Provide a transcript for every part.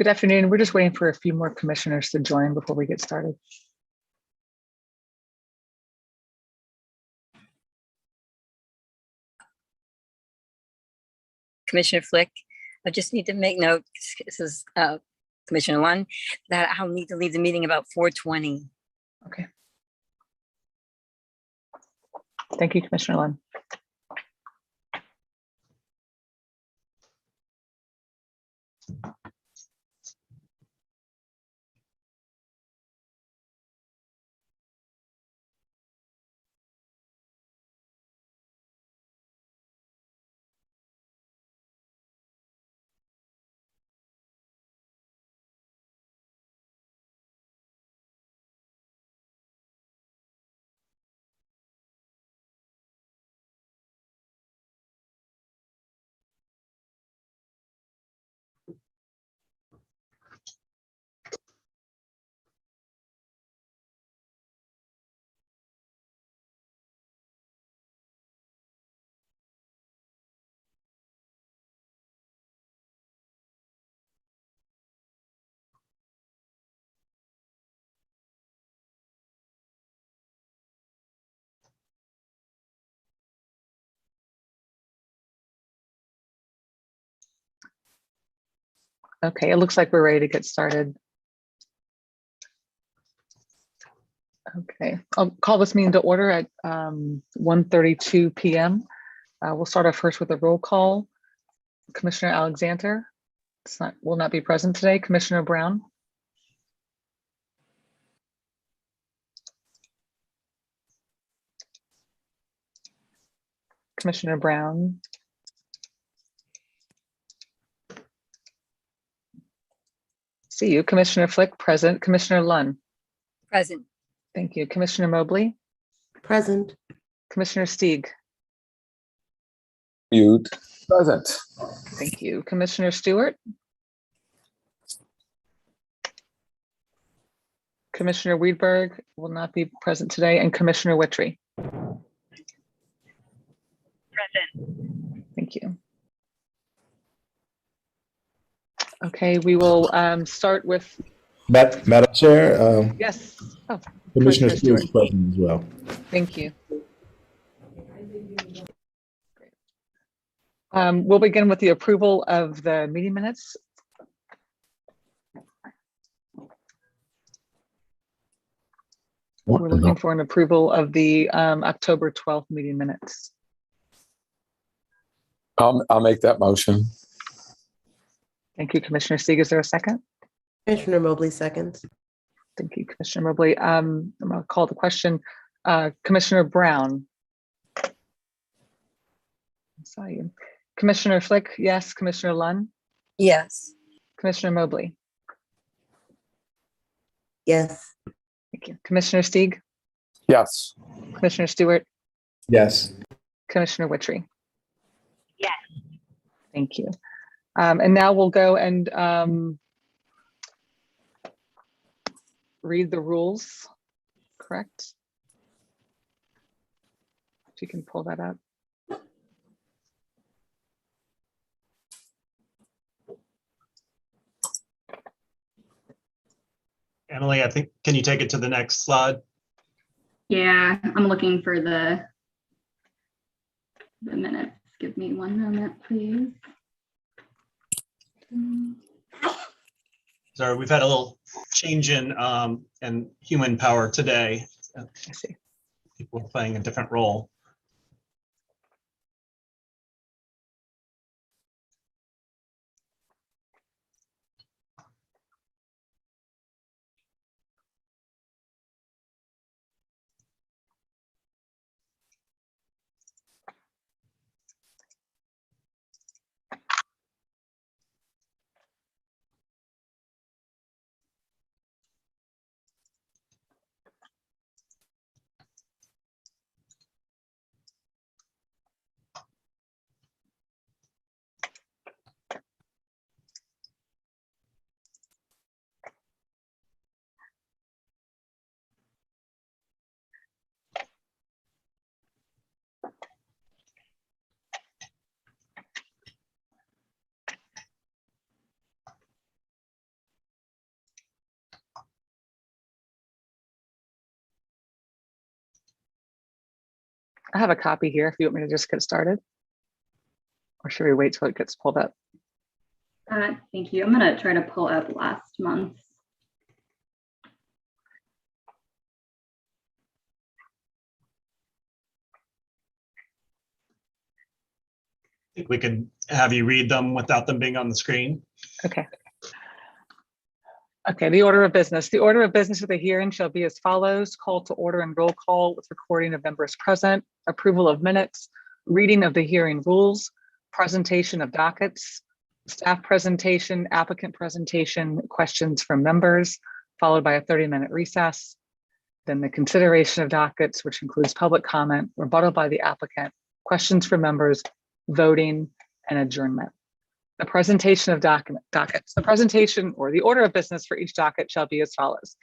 Good afternoon. We're just waiting for a few more commissioners to join before we get started. Commissioner Flick, I just need to make note, this is Commissioner Lund, that I'll need to leave the meeting about 4:20. Okay. Thank you, Commissioner Lund. Okay, it looks like we're ready to get started. Okay, I'll call this meeting to order at 1:32 p.m. We'll start off first with a roll call. Commissioner Alexander will not be present today. Commissioner Brown. Commissioner Brown. See you. Commissioner Flick, present. Commissioner Lund. Present. Thank you. Commissioner Mobley. Present. Commissioner Stieg. Mute. Present. Thank you. Commissioner Stewart. Commissioner Wiedberg will not be present today, and Commissioner Wittry. Present. Thank you. Okay, we will start with. Madam Chair, Yes. Oh, Commissioner Commissioner Stewart Stewart. is present as well. Thank you. Great. We'll begin with the approval of the meeting minutes. We're looking for an approval of the October 12th meeting minutes. I'll make that motion. Thank you, Commissioner Stieg. Is there a second? Commissioner Mobley seconds. Thank you, Commissioner Mobley. I'm going to call the question. Commissioner Brown. I saw you. Commissioner Flick, yes. Commissioner Lund. Yes. Commissioner Mobley. Yes. Thank you. Commissioner Stieg. Yes. Commissioner Stewart. Yes. Commissioner Wittry. Yes. Thank you. And now we'll go and read the rules, correct? If you can pull that up. Emily, I think, can you take it to the next slide? Yeah, I'm looking for the minutes. Give me one moment, please. Sorry, we've had a little change in human power today. I see. People are playing a different role. I have a copy here if you want me to just get started. Or should we wait till it gets pulled up? Thank you. I'm gonna try to pull up last month. I think we could have you read them without them being on the screen. Okay. Okay, the order of business. The order of business of the hearing shall be as follows: call to order and roll call with recording of members present, approval of minutes, reading of the hearing rules, presentation of dockets, staff presentation, applicant presentation, questions from members, followed by a 30-minute recess. Then the consideration of dockets, which includes public comment, rebuttal by the applicant, questions from members, voting, and adjournment. The presentation of dockets. The presentation or the order of business for each docket shall be as follows: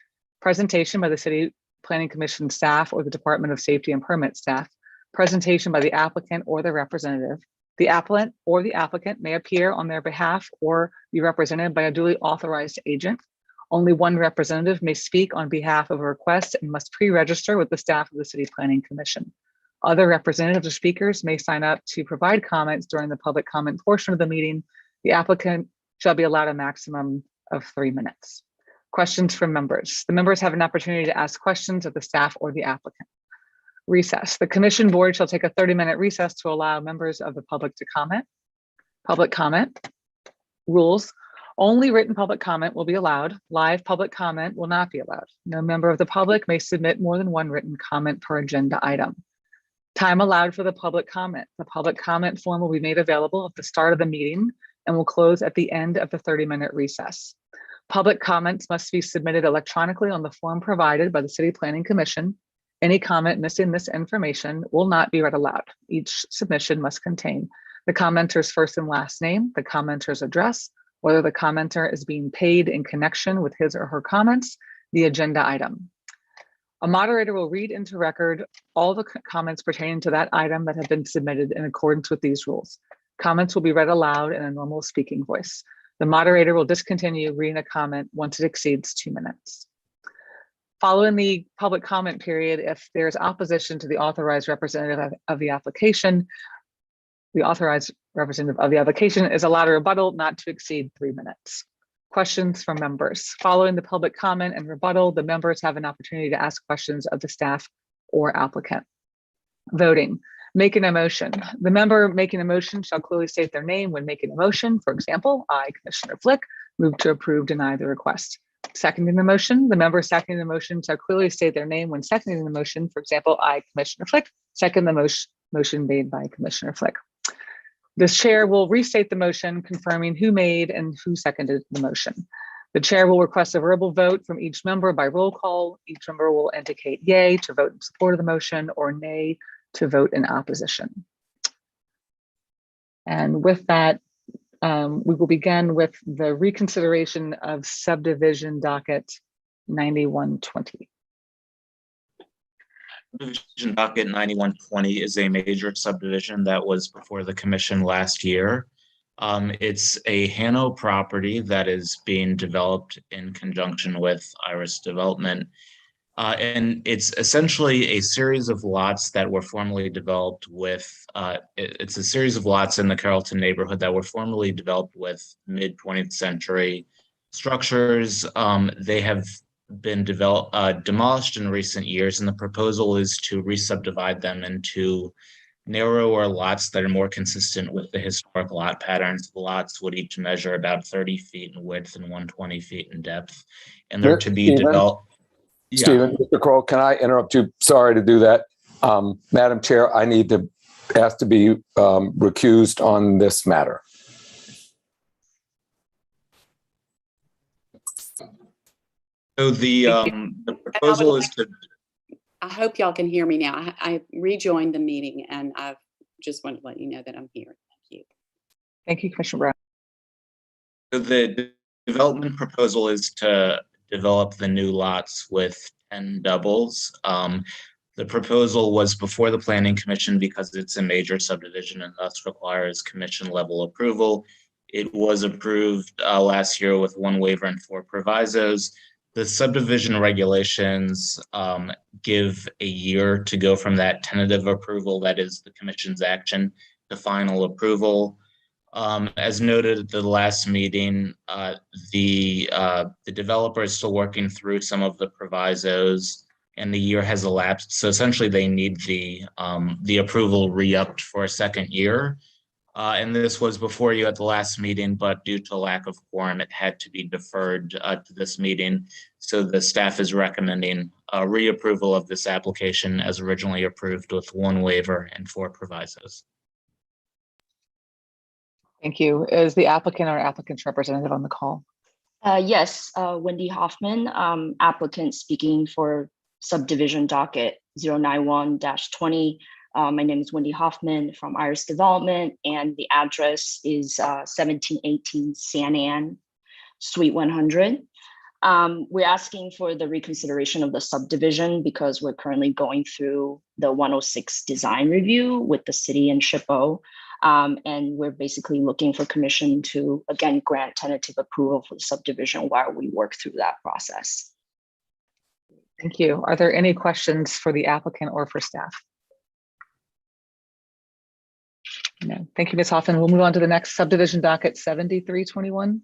presentation by the City Planning Commission staff or the Department of Safety and Permit staff, presentation by the applicant or the representative. The applicant or the applicant may appear on their behalf or be represented by a duly authorized agent. Only one representative may speak on behalf of a request and must pre-register with the staff of the City Planning Commission. Other representatives or speakers may sign up to provide comments during the public comment portion of the meeting. The applicant shall be allowed a maximum of 3 minutes. Questions from members. The members have an opportunity to ask questions of the staff or the applicant. Recess. The commission board shall take a 30-minute recess to allow members of the public to comment. Public comment. Rules. Only written public comment will be allowed. Live public comment will not be allowed. No member of the public may submit more than one written comment per agenda item. Time allowed for the public comment. The public comment form will be made available at the start of the meeting and will close at the end of the 30-minute recess. Public comments must be submitted electronically on the form provided by the City Planning Commission. Any comment missing this information will not be read aloud. Each submission must contain the commenter's first and last name, the commenter's address, whether the commenter is being paid in connection with his or her comments, the agenda item. A moderator will read into record all the comments pertaining to that item that have been submitted in accordance with these rules. Comments will be read aloud in a normal speaking voice. The moderator will discontinue reading a comment once it exceeds 2 minutes. Following the public comment period, if there's opposition to the authorized representative of the application, the authorized representative of the application is allowed a rebuttal not to exceed 3 minutes. Questions from members. Following the public comment and rebuttal, the members have an opportunity to ask questions of the staff or applicant. Voting. Making a motion. The member making a motion shall clearly state their name when making a motion. For example, I, Commissioner Flick, move to approve, deny the request. Seconding the motion, the member seconding the motion shall clearly state their name when seconding the motion. For example, I, Commissioner Flick, second the motion made by Commissioner Flick. The chair will restate the motion, confirming who made and who seconded the motion. The chair will request a verbal vote from each member by roll call. Each member will indicate yay to vote in support of the motion or nay to vote in opposition. And with that, we will begin with the reconsideration of subdivision docket 9120. Subdivision docket 9120 is a major subdivision that was before the commission last year. It's a Hano property that is being developed in conjunction with Iris Development. And it's essentially a series of lots that were formerly developed with, it's a series of lots in the Carrollton neighborhood that were formerly developed with mid-20th century structures. They have been demolished in recent years, and the proposal is to re-subdivide them into narrower lots that are more consistent with the historic lot patterns. The lots would each measure about 30 feet in width and 120 feet in depth. And they're to be Stephen? developed. Yeah. Stephen, Mr. Kroll, can I interrupt you? Sorry to do that. Madam Chair, I need to ask to be recused on this matter. So the proposal is to, I hope y'all can hear me now. I rejoined the meeting and I just wanted to let you know that I'm here. Thank you. Thank you, Commissioner Brown. so the development proposal is to develop the new lots with 10 doubles. The proposal was before the Planning Commission because it's a major subdivision and thus requires commission level approval. It was approved last year with 1 waiver and 4 provisos. The subdivision regulations give a year to go from that tentative approval, that is the commission's action, to final approval. As noted at the last meeting, the developer is still working through some of the provisos, and the year has elapsed. So essentially, they need the approval re-upped for a second year. And this was before you at the last meeting, but due to lack of quorum, it had to be deferred to this meeting. So the staff is recommending reapproval of this application as originally approved with 1 waiver and 4 provisos. Thank you. Is the applicant or applicant's representative on the call? Yes, Wendy Hoffman, applicant speaking for subdivision docket 091-20. My name is Wendy Hoffman from Iris Development, and the address is 1718 San Ann, Suite 100. We're asking for the reconsideration of the subdivision because we're currently going through the 106 design review with the city and SHPO. And we're basically looking for commission to, again, grant tentative approval for the subdivision while we work through that process. Thank you. Are there any questions for the applicant or for staff? No. Thank you, Ms. Hoffman. We'll move on to the next subdivision docket 7321.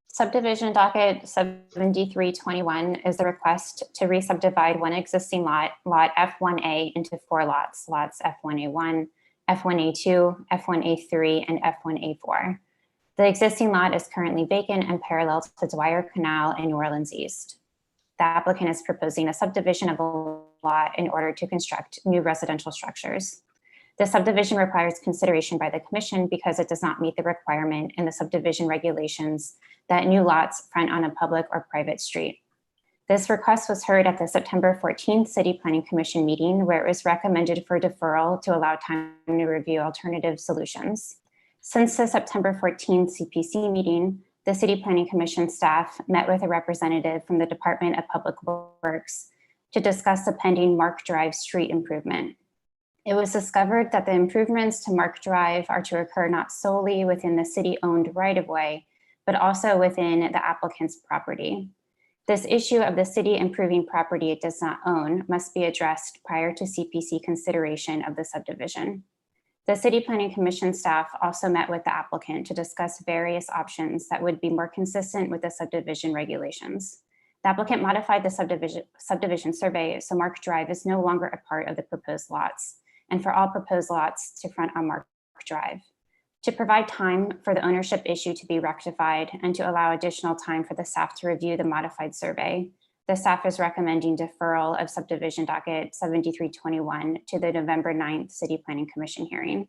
Subdivision docket 7321 is the request to re-subdivide one existing lot, lot F1A, into 4 lots, lots F1A1, F1A2, F1A3, and F1A4. The existing lot is currently vacant and parallel to Dwyer Canal in New Orleans East. The applicant is proposing a subdivision of the lot in order to construct new residential structures. The subdivision requires consideration by the commission because it does not meet the requirement in the subdivision regulations that new lots front on a public or private street. This request was heard at the September 14th City Planning Commission meeting, where it was recommended for deferral to allow time to review alternative solutions. Since the September 14th CPC meeting, the City Planning Commission staff met with a representative from the Department of Public Works to discuss the pending Mark Drive street improvement. It was discovered that the improvements to Mark Drive are to occur not solely within the city-owned right-of-way, but also within the applicant's property. This issue of the city improving property it does not own must be addressed prior to CPC consideration of the subdivision. The City Planning Commission staff also met with the applicant to discuss various options that would be more consistent with the subdivision regulations. The applicant modified the subdivision survey, so Mark Drive is no longer a part of the proposed lots, and for all proposed lots to front on Mark Drive. To provide time for the ownership issue to be rectified and to allow additional time for the staff to review the modified survey, the staff is recommending deferral of subdivision docket 7321 to the November 9th City Planning Commission hearing.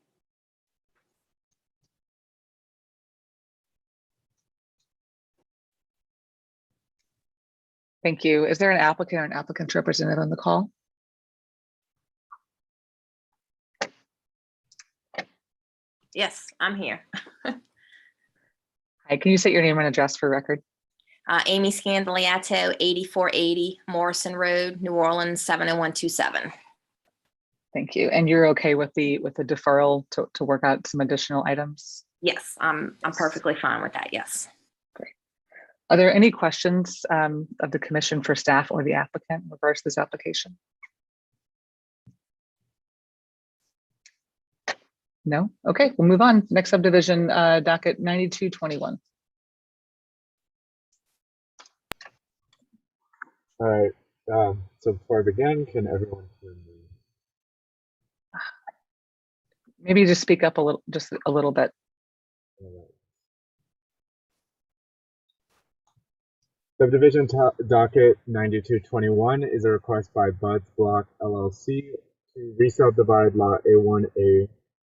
Thank you. Is there an applicant or an applicant's representative on the call? Yes, I'm here. Hi, can you state your name and address for record? Amy Scandaliato, 8480 Morrison Road, New Orleans, 70127. Thank you. And you're okay with the deferral to work out some additional items? Yes, I'm perfectly fine with that. Yes. Great. Are there any questions of the commission for staff or the applicant in regards to this application? No? Okay, we'll move on. Next subdivision, docket 9221. All right. So before I begin, can everyone hear me? Maybe just speak up a little, just a little bit. All right. Subdivision docket 9221 is a request by Buds Block LLC to re-subdivide lot A1A,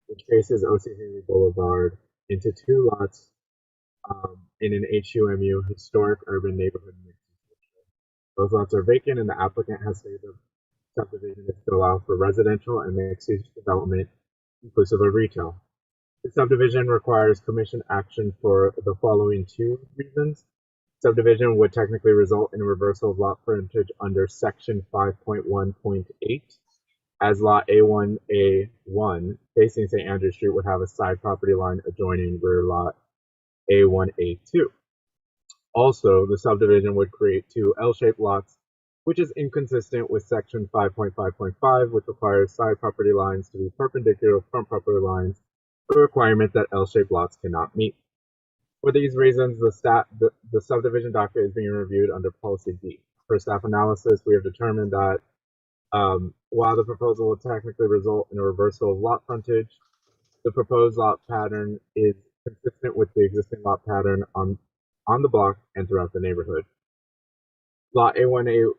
which faces O.C. Haley Boulevard, into 2 lots in an HUMU, historic urban neighborhood mixed use. Those lots are vacant, and the applicant has stated the subdivision is to allow for residential and mixed-use development, inclusive of retail. The subdivision requires commission action for the following 2 reasons. Subdivision would technically result in a reversal of lot frontage under section 5.1.8. As lot A1A1 facing St. Andrew Street would have a side property line adjoining rear lot A1A2. Also, the subdivision would create two L-shaped lots, which is inconsistent with section 5.5.5, which requires side property lines to be perpendicular to front property lines, a requirement that L-shaped lots cannot meet. For these reasons, the subdivision docket is being reviewed under policy D. For staff analysis, we have determined that while the proposal will technically result in a reversal of lot frontage, the proposed lot pattern is consistent with the existing lot pattern on the block and throughout the neighborhood. Lot A1A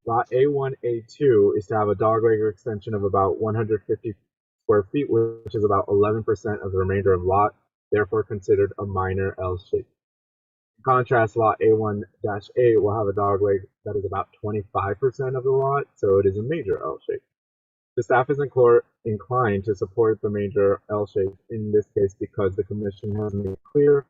Lot A1A2 is to have a dogleg extension of about 150 square feet, which is about 11% of the remainder of lot, therefore considered a minor L shape. In contrast, lot A1-8 will have a dogleg that is about 25% of the lot, so it is a major L shape. The staff is inclined to support the major L shape in this case because the commission has made clear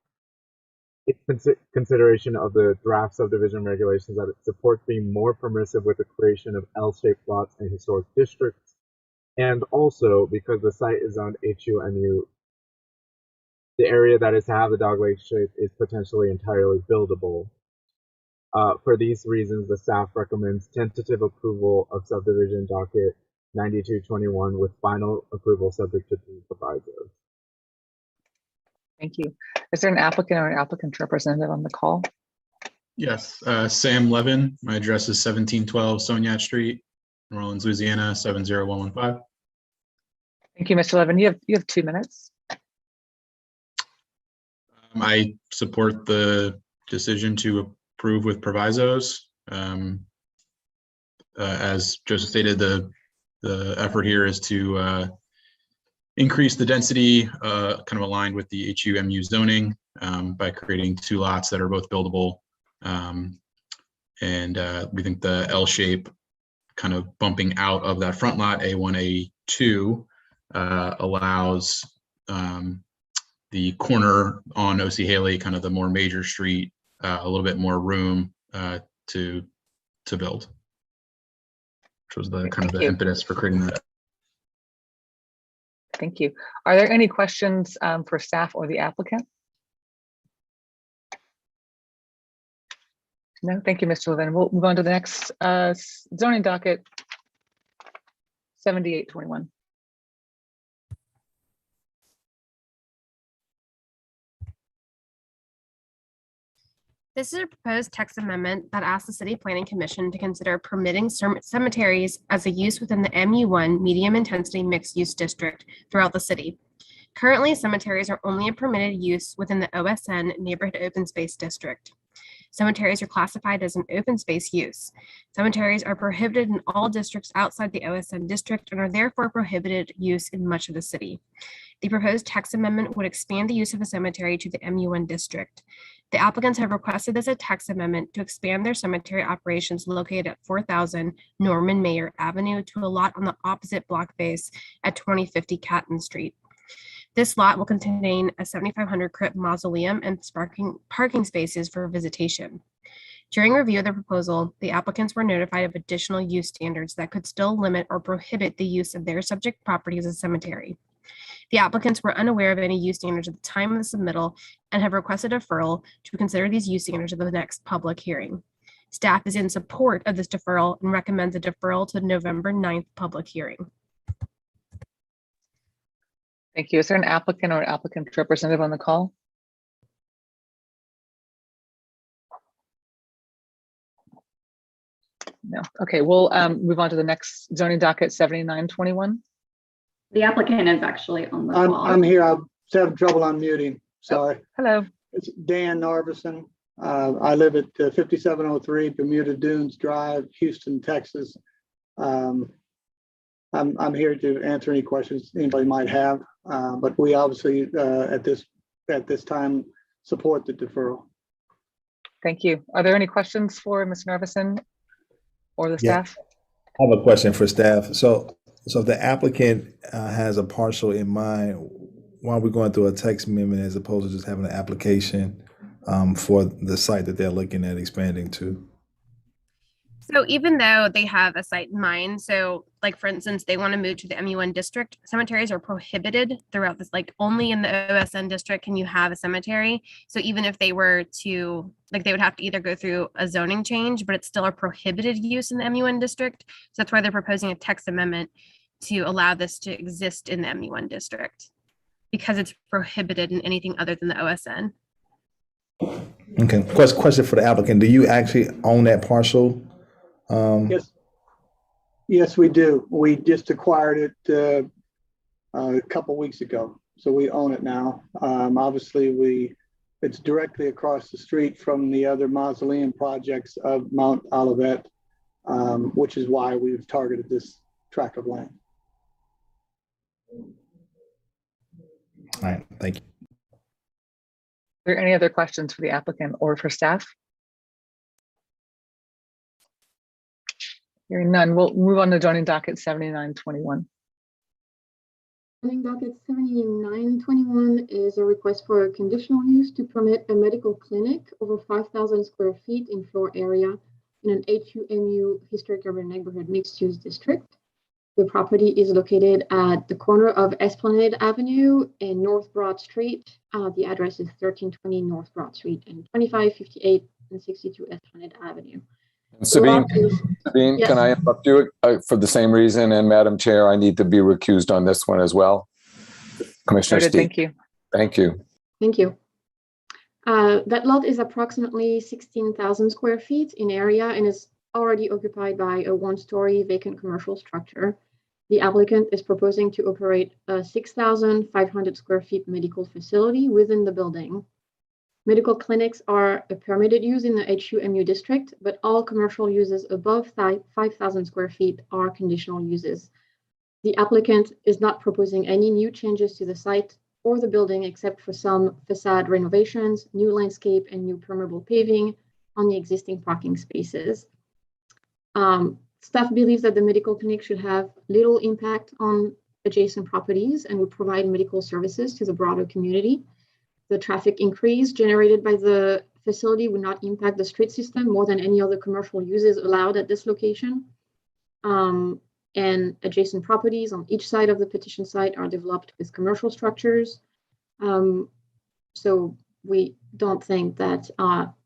its consideration of the draft subdivision regulations that it supports being more permissive with the creation of L-shaped lots in historic districts, and also because the site is on HUMU, the area that is to have the dogleg shape is potentially entirely buildable. For these reasons, the staff recommends tentative approval of subdivision docket 9221 with final approval subject to the provisos. Thank you. Is there an applicant or an applicant representative on the call? Yes, Sam Levin. My address is 1712 Soniat Street, New Orleans, Louisiana, 70115. Thank you, Mr. Levin. You have 2 minutes. I support the decision to approve with provisos. As Joseph stated, the effort here is to increase the density kind of aligned with the HUMU zoning by creating 2 lots that are both buildable. We think the L shape kind of bumping out of that front lot, A1, A2, allows the corner on O.C. Haley, kind of the more major street, a little bit more room to build, which was the kind of the impetus for creating that. Thank you. Are there any questions for staff or the applicant? No, thank you, Mr. Levin. We'll move on to the next zoning docket 7821. This is a proposed text amendment that asks the City Planning Commission to consider permitting cemeteries as a use within the MU1 medium intensity mixed use district throughout the city. Currently, cemeteries are only a permitted use within the OSN neighborhood open space district. Cemeteries are classified as an open space use. Cemeteries are prohibited in all districts outside the OSN district and are therefore prohibited use in much of the city. The proposed text amendment would expand the use of a cemetery to the MU1 district. The applicants have requested this a text amendment to expand their cemetery operations located at 4000 Norman Mayer Avenue to a lot on the opposite block face at 2050 Catton Street. This lot will contain a 7,500 crypt mausoleum and parking spaces for visitation. During review of the proposal, the applicants were notified of additional use standards that could still limit or prohibit the use of their subject property as a cemetery. The applicants were unaware of any use standards at the time of the submittal and have requested a deferral to consider these use standards at the next public hearing. Staff is in support of this deferral and recommends a deferral to the November 9th public hearing. Thank you. Is there an applicant or applicant representative on the call? No. Okay, we'll move on to the next zoning docket 7921. The applicant is actually on the call. I'm here. I'm having trouble unmuting. Sorry. Hello. It's Dan Narveson. I live at 5703 Bermuda Dunes Drive, Houston, Texas. I'm here to answer any questions anybody might have, but we obviously at this time support the deferral. Thank you. Are there any questions for Ms. Narveson or the staff? I have a question for staff. So if the applicant has a parcel in mind, why are we going through a text amendment as opposed to just having an application for the site that they're looking at expanding to? So even though they have a site in mind, so like for instance, they want to move to the MU1 district, cemeteries are prohibited throughout this, like only in the OSN district can you have a cemetery. So even if they were to, like they would have to either go through a zoning change, but it's still a prohibited use in the MU1 district. So that's why they're proposing a text amendment to allow this to exist in the MU1 district because it's prohibited in anything other than the OSN. Okay, question for the applicant. Do you actually own that parcel? Yes. Yes, we do. We just acquired it a couple weeks ago, so we own it now. Obviously, it's directly across the street from the other mausoleum projects of Mount Olivet, which is why we've targeted this tract of land. All right, thank you. Are there any other questions for the applicant or for staff? Hearing none, we'll move on to zoning docket 7921. Zoning docket 7921 is a request for a conditional use to permit a medical clinic over 5,000 square feet in floor area in an HUMU historic urban neighborhood mixed use district. The property is located at the corner of Esplanade Avenue and North Broad Street. The address is 1320 North Broad Street and 2558 and 62 Esplanade Avenue. Sabine, Yes. can I interrupt you for the same reason? And Madam Chair, I need to be recused on this one as well. Commissioner Noted, Steve. thank you. Thank you. Thank you. That lot is approximately 16,000 square feet in area and is already occupied by a one-story vacant commercial structure. The applicant is proposing to operate a 6,500 square feet medical facility within the building. Medical clinics are a permitted use in the HUMU district, but all commercial uses above 5,000 square feet are conditional uses. The applicant is not proposing any new changes to the site or the building except for some facade renovations, new landscape, and new permeable paving on the existing parking spaces. Staff believes that the medical clinic should have little impact on adjacent properties and would provide medical services to the broader community. The traffic increase generated by the facility would not impact the street system more than any other commercial uses allowed at this location. And adjacent properties on each side of the petition site are developed with commercial structures. So we don't think that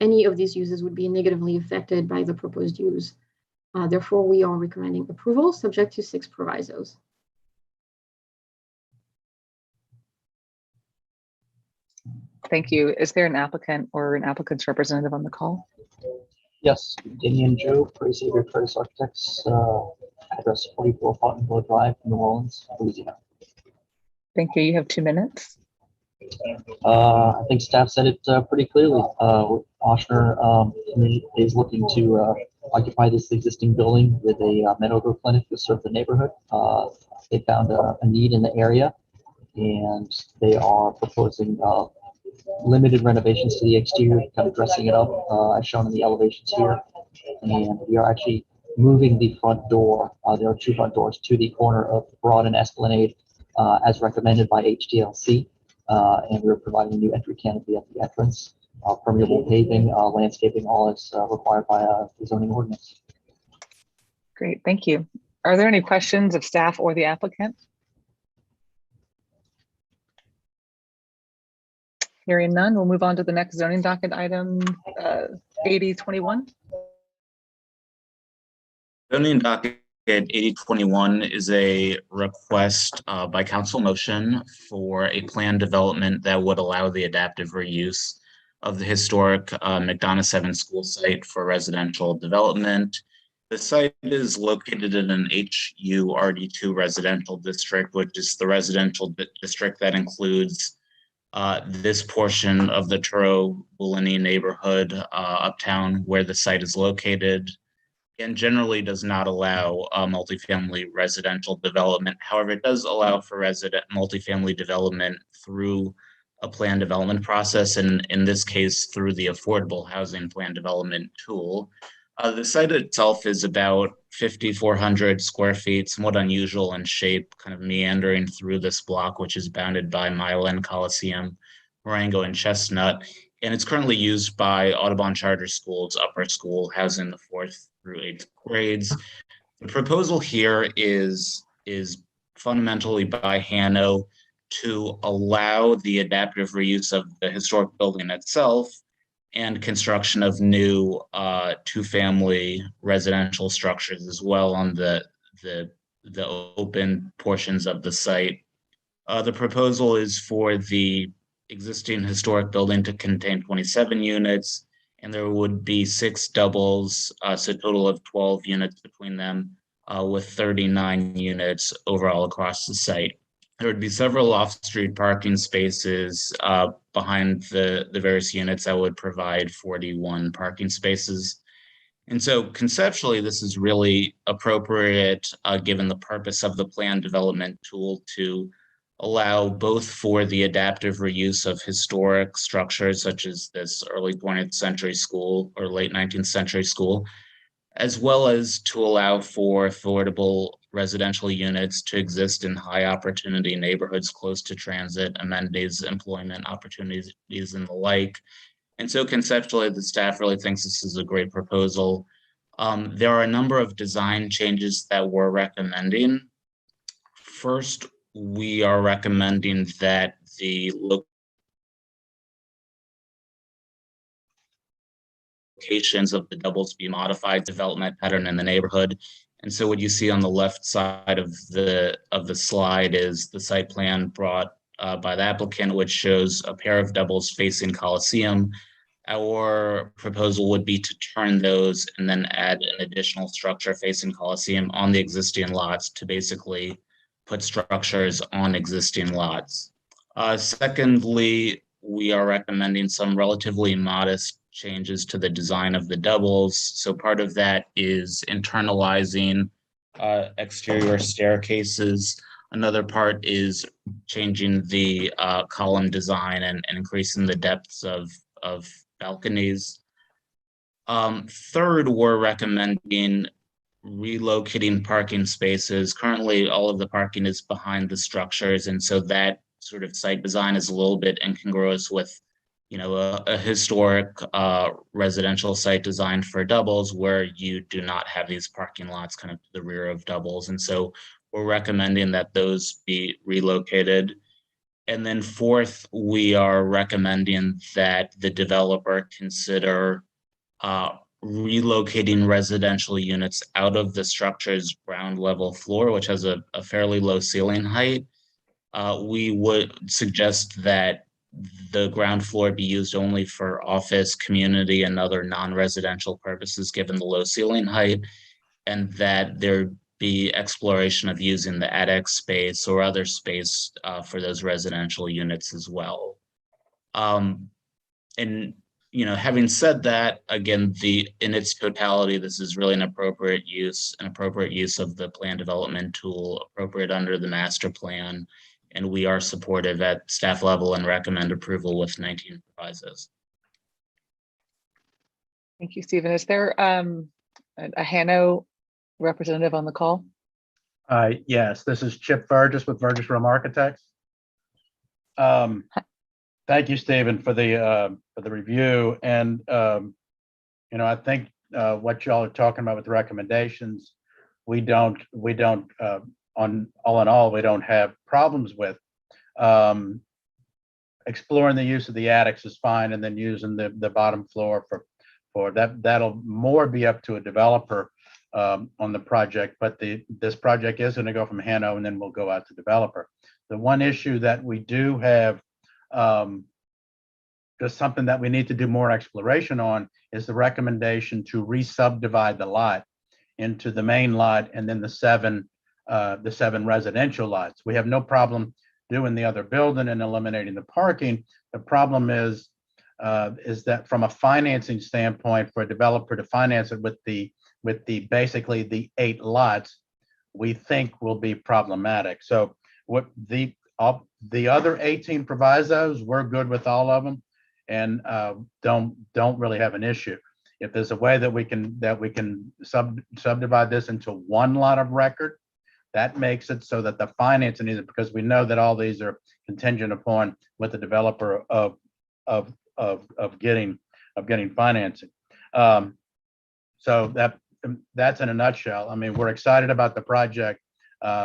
any of these uses would be negatively affected by the proposed use. Therefore, we are recommending approval subject to 6 provisos. Thank you. Is there an applicant or an applicant's representative on the call? Yes, Damian Joe, Xavier Curtis Architects, address 44 Fontainebleau Drive, New Orleans, Louisiana. Thank you. You have 2 minutes. I think staff said it pretty clearly. Ochsner is looking to occupy this existing building with a medical clinic to serve the neighborhood. They found a need in the area, and they are proposing limited renovations to the exterior, kind of dressing it up as shown in the elevations here. And we are actually moving the front door. There are 2 front doors to the corner of Broad and Esplanade as recommended by HDLC. And we're providing a new entry canopy at the entrance, permeable paving, landscaping, all is required by the zoning ordinance. Great, thank you. Are there any questions of staff or the applicant? Hearing none, we'll move on to the next zoning docket item 8021. Zoning docket 8021 is a request by council motion for a planned development that would allow the adaptive reuse of the historic McDonough 7 school site for residential development. The site is located in an HURD2 residential district, which is the residential district that includes this portion of the Turo-Bulani neighborhood uptown where the site is located, and generally does not allow multifamily residential development. However, it does allow for multifamily development through a plan development process, and in this case, through the Affordable Housing Plan Development tool. The site itself is about 5,400 square feet, somewhat unusual in shape, kind of meandering through this block, which is bounded by Mile End Coliseum, Marengo, and Chestnut. and it's currently used by Audubon Charter Schools upper school, housing the 4th through 8th grades. The proposal here is fundamentally by Hanno to allow the adaptive reuse of the historic building itself and construction of new 2-family residential structures as well on the open portions of the site. The proposal is for the existing historic building to contain 27 units, and there would be 6 doubles, so a total of 12 units between them, with 39 units overall across the site. There would be several off-street parking spaces behind the various units that would provide 41 parking spaces. And so conceptually, this is really appropriate given the purpose of the plan development tool to allow both for the adaptive reuse of historic structures such as this early 20th century school or late 19th century school, as well as to allow for affordable residential units to exist in high opportunity neighborhoods close to transit, amenities, employment opportunities, and the like. And so conceptually, the staff really thinks this is a great proposal. There are a number of design changes that we're recommending. First, we are recommending that the locations of the doubles be modified development pattern in the neighborhood. And so what you see on the left side of the slide is the site plan brought by the applicant, which shows a pair of doubles facing Coliseum. Our proposal would be to turn those and then add an additional structure facing Coliseum on the existing lots to basically put structures on existing lots. Secondly, we are recommending some relatively modest changes to the design of the doubles. So part of that is internalizing exterior staircases. Another part is changing the column design and increasing the depths of balconies. Third, we're recommending relocating parking spaces. Currently, all of the parking is behind the structures, and so that sort of site design is a little bit incongruous with, you know, a historic residential site designed for doubles where you do not have these parking lots kind of to the rear of doubles. And so we're recommending that those be relocated. And then fourth, we are recommending that the developer consider relocating residential units out of the structure's ground level floor, which has a fairly low ceiling height. We would suggest that the ground floor be used only for office, community, and other non-residential purposes, given the low ceiling height, and that there be exploration of using the attic space or other space for those residential units as well. And you know, having said that, again, in its totality, this is really an appropriate use of the plan development tool, appropriate under the master plan, and we are supportive at staff level and recommend approval with 19 provisos. Thank you, Stephen. Is there a Hanno representative on the call? Yes, this is Chip Burgess with Burgess Rome Architects. Thank you, Stephen, for the review. And you know, I think what y'all are talking about with the recommendations, we don't on all in all, we don't have problems with. Exploring the use of the attics is fine, and then using the bottom floor for that, that'll more be up to a developer on the project. But this project is going to go from Hanno, and then we'll go out to developer. The one issue that we do have, just something that we need to do more exploration on, is the recommendation to re-subdivide the lot into the main lot and then the seven residential lots. We have no problem doing the other building and eliminating the parking. The problem is that from a financing standpoint, for a developer to finance it with the basically the 8 lots, we think will be problematic. So what the other 18 provisos, we're good with all of them, and don't really have an issue. If there's a way that we can subdivide this into one lot of record, that makes it so that the financing is, because we know that all these are contingent upon what the developer of of getting financing. So that's in a nutshell. I mean, we're excited about the project.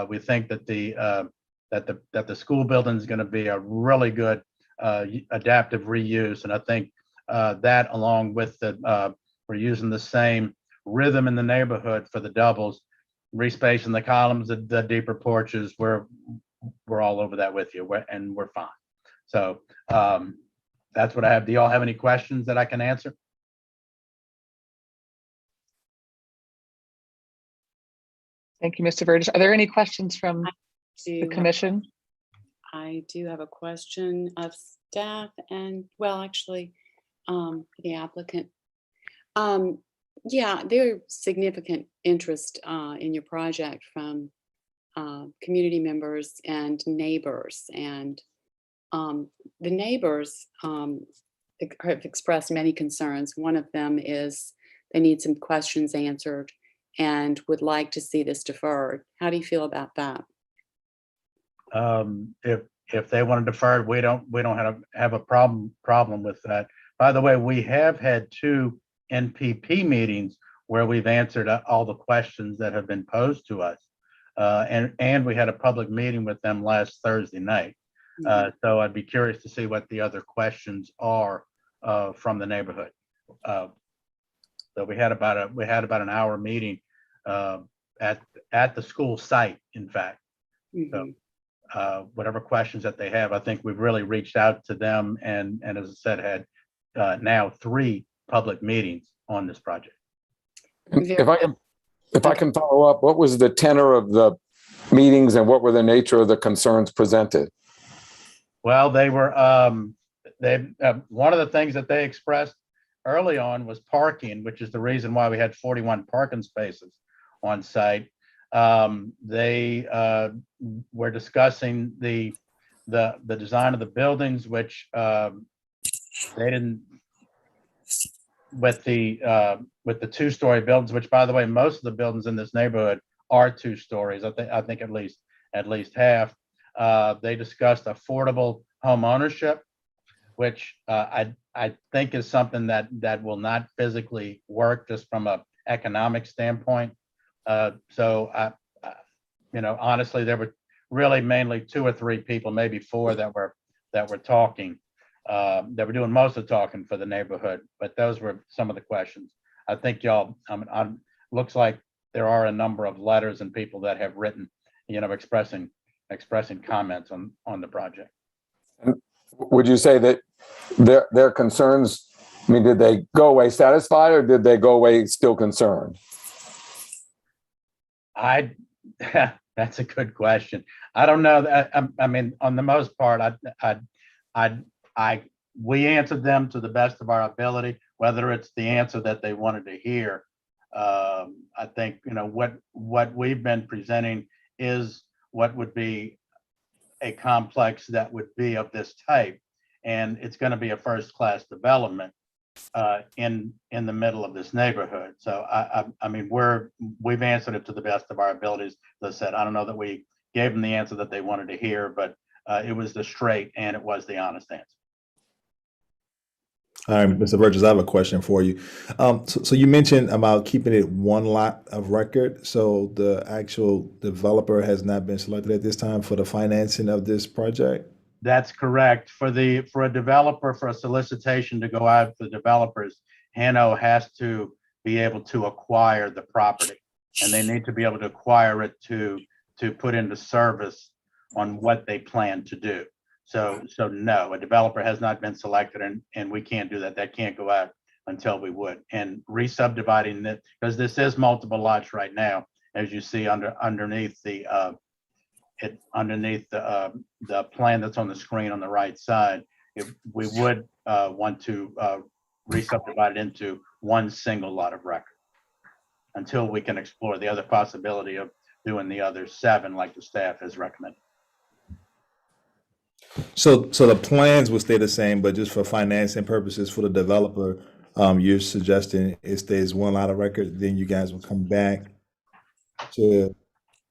We think that the school building is going to be a really good adaptive reuse, and I think that along with we're using the same rhythm in the neighborhood for the doubles, respacing the columns, the deeper porches. We're all over that with you, and we're fine. So that's what I have. Do y'all have any questions that I can answer? Thank you, Mr. Burgess. Are there any questions from the do commission? I do have a question of staff and, well, actually, the applicant. Yeah, there's significant interest in your project from community members and neighbors. And the neighbors have expressed many concerns. One of them is they need some questions answered and would like to see this deferred. How do you feel about that? If they want to defer it, we don't have a problem with that. By the way, we have had 2 NPP meetings where we've answered all the questions that have been posed to us, and we had a public meeting with them last Thursday night. So I'd be curious to see what the other questions are from the neighborhood. So we had about an hour meeting at the school site, in fact. So whatever questions that they have, I think we've really reached out to them, and as I said, had now 3 public meetings on this project. If I can follow up, what was the tenor of the meetings and what were the nature of the concerns presented? Well, they were one of the things that they expressed early on was parking, which is the reason why we had 41 parking spaces on site. They were discussing the design of the buildings, which they didn't, with the 2-story buildings, which, by the way, most of the buildings in this neighborhood are 2 stories. I think at least half. They discussed affordable home ownership, which I think is something that will not physically work just from an economic standpoint. So honestly, there were really mainly 2 or 3 people, maybe 4 that were talking. That were doing most of the talking for the neighborhood, but those were some of the questions. I think y'all, looks like there are a number of letters and people that have written, expressing comments on the project. Would you say that their concerns, I mean, did they go away satisfied or did they go away still concerned? That's a good question. I don't know. I mean, on the most part, we answered them to the best of our ability, whether it's the answer that they wanted to hear. I think, what we've been presenting is what would be a complex that would be of this type. And it's going to be a first-class development in the middle of this neighborhood. So I mean, we've answered it to the best of our abilities. As I said, I don't know that we gave them the answer that they wanted to hear, but it was the straight and it was the honest answer. All right, Mr. Burgess, I have a question for you. So you mentioned about keeping it 1 lot of record. So the actual developer has not been selected at this time for the financing of this project? That's correct. For a developer, for a solicitation to go out for developers, Hano has to be able to acquire the property, and they need to be able to acquire it to put into service on what they plan to do. So no, a developer has not been selected, and we can't do that. That can't go out until we would. And re-subdividing it, because this is multiple lots right now, as you see underneath the plan that's on the screen on the right side. If we would want to re-subdivide it into 1 single lot of record until we can explore the other possibility of doing the other 7 like the staff has recommended. So the plans will stay the same, but just for financing purposes for the developer, you're suggesting it stays 1 lot of record, then you guys will come back to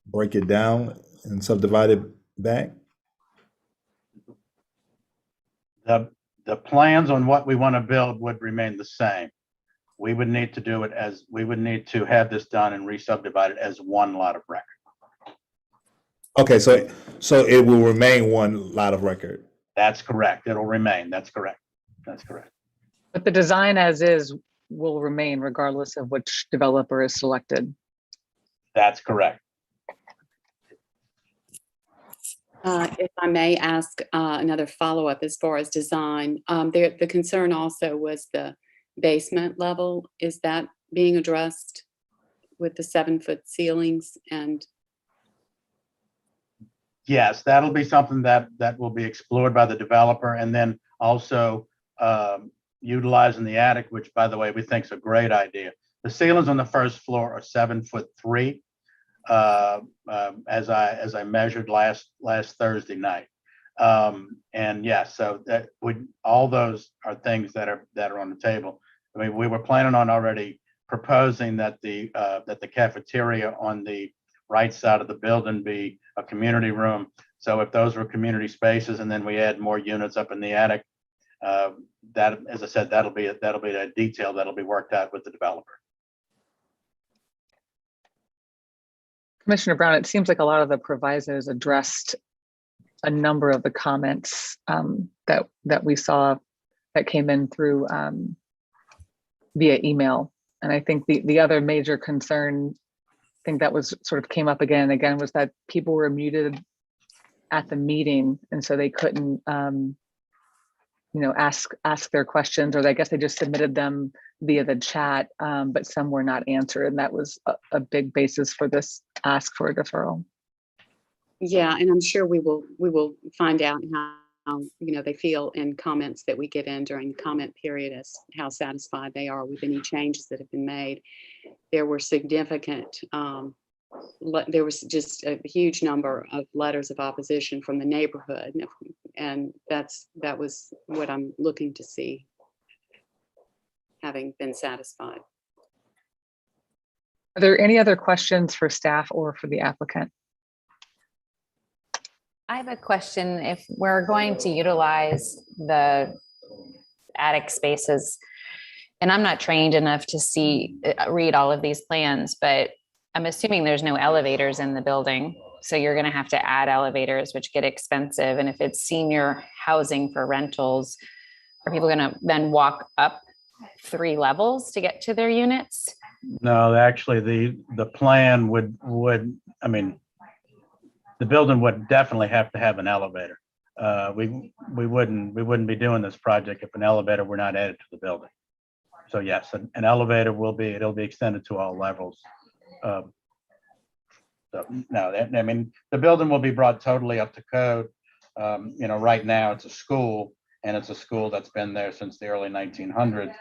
break it down and subdivide it back? The the plans on what we want to build would remain the same. We would need to do it as, we would need to have this done and re-subdivide it as one lot of record. Okay, so it will remain one lot of record. That's correct. It'll remain. That's correct. That's correct. But the design as is will remain regardless of which developer is selected. That's correct. If I may ask another follow-up as far as design, the concern also was the basement level. Is that being addressed with the 7-foot ceilings? And Yes, that'll be something that will be explored by the developer, and then also utilizing the attic, which, by the way, we think is a great idea. The ceilings on the first floor are 7'3", as I measured last Thursday night. And yeah, so that all those are things that are on the table. I mean, we were planning on already proposing that the cafeteria on the right side of the building be a community room. So if those were community spaces and then we add more units up in the attic, that, as I said, that'll be a detail that'll be worked out with the developer. Commissioner Brown, it seems like a lot of the provisos addressed a number of the comments that we saw that came in through via email. And I think the other major concern, I think that was sort of came up again and again, was that people were muted at the meeting, and so they couldn't ask their questions, or I guess they just submitted them via the chat, but some were not answered, and that was a big basis for this ask for a deferral. yeah, and I'm sure we will find out how they feel in comments that we get in during the comment period, as how satisfied they are with any changes that have been made. There were significant, there was just a huge number of letters of opposition from the neighborhood, and that was what I'm looking to see, having been satisfied. Are there any other questions for staff or for the applicant? I have a question. If we're going to utilize the attic spaces, and I'm not trained enough to read all of these plans, but I'm assuming there's no elevators in the building. So you're going to have to add elevators, which get expensive. And if it's senior housing for rentals, are people going to then walk up 3 levels to get to their units? No, actually, the plan would, I mean, the building would definitely have to have an elevator. We wouldn't be doing this project if an elevator were not added to the building. So yes, an elevator it'll be extended to all levels. So no, I mean, the building will be brought totally up to code. Right now it's a school, and it's a school that's been there since the early 1900s.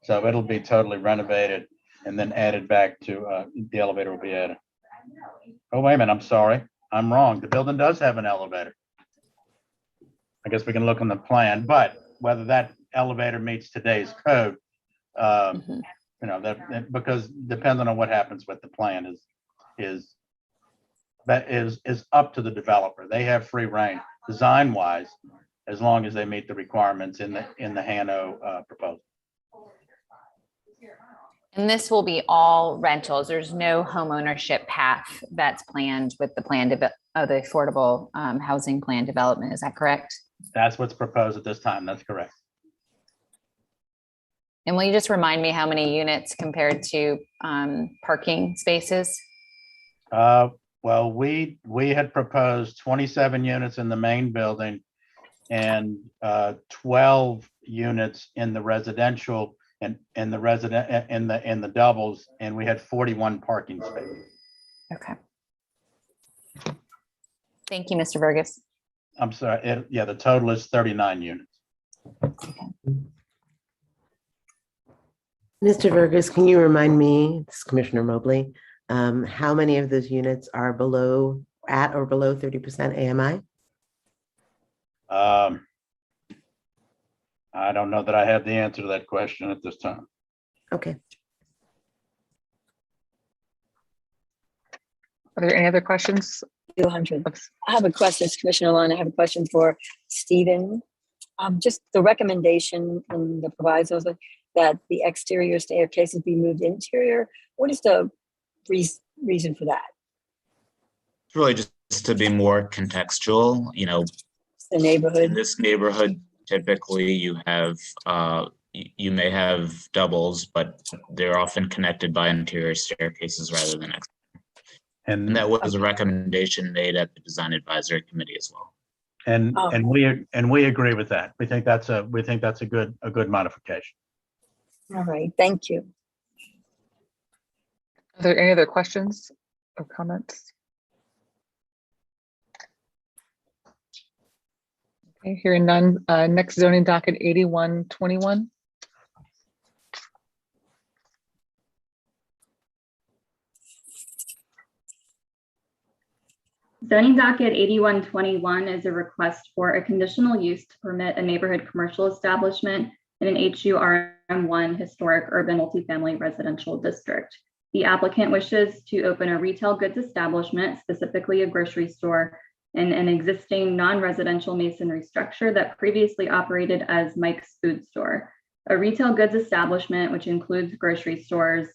So it'll be totally renovated and then added back to, the elevator will be added. Oh, wait a minute, I'm sorry. I'm wrong. The building does have an elevator. I guess we can look on the plan, but whether that elevator meets today's code, because depending on what happens with the plan is up to the developer. They have free reign design wise, as long as they meet the requirements in the Hano proposal. And this will be all rentals. There's no home ownership path that's planned with the plan of the affordable housing plan development. Is that correct? That's what's proposed at this time. That's correct. And will you just remind me how many units compared to parking spaces? Well, we had proposed 27 units in the main building and 12 units in the residential and in the doubles, and we had 41 parking spaces. Okay. Thank you, Mr. Burgess. I'm sorry. The total is 39 units. Mr. Burgess, can you remind me, this is Commissioner Mobley, how many of those units are at or below 30% AMI? I don't know that I have the answer to that question at this time. Okay. Are there any other questions? 200. I have a question, Commissioner Lund. I have a question for Stephen. Just the recommendation in the provisos that the exterior staircases be moved interior. What is the reason for that? It's really just to be more contextual, The neighborhood. in this neighborhood, typically you have, you may have doubles, but they're often connected by interior staircases rather than exterior. And that was a recommendation made at the Design Advisory Committee as well. And we agree with that. We think that's a good modification. All right, thank you. Are there any other questions or comments? Okay, hearing none. Next zoning docket 8121. Zoning docket 8121 is a request for a conditional use to permit a neighborhood commercial establishment in an HURM1 historic urban multifamily residential district. The applicant wishes to open a retail goods establishment, specifically a grocery store, in an existing non-residential masonry structure that previously operated as Mike's Food Store. A retail goods establishment, which includes grocery stores,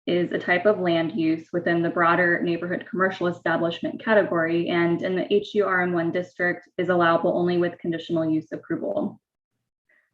is a type of land use within the broader neighborhood commercial establishment category, and in the HURM1 district is allowable only with conditional use approval.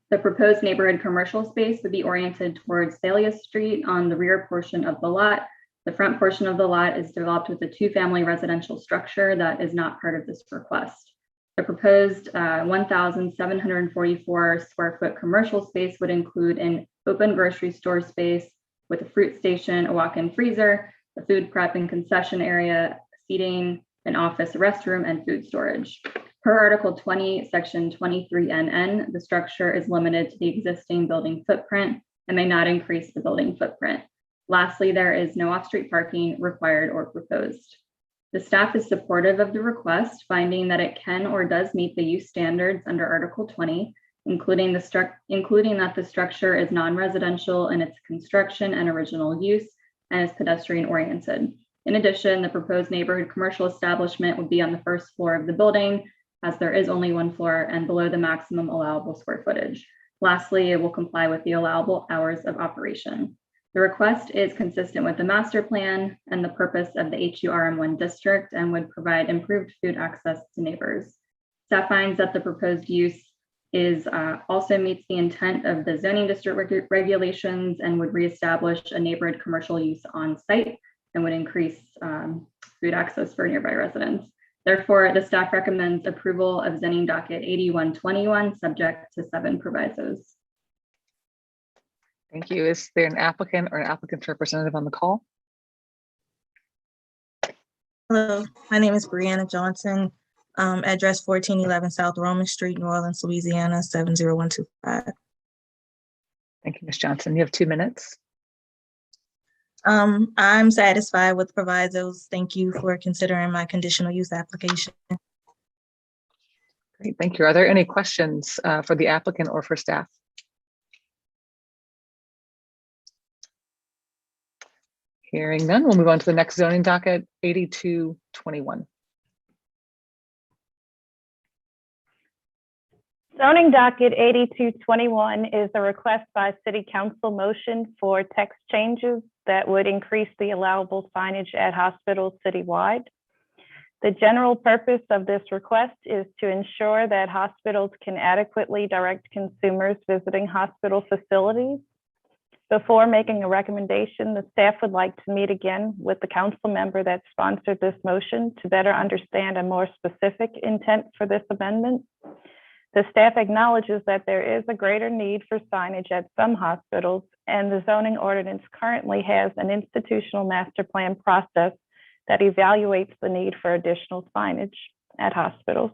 The proposed neighborhood commercial space would be oriented towards Thalia Street on the rear portion of the lot. The front portion of the lot is developed with a 2-family residential structure that is not part of this request. The proposed 1,744 square foot commercial space would include an open grocery store space with a fruit station, a walk-in freezer, a food prep and concession area, seating, an office, restroom, and food storage. Per Article 20, Section 23NN, the structure is limited to the existing building footprint and may not increase the building footprint. Lastly, there is no off-street parking required or proposed. The staff is supportive of the request, finding that it can or does meet the use standards under Article 20, including that the structure is non-residential in its construction and original use and is pedestrian oriented. In addition, the proposed neighborhood commercial establishment would be on the first floor of the building, as there is only one floor and below the maximum allowable square footage. Lastly, it will comply with the allowable hours of operation. The request is consistent with the master plan and the purpose of the HURM1 district and would provide improved food access to neighbors. Staff finds that the proposed use also meets the intent of the zoning district regulations and would reestablish a neighborhood commercial use on site and would increase food access for nearby residents. Therefore, the staff recommends approval of zoning docket 8121, subject to 7 provisos. Thank you. Is there an applicant or an applicant's representative on the call? Hello, my name is Brianna Johnson. Address 1411 South Roman Street, New Orleans, Louisiana, 70125. Thank you, Ms. Johnson. You have 2 minutes. I'm satisfied with provisos. Thank you for considering my conditional use application. Great, thank you. Are there any questions for the applicant or for staff? Hearing none, we'll move on to the next zoning docket, 8221. Zoning docket 8221 is a request by City Council motion for text changes that would increase the allowable signage at hospitals citywide. The general purpose of this request is to ensure that hospitals can adequately direct consumers visiting hospital facilities. Before making a recommendation, the staff would like to meet again with the council member that sponsored this motion to better understand a more specific intent for this amendment. The staff acknowledges that there is a greater need for signage at some hospitals, and the zoning ordinance currently has an institutional master plan process that evaluates the need for additional signage at hospitals.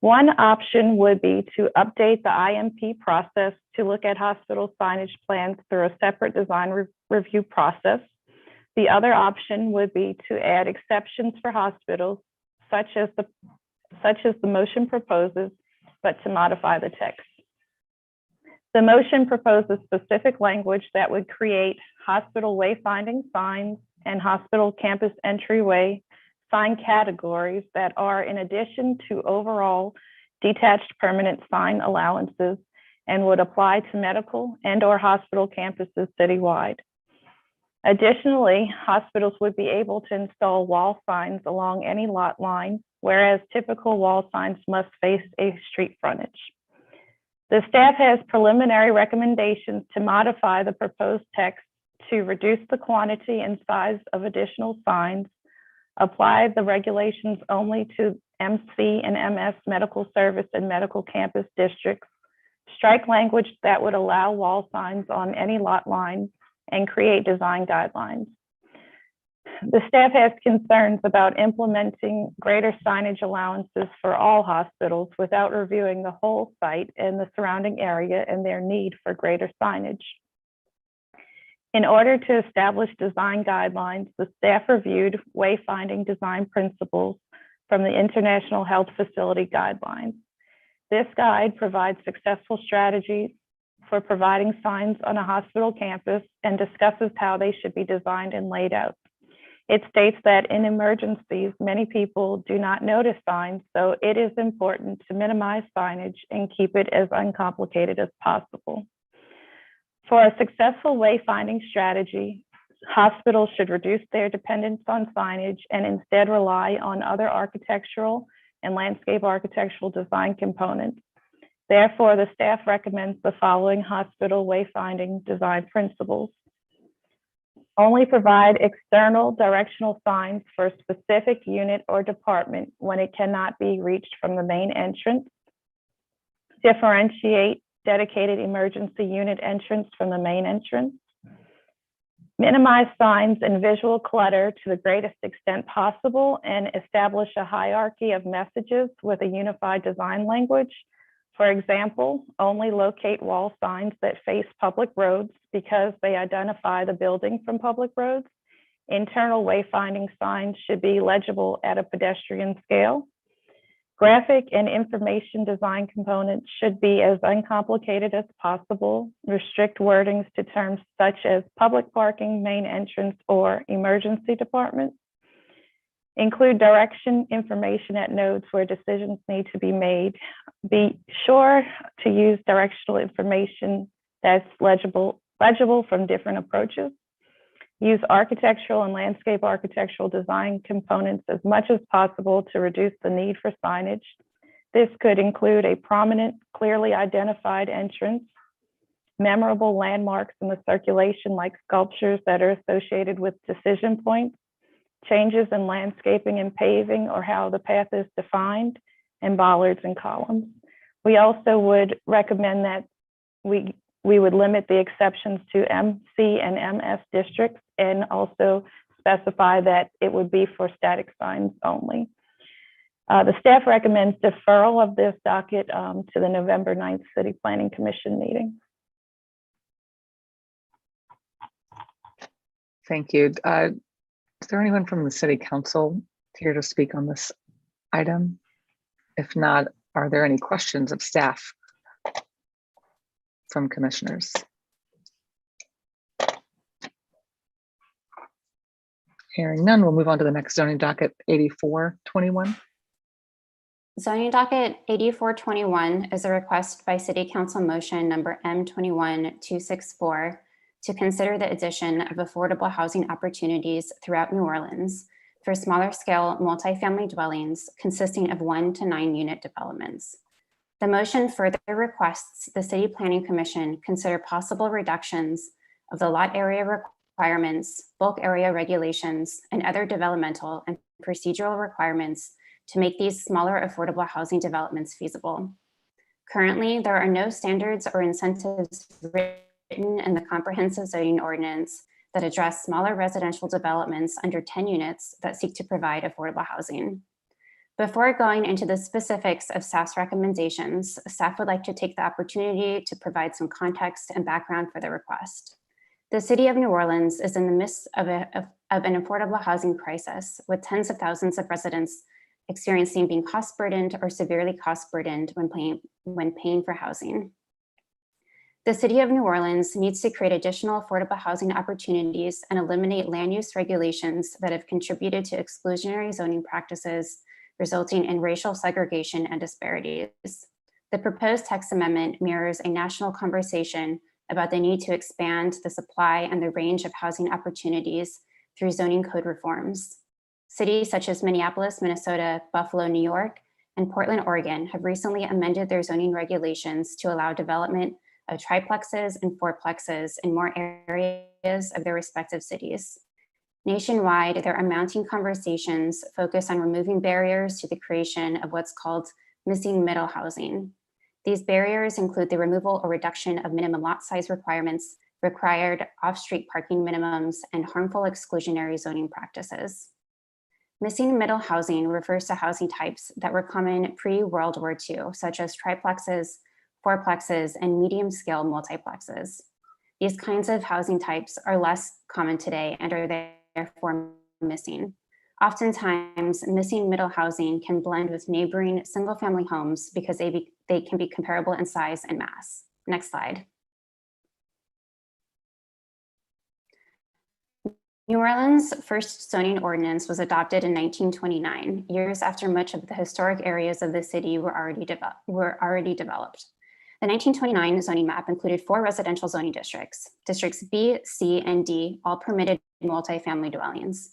One option would be to update the IMP process to look at hospital signage plans through a separate design review process. The other option would be to add exceptions for hospitals, such as the motion proposes, but to modify the text. The motion proposes specific language that would create hospital wayfinding signs and hospital campus entryway sign categories that are, in addition to overall detached permanent sign allowances and would apply to medical and/or hospital campuses citywide. Additionally, hospitals would be able to install wall signs along any lot line, whereas typical wall signs must face a street frontage. The staff has preliminary recommendations to modify the proposed text to reduce the quantity and size of additional signs, apply the regulations only to MC and MS medical service and medical campus districts, strike language that would allow wall signs on any lot line, and create design guidelines. The staff has concerns about implementing greater signage allowances for all hospitals without reviewing the whole site and the surrounding area and their need for greater signage. In order to establish design guidelines, the staff reviewed wayfinding design principles from the International Health Facility Guidelines. This guide provides successful strategies for providing signs on a hospital campus and discusses how they should be designed and laid out. It states that in emergencies, many people do not notice signs, so it is important to minimize signage and keep it as uncomplicated as possible. For a successful wayfinding strategy, hospitals should reduce their dependence on signage and instead rely on other architectural and landscape architectural design components. Therefore, the staff recommends the following hospital wayfinding design principles. Only provide external directional signs for a specific unit or department when it cannot be reached from the main entrance. Differentiate dedicated emergency unit entrance from the main entrance. Minimize signs and visual clutter to the greatest extent possible and establish a hierarchy of messages with a unified design language. For example, only locate wall signs that face public roads because they identify the building from public roads. Internal wayfinding signs should be legible at a pedestrian scale. Graphic and information design components should be as uncomplicated as possible. Restrict wordings to terms such as public parking, main entrance, or emergency department. Include direction information at nodes where decisions need to be made. Be sure to use directional information that's legible from different approaches. Use architectural and landscape architectural design components as much as possible to reduce the need for signage. This could include a prominent, clearly identified entrance, memorable landmarks in the circulation like sculptures that are associated with decision points, changes in landscaping and paving or how the path is defined, and bollards and columns. We also would recommend that we would limit the exceptions to MC and MS districts and also specify that it would be for static signs only. The staff recommends deferral of this docket to the November 9th City Planning Commission meeting. Thank you. Is there anyone from the City Council here to speak on this item? If not, are there any questions of staff from commissioners? Hearing none, we'll move on to the next zoning docket 8421. Zoning docket 8421 is a request by City Council motion number M21264 to consider the addition of affordable housing opportunities throughout New Orleans for smaller scale multifamily dwellings consisting of 1 to 9 unit developments. The motion further requests the City Planning Commission consider possible reductions of the lot area requirements, bulk area regulations, and other developmental and procedural requirements to make these smaller affordable housing developments feasible. Currently, there are no standards or incentives written in the comprehensive zoning ordinance that address smaller residential developments under 10 units that seek to provide affordable housing. Before going into the specifics of staff's recommendations, staff would like to take the opportunity to provide some context and background for the request. The City of New Orleans is in the midst of an affordable housing crisis, with tens of thousands of residents experiencing being cost burdened or severely cost burdened when paying for housing. The City of New Orleans needs to create additional affordable housing opportunities and eliminate land use regulations that have contributed to exclusionary zoning practices resulting in racial segregation and disparities. The proposed text amendment mirrors a national conversation about the need to expand the supply and the range of housing opportunities through zoning code reforms. Cities such as Minneapolis, Minnesota, Buffalo, New York, and Portland, Oregon have recently amended their zoning regulations to allow development of triplexes and fourplexes in more areas of their respective cities. Nationwide, there are mounting conversations focused on removing barriers to the creation of what's called missing middle housing. These barriers include the removal or reduction of minimum lot size requirements, required off-street parking minimums, and harmful exclusionary zoning practices. Missing middle housing refers to housing types that were common pre-World War II, such as triplexes, fourplexes, and medium-scale multiplexes. These kinds of housing types are less common today and are therefore missing. Oftentimes, missing middle housing can blend with neighboring single-family homes because they can be comparable in size and mass. Next slide. New Orleans' first zoning ordinance was adopted in 1929, years after much of the historic areas of the city were already developed. The 1929 zoning map included 4 residential zoning districts. Districts B, C, and D all permitted multifamily dwellings.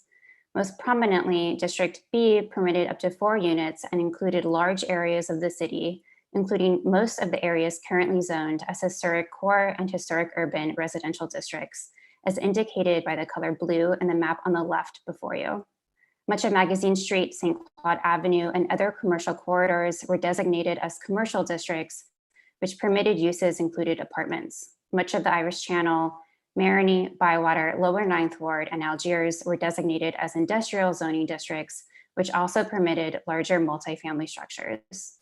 Most prominently, District B permitted up to 4 units and included large areas of the city, including most of the areas currently zoned as historic core and historic urban residential districts, as indicated by the color blue in the map on the left before you. Much of Magazine Street, St. Claude Avenue, and other commercial corridors were designated as commercial districts, which permitted uses included apartments. Much of the Irish Channel, Marigny, Bywater, Lower Ninth Ward, and Algiers were designated as industrial zoning districts, which also permitted larger multifamily structures.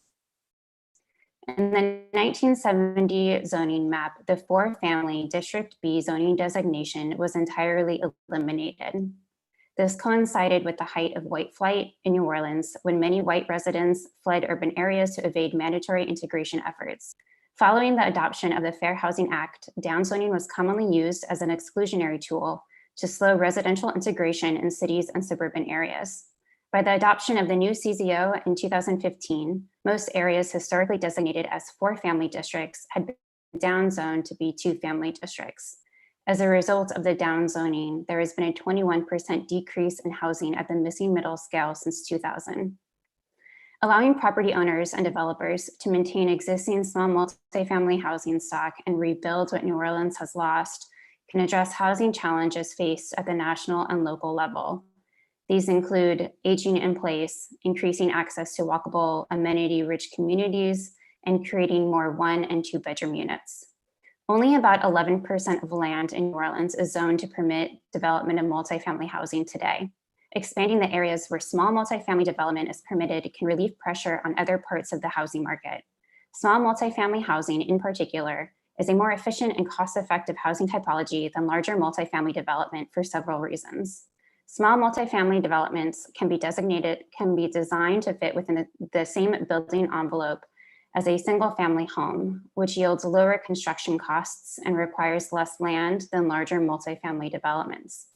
In the 1970 zoning map, the 4-family District B zoning designation was entirely eliminated. This coincided with the height of white flight in New Orleans, when many white residents fled urban areas to evade mandatory integration efforts. Following the adoption of the Fair Housing Act, downzoning was commonly used as an exclusionary tool to slow residential integration in cities and suburban areas. By the adoption of the new CZO in 2015, most areas historically designated as 4-family districts had been downzoned to be 2-family districts. As a result of the downzoning, there has been a 21% decrease in housing at the missing middle scale since 2000. Allowing property owners and developers to maintain existing small multifamily housing stock and rebuild what New Orleans has lost can address housing challenges faced at the national and local level. These include aging in place, increasing access to walkable, amenity-rich communities, and creating more 1- and 2-bedroom units. Only about 11% of land in New Orleans is zoned to permit development of multifamily housing today. Expanding the areas where small multifamily development is permitted can relieve pressure on other parts of the housing market. Small multifamily housing, in particular, is a more efficient and cost-effective housing typology than larger multifamily development for several reasons. Small multifamily developments can be designed to fit within the same building envelope as a single-family home, which yields lower construction costs and requires less land than larger multifamily developments.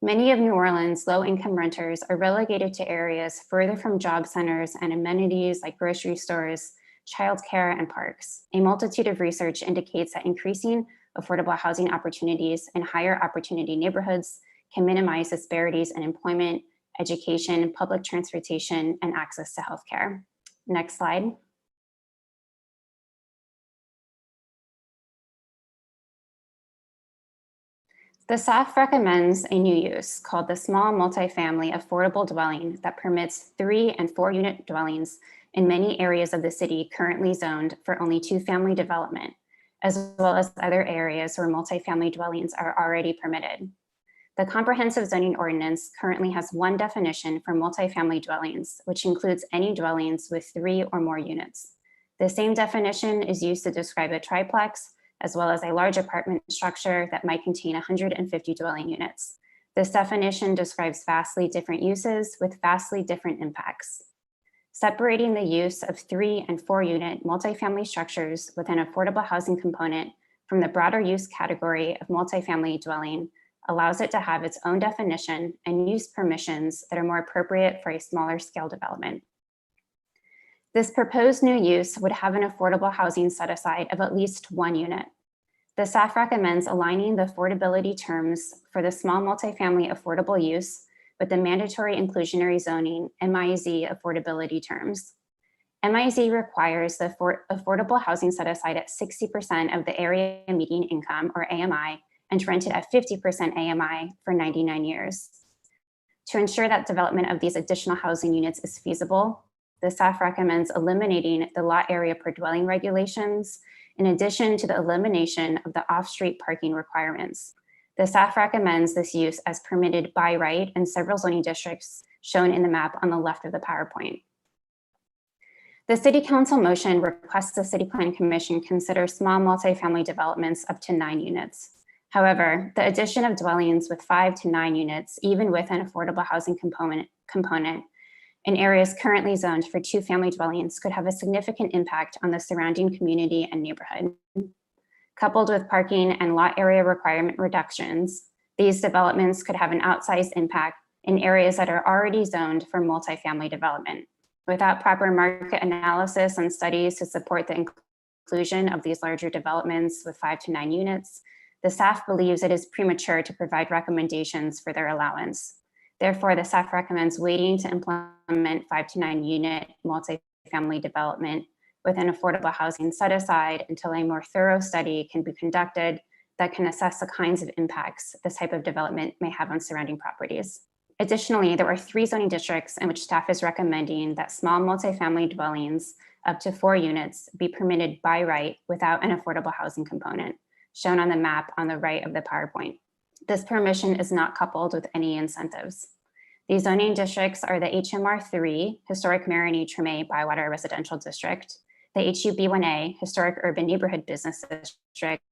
Many of New Orleans' low-income renters are relegated to areas further from job centers and amenities like grocery stores, childcare, and parks. A multitude of research indicates that increasing affordable housing opportunities in higher opportunity neighborhoods can minimize disparities in employment, education, public transportation, and access to healthcare. Next slide. The SAF recommends a new use called the small multifamily affordable dwelling that permits 3- and 4-unit dwellings in many areas of the city currently zoned for only 2-family development, as well as other areas where multifamily dwellings are already permitted. The comprehensive zoning ordinance currently has one definition for multifamily dwellings, which includes any dwellings with 3 or more units. The same definition is used to describe a triplex, as well as a large apartment structure that might contain 150 dwelling units. This definition describes vastly different uses with vastly different impacts. Separating the use of 3- and 4-unit multifamily structures with an affordable housing component from the broader use category of multifamily dwelling allows it to have its own definition and use permissions that are more appropriate for a smaller scale development. This proposed new use would have an affordable housing set aside of at least 1 unit. The staff recommends aligning the affordability terms for the small multifamily affordable use with the mandatory inclusionary zoning MIZ affordability terms. MIZ requires the affordable housing set aside at 60% of the area median income, or AMI, and rented at 50% AMI for 99 years. To ensure that development of these additional housing units is feasible, the staff recommends eliminating the lot area per dwelling regulations, in addition to the elimination of the off-street parking requirements. The staff recommends this use as permitted by right in several zoning districts shown in the map on the left of the PowerPoint. The City Council motion requests the City Planning Commission consider small multifamily developments up to 9 units. However, the addition of dwellings with 5 to 9 units, even with an affordable housing component in areas currently zoned for 2-family dwellings, could have a significant impact on the surrounding community and neighborhood. Coupled with parking and lot area requirement reductions, these developments could have an outsized impact in areas that are already zoned for multifamily development. Without proper market analysis and studies to support the inclusion of these larger developments with 5 to 9 units, the staff believes it is premature to provide recommendations for their allowance. Therefore, the staff recommends waiting to implement 5 to 9 unit multifamily development with an affordable housing set aside until a more thorough study can be conducted that can assess the kinds of impacts this type of development may have on surrounding properties. Additionally, there are 3 zoning districts in which staff is recommending that small multifamily dwellings up to 4 units be permitted by right without an affordable housing component, shown on the map on the right of the PowerPoint. This permission is not coupled with any incentives. These zoning districts are the HMR3, Historic Marigny-Treme Bywater Residential District, the HUB1A, Historic Urban Neighborhood Business District,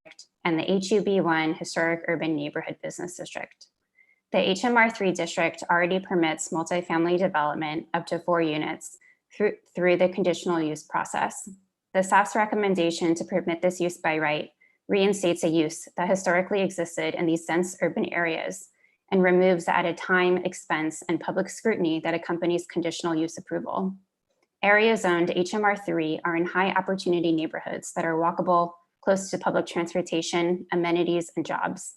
and the HUB1 Historic Urban Neighborhood Business District. The HMR3 district already permits multifamily development up to 4 units through the conditional use process. The staff's recommendation to permit this use by right reinstates a use that historically existed in these dense urban areas and removes the added time, expense, and public scrutiny that accompanies conditional use approval. Areas zoned HMR3 are in high opportunity neighborhoods that are walkable, close to public transportation, amenities, and jobs.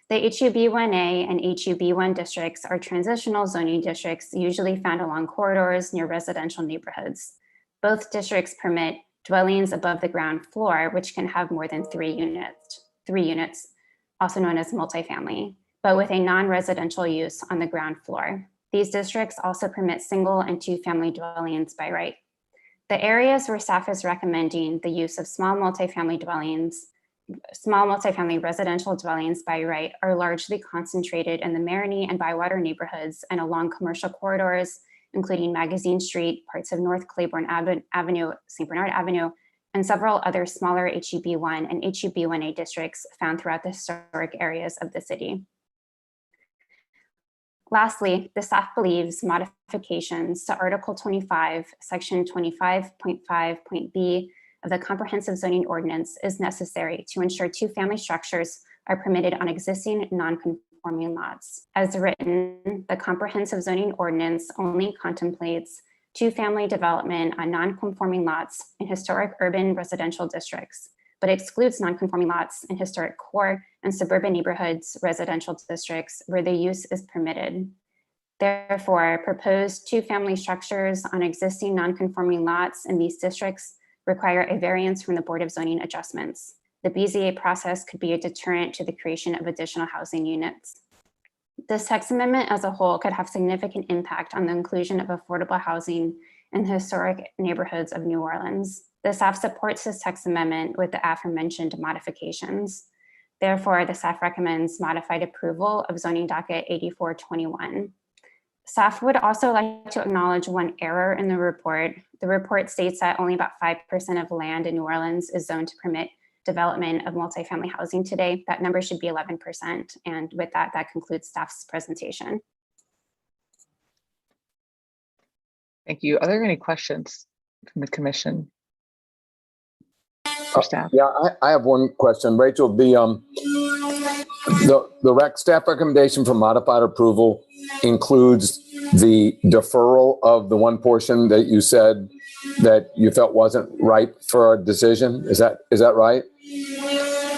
The HUB1A and HUB1 districts are transitional zoning districts usually found along corridors near residential neighborhoods. Both districts permit dwellings above the ground floor, which can have more than 3 units, also known as multifamily, but with a non-residential use on the ground floor. These districts also permit single and 2-family dwellings by right. The areas where staff is recommending the use of small multifamily residential dwellings by right are largely concentrated in the Marigny and Bywater neighborhoods and along commercial corridors, including Magazine Street, parts of North Claiborne Avenue, St. Bernard Avenue, and several other smaller HUB1 and HUB1A districts found throughout the historic areas of the city. Lastly, the staff believes modifications to Article 25, Section 25.5.b of the Comprehensive Zoning Ordinance is necessary to ensure 2-family structures are permitted on existing non-conforming lots. As written, the Comprehensive Zoning Ordinance only contemplates 2-family development on non-conforming lots in historic urban residential districts, but excludes non-conforming lots in historic core and suburban neighborhoods residential districts where the use is permitted. Therefore, proposed 2-family structures on existing non-conforming lots in these districts require a variance from the Board of Zoning Adjustments. The BZA process could be a deterrent to the creation of additional housing units. This text amendment as a whole could have significant impact on the inclusion of affordable housing in the historic neighborhoods of New Orleans. The staff supports this text amendment with the aforementioned modifications. Therefore, the staff recommends modified approval of zoning docket 8421. Staff would also like to acknowledge one error in the report. The report states that only about 5% of land in New Orleans is zoned to permit development of multifamily housing today. That number should be 11%. And with that, that concludes staff's presentation. Thank you. Are there any questions from the commission? For staff? Yeah, I have one question. Rachel, The rec staff recommendation for modified approval includes the deferral of the one portion that you said that you felt wasn't right for a decision. Is that right?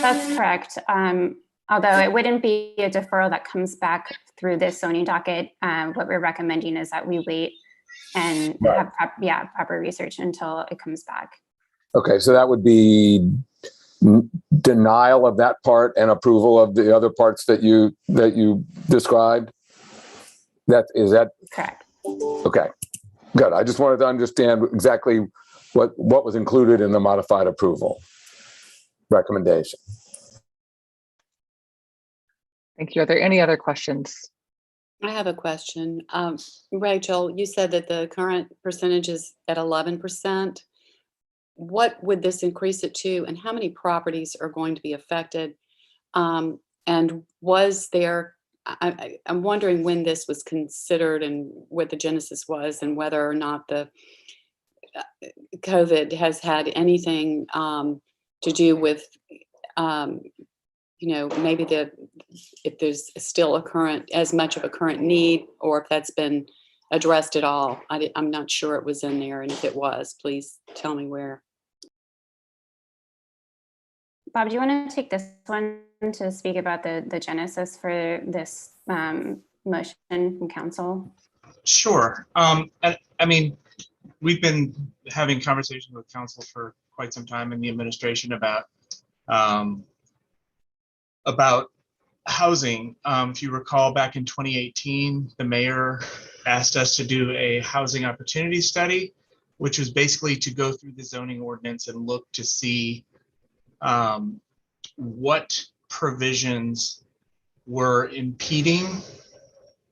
That's correct. Although it wouldn't be a deferral that comes back through this zoning docket. What we're recommending is that we wait and have proper research until it comes back. Okay, so that would be denial of that part and approval of the other parts that you described. Is that correct? Okay, good. I just wanted to understand exactly what was included in the modified approval recommendation. Thank you. Are there any other questions? I have a question. Rachel, you said that the current percentage is at 11%. What would this increase it to, and how many properties are going to be affected? And was there, I'm wondering when this was considered and what the genesis was, and whether or not the COVID has had anything to do with, maybe if there's still as much of a current need, or if that's been addressed at all. I'm not sure it was in there, and if it was, please tell me where. Bob, do you want to take this one to speak about the genesis for this motion from council? Sure. And I mean, we've been having conversations with council for quite some time in the administration about housing. If you recall, back in 2018, the mayor asked us to do a housing opportunity study, which was basically to go through the zoning ordinance and look to see what provisions were impeding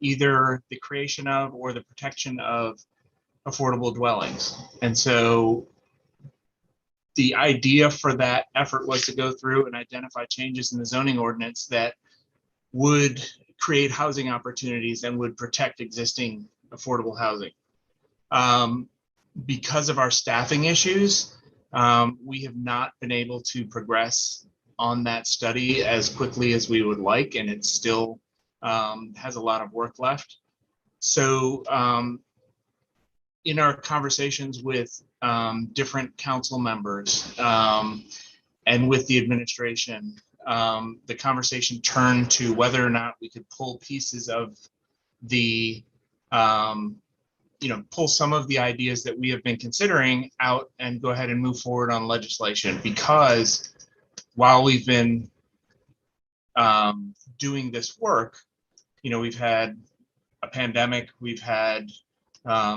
either the creation of or the protection of affordable dwellings. And so the idea for that effort was to go through and identify changes in the zoning ordinance that would create housing opportunities and would protect existing affordable housing. Because of our staffing issues, we have not been able to progress on that study as quickly as we would like, and it still has a lot of work left. So in our conversations with different council members and with the administration, the conversation turned to whether or not we could pull pieces of the pull some of the ideas that we have been considering out and go ahead and move forward on legislation. Because while we've been doing this work, we've had a pandemic, we've had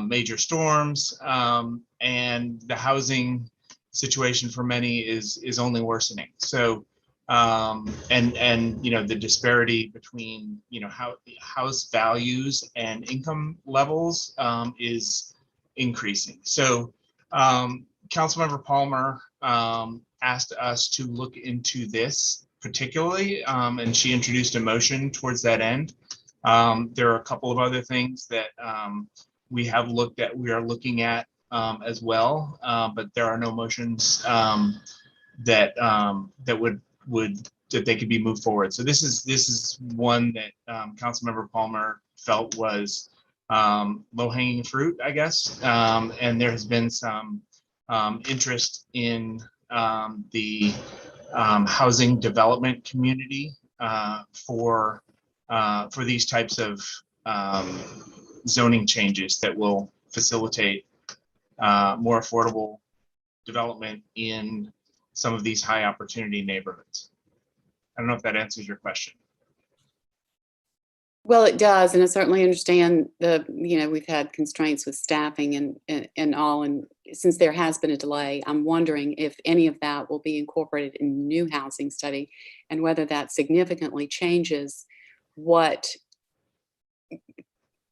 major storms, and the housing situation for many is only worsening. So the disparity between how house values and income levels is increasing. So Councilmember Palmer asked us to look into this particularly, and she introduced a motion towards that end. There are a couple of other things that we are looking at as well, but there are no motions that they could be moved forward. So this is one that Councilmember Palmer felt was low-hanging fruit, I guess, and there has been some interest in the housing development community for these types of zoning changes that will facilitate more affordable development in some of these high opportunity neighborhoods. I don't know if that answers your question. Well, it does, and I certainly understand we've had constraints with staffing and all, and since there has been a delay, I'm wondering if any of that will be incorporated in the new housing study, and whether that significantly changes what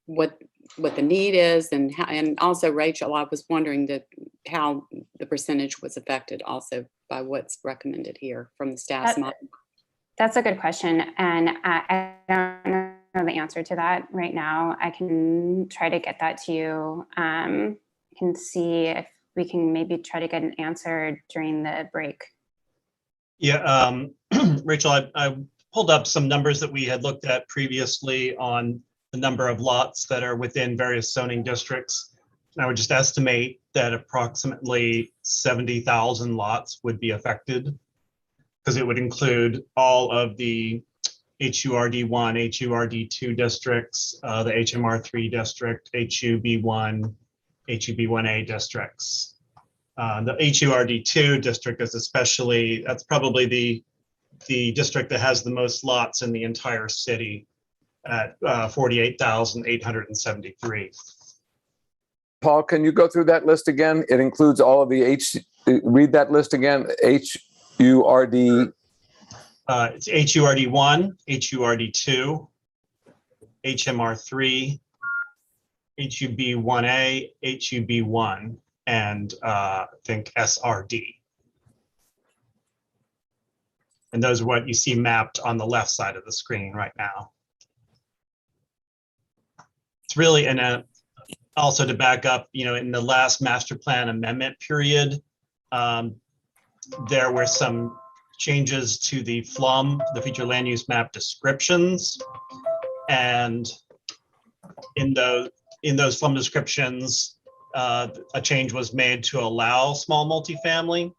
the need is, and how, and also, Rachel, I was wondering how the percentage was affected also by what's recommended here from the staff's model. That's a good question, and I don't know the answer to that right now. I can try to get that to you. I can see if we can maybe try to get an answer during the break. Yeah, Rachel, I pulled up some numbers that we had looked at previously on the number of lots that are within various zoning districts. And I would just estimate that approximately 70,000 lots would be affected, because it would include all of the HURD1, HURD2 districts, the HMR3 district, HUB1, HUB1A districts. The HURD2 district is especially, that's probably the district that has the most lots in the entire city at 48,873. Paul, can you go through that list again? It includes all of the read that list again, HURD. It's HURD1, HURD2, HMR3, HUB1A, HUB1, and I think SRD. And those are what you see mapped on the left side of the screen right now. It's really also to back up, in the last master plan amendment period, there were some changes to the FLUM, the future land use map descriptions. And in those FLUM descriptions, a change was made to allow small multifamily.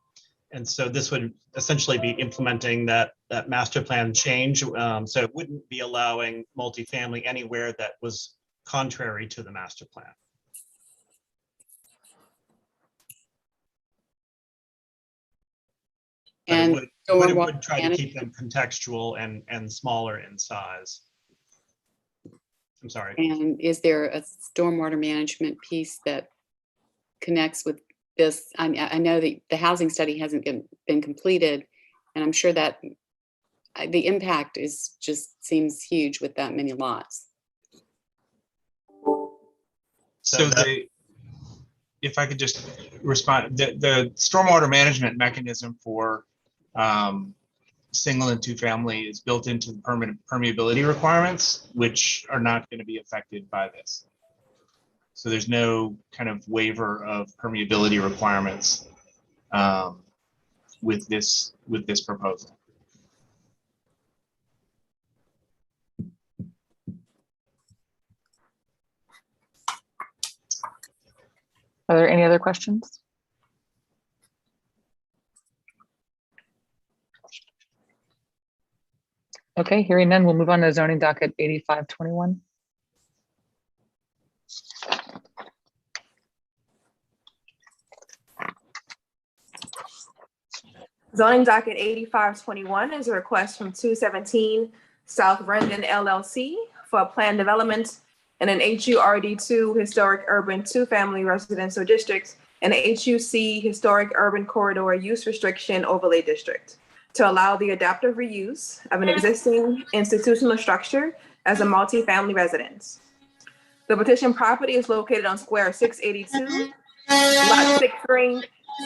And so this would essentially be implementing that master plan change. So it wouldn't be allowing multifamily anywhere that was contrary to the master plan. And it would try to keep them contextual and smaller in size. I'm sorry. And is there a stormwater management piece that connects with this? I know that the housing study hasn't been completed, and I'm sure that the impact seems huge with that many lots. So if I could just respond, the stormwater management mechanism for single and two family is built into the permanent permeability requirements, which are not going to be affected by this. So there's no kind of waiver of permeability requirements with this proposal. Are there any other questions? Okay, hearing none, we'll move on to zoning docket 8521. Zoning docket 8521 is a request from 217 South Rendon LLC for a planned development in an HURD2 historic urban two-family residential district and a HUC historic urban corridor use restriction overlay district to allow the adaptive reuse of an existing institutional structure as a multi-family residence. The petition property is located on Square 682, lot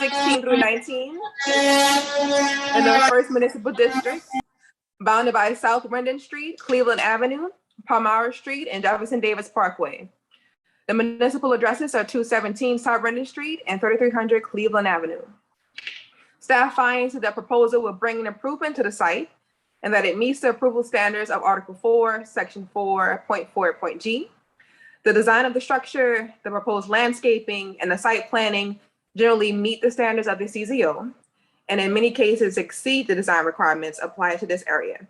16 through 19, in the First Municipal District, bounded by South Rendon Street, Cleveland Avenue, Palmyra Street, and Jefferson Davis Parkway. The municipal addresses are 217 South Rendon Street and 3300 Cleveland Avenue. Staff finds that the proposal will bring an improvement to the site and that it meets the approval standards of Article 4, Section 4.4.g. The design of the structure, the proposed landscaping, and the site planning generally meet the standards of the CZO, and in many cases exceed the design requirements applied to this area.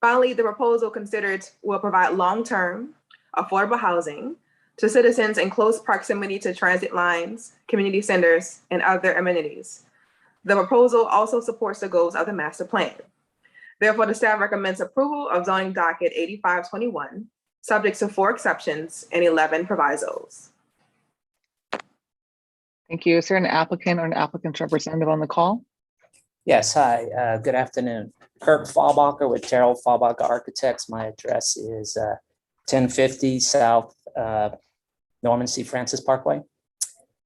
Finally, the proposal considered will provide long-term affordable housing to citizens in close proximity to transit lines, community centers, and other amenities. The proposal also supports the goals of the master plan. Therefore, the staff recommends approval of zoning docket 8521, subject to 4 exceptions and 11 provisos. Thank you. Is there an applicant or an applicant's representative on the call? Yes, hi, good afternoon. Kirk Fallbacher with Terrell Fallbacher Architects. My address is 1050 South Norman C. Francis Parkway.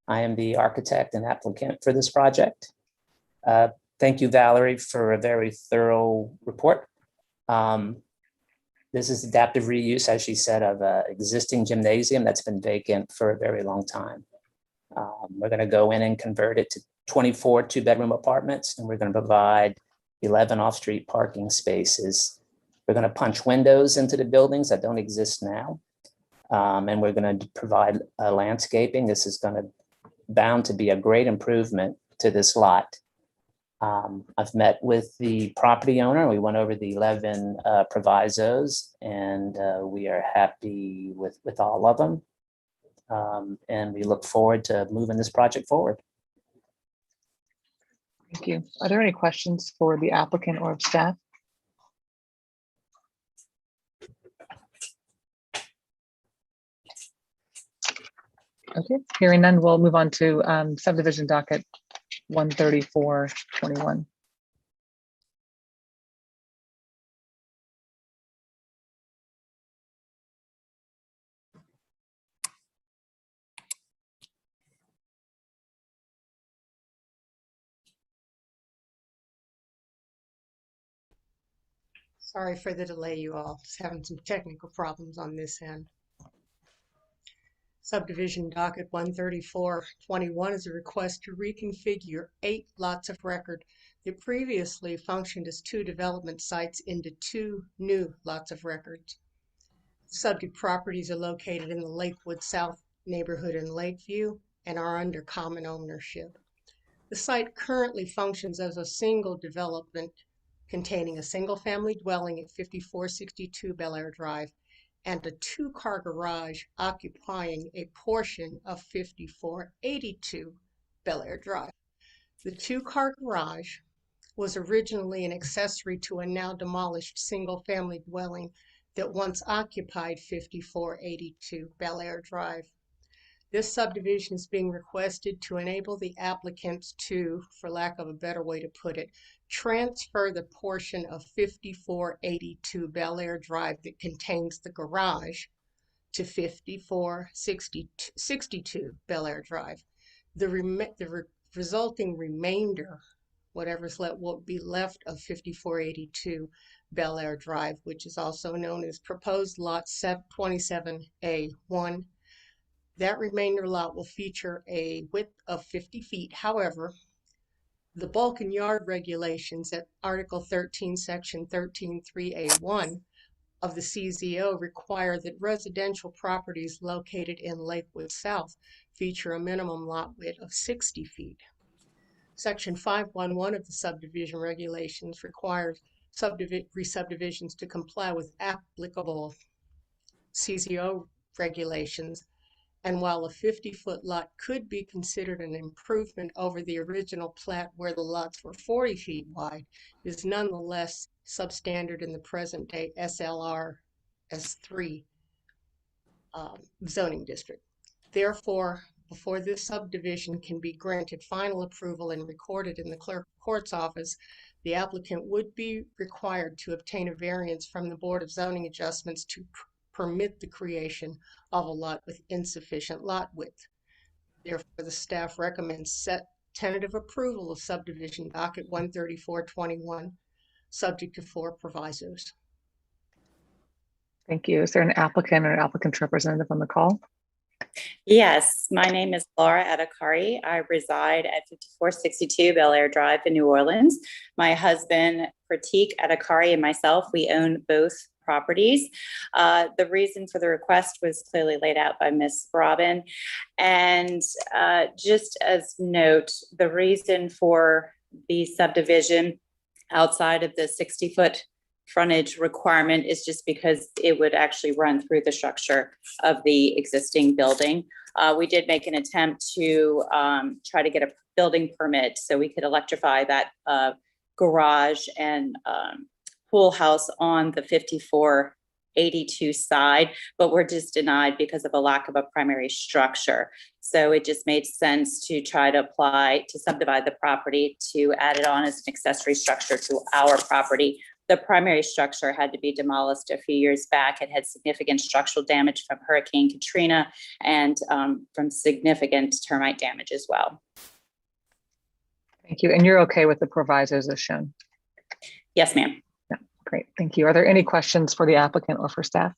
I am the architect and applicant for this project. Thank you, Valerie, for a very thorough report. This is adaptive reuse, as she said, of an existing gymnasium that's been vacant for a very long time. We're going to go in and convert it to 24 two-bedroom apartments, and we're going to provide 11 off-street parking spaces We're going to punch windows into the buildings that don't exist now. And we're going to provide landscaping. This is bound to be a great improvement to this lot. I've met with the property owner. We went over the 11 provisos, and we are happy with all of them. And we look forward to moving this project forward. Thank you. Are there any questions for the applicant or staff? Okay, hearing none, we'll move on to subdivision docket 13421. Sorry for the delay, you all. Just having some technical problems on this end. Subdivision docket 13421 is a request to reconfigure 8 lots of record that previously functioned as 2 development sites into 2 new lots of records. Subject properties are located in the Lakewood South neighborhood in Lakeview and are under common ownership. The site currently functions as a single development containing a single-family dwelling at 5462 Bel Air Drive and a 2-car garage occupying a portion of 5482 Bel Air Drive. The 2-car garage was originally an accessory to a now demolished single-family dwelling that once occupied 5482 Bel Air Drive. This subdivision is being requested to enable the applicants to, for lack of a better way to put it, transfer the portion of 5482 Bel Air Drive that contains the garage to 5462 Bel Air Drive. The resulting remainder, whatever's left, will be left of 5482 Bel Air Drive, which is also known as proposed lot 27A1. That remainder lot will feature a width of 50 feet. However, the bulk and yard regulations at Article 13, Section 13.3A1 of the CZO require that residential properties located in Lakewood South feature a minimum lot width of 60 feet. Section 511 of the subdivision regulations requires re-subdivisions to comply with applicable CZO regulations. And while a 50-foot lot could be considered an improvement over the original plat where the lots were 40 feet wide, it is nonetheless substandard in the present day SLR S3 zoning district. Therefore, before this subdivision can be granted final approval and recorded in the clerk of court's office, the applicant would be required to obtain a variance from the Board of Zoning Adjustments to permit the creation of a lot with insufficient lot width. Therefore, the staff recommends set tentative approval of subdivision docket 13421, subject to 4 provisos. Thank you. Is there an applicant or an applicant's representative on the call? Yes, my name is Laura Adakari. I reside at 5462 Bel Air Drive in New Orleans. My husband, Pratik Adakari, and myself, we own both properties. The reason for the request was clearly laid out by Ms. Robin. And just as note, the reason for the subdivision outside of the 60-foot frontage requirement is just because it would actually run through the structure of the existing building. We did make an attempt to try to get a building permit so we could electrify that garage and pool house on the 5482 side, but we're just denied because of a lack of a primary structure. So it just made sense to try to apply to subdivide the property to add it on as an accessory structure to our property. The primary structure had to be demolished a few years back. It had significant structural damage from Hurricane Katrina and from significant termite damage as well. Thank you. And you're okay with the provisos as shown? Yes, ma'am. Yeah, great. Thank you. Are there any questions for the applicant or for staff?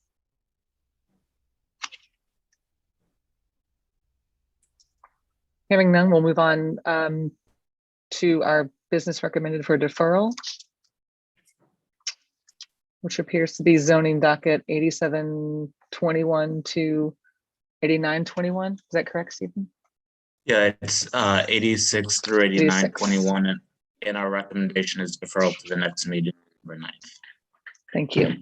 Hearing none, we'll move on to our business recommended for deferral. which appears to be zoning docket 8721 to 8921. Is that correct, Stephen? Yeah, it's 86 through 8921, and our recommendation is deferral to the next meeting, November 9th. Thank you.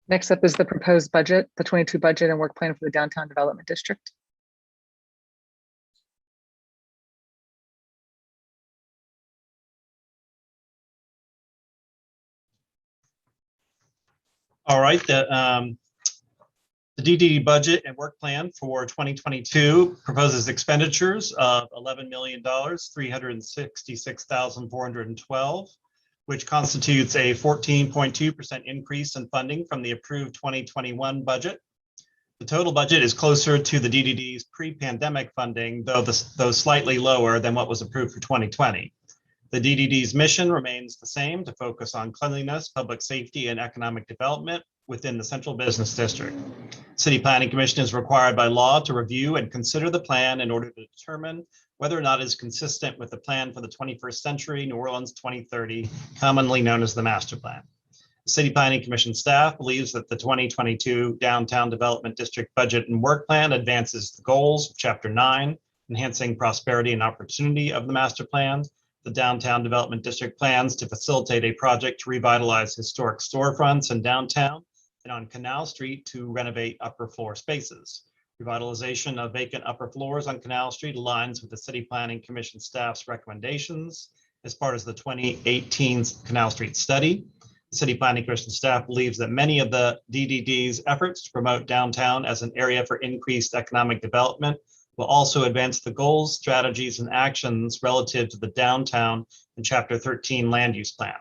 Next up is the proposed budget, the 22 budget and work plan for the Downtown Development District. All right, the DDD budget and work plan for 2022 proposes expenditures of $11,366,412, which constitutes a 14.2% increase in funding from the approved 2021 budget. The total budget is closer to the DDD's pre-pandemic funding, though slightly lower than what was approved for 2020. The DDD's mission remains the same, to focus on cleanliness, public safety, and economic development within the Central Business District. City Planning Commission is required by law to review and consider the plan in order to determine whether or not it is consistent with the plan for the 21st century, New Orleans 2030, commonly known as the Master Plan. The City Planning Commission staff believes that the 2022 Downtown Development District Budget and Work Plan advances the goals of Chapter 9, enhancing prosperity and opportunity of the Master Plan. The Downtown Development District plans to facilitate a project to revitalize historic storefronts in downtown and on Canal Street to renovate upper floor spaces. Revitalization of vacant upper floors on Canal Street aligns with the City Planning Commission staff's recommendations as part of the 2018 Canal Street study. The City Planning Commission staff believes that many of the DDD's efforts to promote downtown as an area for increased economic development will also advance the goals, strategies, and actions relative to the downtown and Chapter 13 land use plan.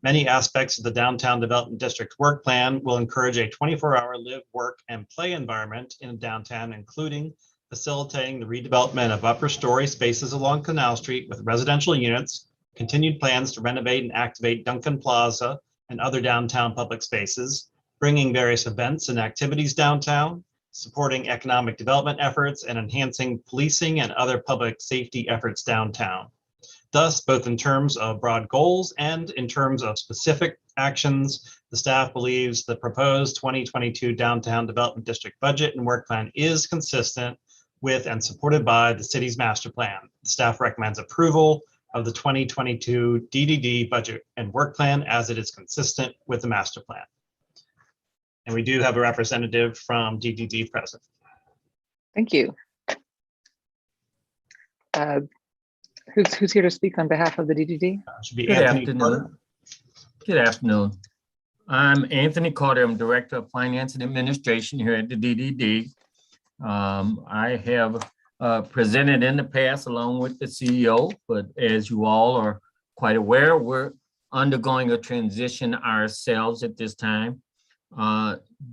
Many aspects of the Downtown Development District work plan will encourage a 24-hour live, work, and play environment in downtown, including facilitating the redevelopment of upper story spaces along Canal Street with residential units, continued plans to renovate and activate Duncan Plaza and other downtown public spaces, bringing various events and activities downtown, supporting economic development efforts, and enhancing policing and other public safety efforts downtown. Thus, both in terms of broad goals and in terms of specific actions, the staff believes the proposed 2022 Downtown Development District budget and work plan is consistent with and supported by the city's master plan. The staff recommends approval of the 2022 DDD budget and work plan as it is consistent with the master plan. And we do have a representative from DDD present. Thank you. Who's here to speak on behalf of the DDD? Should be Good Anthony afternoon. Carter. Good afternoon. I'm Anthony Carter. I'm Director of Finance and Administration here at the DDD. I have presented in the past along with the CEO, but as you all are quite aware, we're undergoing a transition ourselves at this time.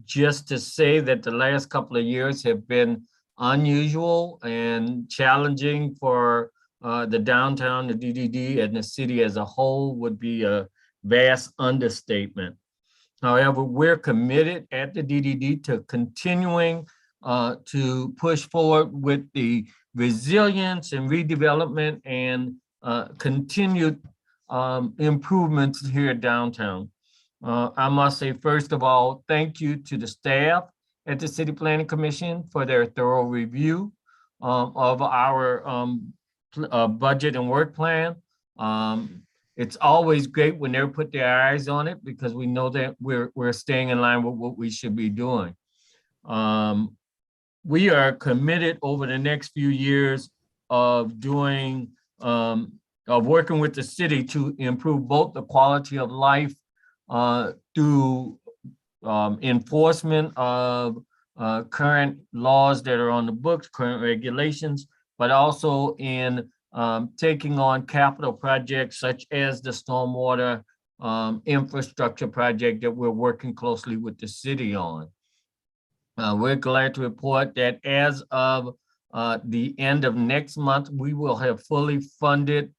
Just to say that the last couple of years have been unusual and challenging for the downtown, the DDD, and the city as a whole would be a vast understatement. However, we're committed at the DDD to continuing to push forward with the resilience and redevelopment and continued improvements here at downtown. I must say, first of all, thank you to the staff at the City Planning Commission for their thorough review of our budget and work plan. It's always great when they put their eyes on it because we know that we're staying in line with what we should be doing. We are committed over the next few years of doing, of working with the city to improve both the quality of life through enforcement of current laws that are on the books, current regulations, but also in taking on capital projects such as the stormwater infrastructure project that we're working closely with the city on. We're glad to report that as of the end of next month, we will have fully funded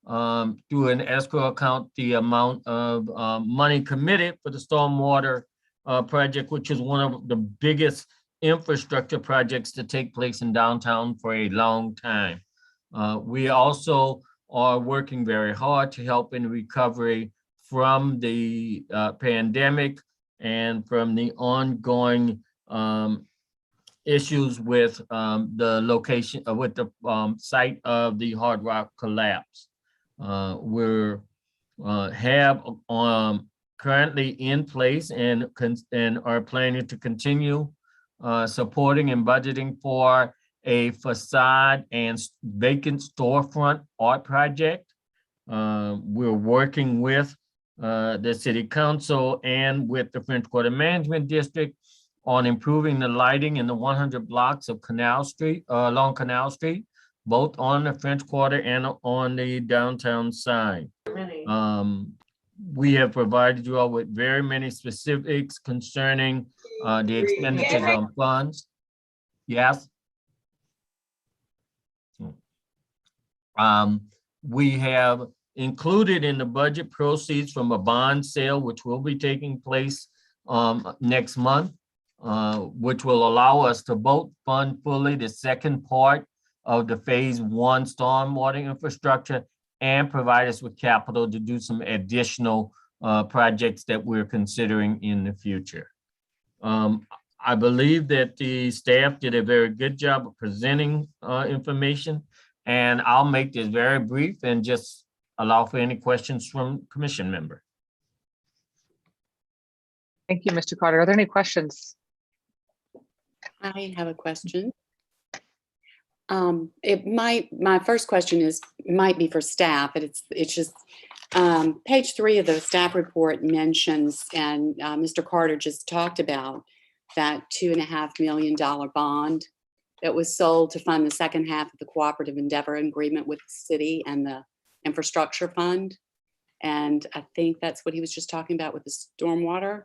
through an escrow account the amount of money committed for the stormwater project, which is one of the biggest infrastructure projects to take place in downtown for a long time. We also are working very hard to help in recovery from the pandemic and from the ongoing issues with the location, with the site of the Hard Rock collapse. We're have currently in place and are planning to continue supporting and budgeting for a facade and vacant storefront art project. We're working with the City Council and with the French Quarter Management District on improving the lighting in the 100 blocks of Canal Street, along Canal Street, both on the French Quarter and on the downtown side. We have provided you all with very many specifics concerning the expenditures on funds. Yes. We have included in the budget proceeds from a bond sale, which will be taking place next month, which will allow us to both fund fully the second part of the phase 1 stormwater infrastructure and provide us with capital to do some additional projects that we're considering in the future. I believe that the staff did a very good job of presenting information, and I'll make this very brief and just allow for any questions from commission member. Thank you, Mr. Carter. Are there any questions? I have a question. My first question might be for staff, but it's just page 3 of the staff report mentions, and Mr. Carter just talked about that $2.5 million bond that was sold to fund the second half of the cooperative endeavor agreement with the city and the infrastructure fund. And I think that's what he was just talking about with the stormwater.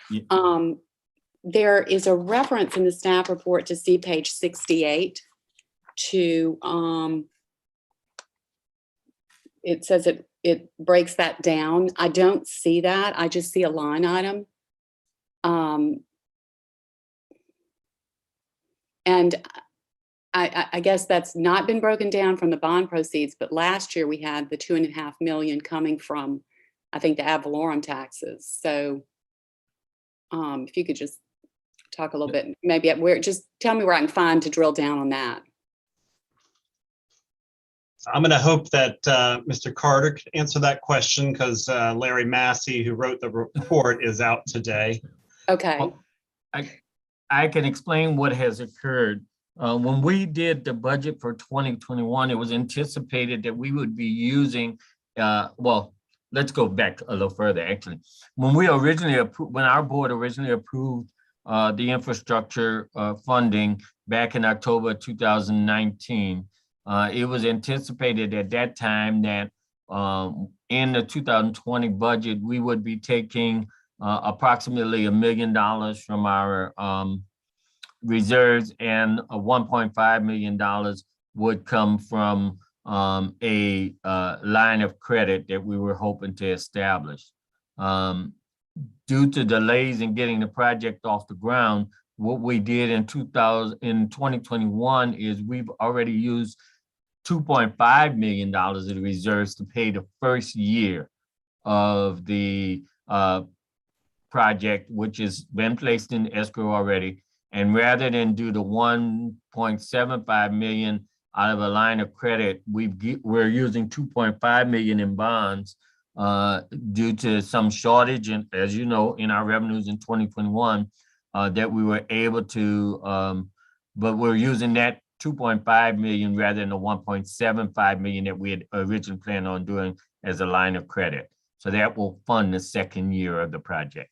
Yeah. There is a reference in the staff report to see page 68 to, it says it breaks that down. I don't see that. I just see a line item. And I guess that's not been broken down from the bond proceeds, but last year we had the $2.5 million coming from, I think, the ad valorem taxes. So if you could just talk a little bit, maybe just tell me where I can find to drill down on that. I'm going to hope that Mr. Carter could answer that question because Larry Massey, who wrote the report, is out today. Okay. Well, I can explain what has occurred. When we did the budget for 2021, it was anticipated that we would be using, well, let's go back a little further, actually. When we originally approved, when our board originally approved the infrastructure funding back in October 2019, it was anticipated at that time that in the 2020 budget, we would be taking approximately $1 million from our reserves, and $1.5 million would come from a line of credit that we were hoping to establish. Due to delays in getting the project off the ground, what we did in 2021 is we've already used $2.5 million of the reserves to pay the first year of the project, which has been placed in escrow already. And rather than do the $1.75 million out of a line of credit, we're using $2.5 million in bonds due to some shortage, and as you know, in our revenues in 2021, that we were able to, but we're using that $2.5 million rather than the $1.75 million that we had originally planned on doing as a line of credit. So that will fund the second year of the project.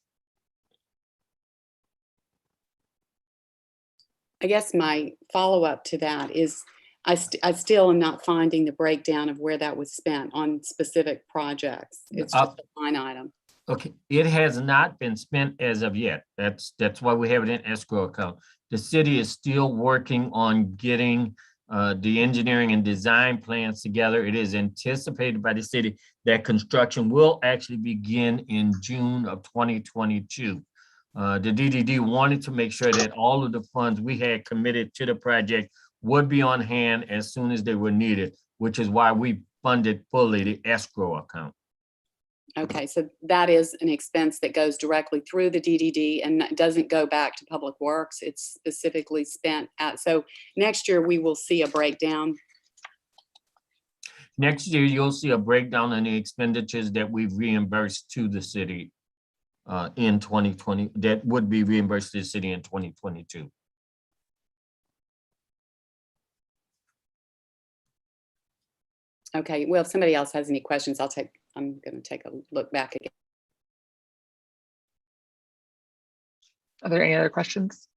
I guess my follow-up to that is I still am not finding the breakdown of where that was spent on specific projects. It's just a line item. Okay, it has not been spent as of yet. That's why we have it in escrow account. The city is still working on getting the engineering and design plans together. It is anticipated by the city that construction will actually begin in June of 2022. The DDD wanted to make sure that all of the funds we had committed to the project would be on hand as soon as they were needed, which is why we funded fully the escrow account. Okay, so that is an expense that goes directly through the DDD and that doesn't go back to Public Works. It's specifically spent at, so next year we will see a breakdown. Next year, you'll see a breakdown in the expenditures that we've reimbursed to the city in 2020, that would be reimbursed to the city in 2022. Okay, well, if somebody else has any questions, I'm going to take a look back again. Are there any other questions?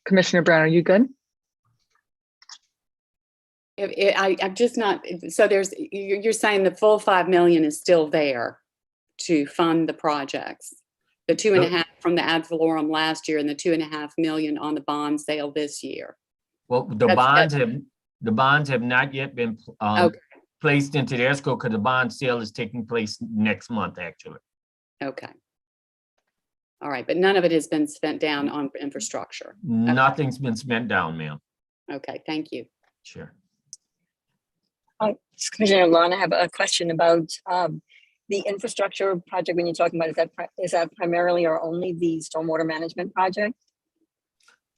Commissioner Brown, are you good? I'm just not, so you're saying the full 5 million is still there to fund the projects? The 2.5 from the ad valorem last year and the 2.5 million on the bond sale this year? Well, the bonds have not yet been placed into the escrow because the bond sale is taking place next month, actually. Okay. All right, but none of it has been spent down on infrastructure? Nothing's been spent down, ma'am. Okay, thank you. Sure. Commissioner Lon, I have a question about the infrastructure project when you're talking about, is that primarily or only the stormwater management project?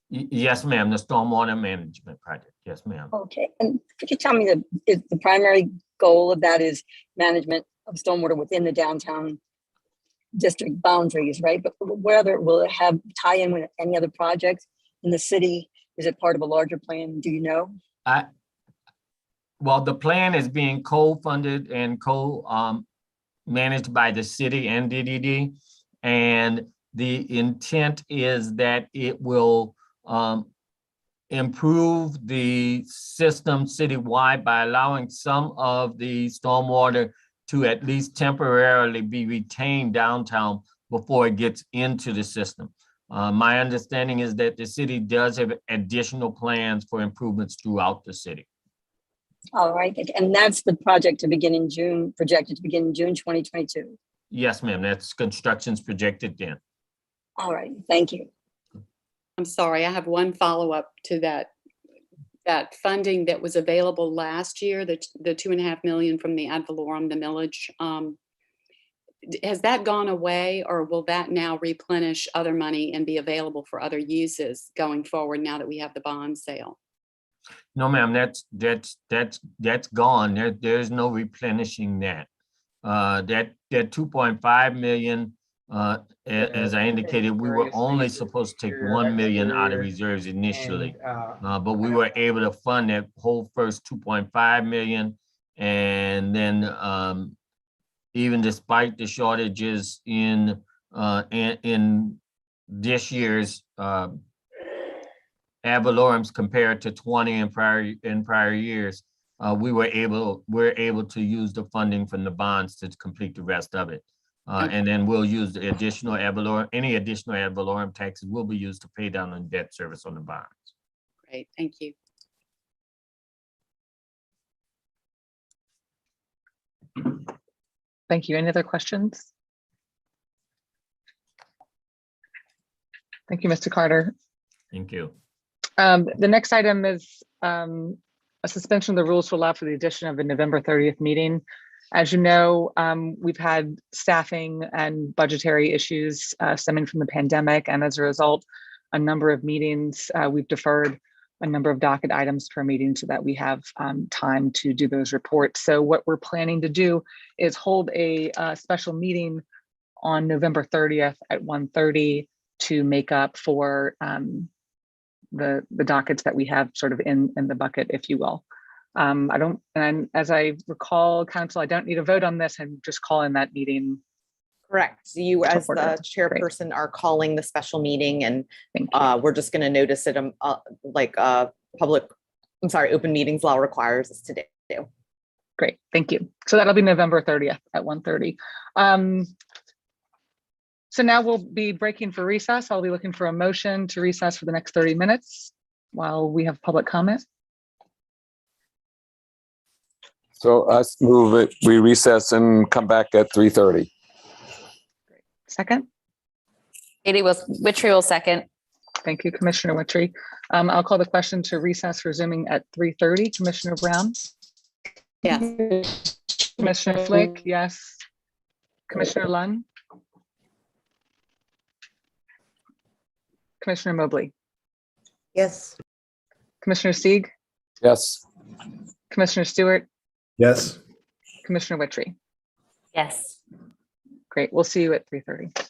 Yes, ma'am, the stormwater management project. Yes, ma'am. Okay, and could you tell me if the primary goal of that is management of stormwater within the downtown district boundaries, right? But whether will it have tie in with any other projects in the city? Is it part of a larger plan? Do you know? Well, the plan is being co-funded and managed by the city and DDD. And the intent is that it will improve the system citywide by allowing some of the stormwater to at least temporarily be retained downtown before it gets into the system. My understanding is that the city does have additional plans for improvements throughout the city. All right, and that's the project to begin in June, projected to begin in June 2022. Yes, ma'am, that's construction's projected then. All right, thank you. I'm sorry, I have one follow-up to that funding that was available last year, the 2.5 million from the ad valorem, the millage. Has that gone away, or will that now replenish other money and be available for other uses going forward now that we have the bond sale? No, ma'am, that's gone. There's no replenishing that. That 2.5 million, as I indicated, we were only supposed to take 1 million out of reserves initially, but we were able to fund that whole first 2.5 million, and then even despite the shortages in this year's ad valorems compared to 20 in prior years, we're able to use the funding from the bonds to complete the rest of it. And then we'll use the additional ad valorem, any additional ad valorem taxes will be used to pay down on debt service on the bonds. Great, thank you. Thank you. Any other questions? Thank you, Mr. Carter. Thank you. The next item is a suspension of the rules to allow for the addition of a November 30th meeting. As you know, we've had staffing and budgetary issues stemming from the pandemic, and as a result, a number of meetings, we've deferred a number of docket items per meeting so that we have time to do those reports. So what we're planning to do is hold a special meeting on November 30th at 1:30 to make up for the dockets that we have sort of in the bucket, if you will. And as I recall, Council, I don't need a vote on this. I'm just calling that meeting. Correct. You as order. the chairperson are calling the special meeting, and we're just going to notice it like open meetings law requires us to do. Great, thank you. So that'll be November 30th at 1:30. So now we'll be breaking for recess. I'll be looking for a motion to recess for the next 30 minutes while we have public comment. So us move it, we recess and come back at 3:30. Second? Katie Witchery will second. Thank you, Commissioner Witry. I'll call the question to recess resuming at 3:30. Commissioner Brown? Yes. Commissioner Flick, yes. Commissioner Lunn? Commissioner Mobley? Yes. Commissioner Sieg? Yes. Commissioner Stewart? Yes. Commissioner Witry? Yes. Great. We'll see you at 3:30.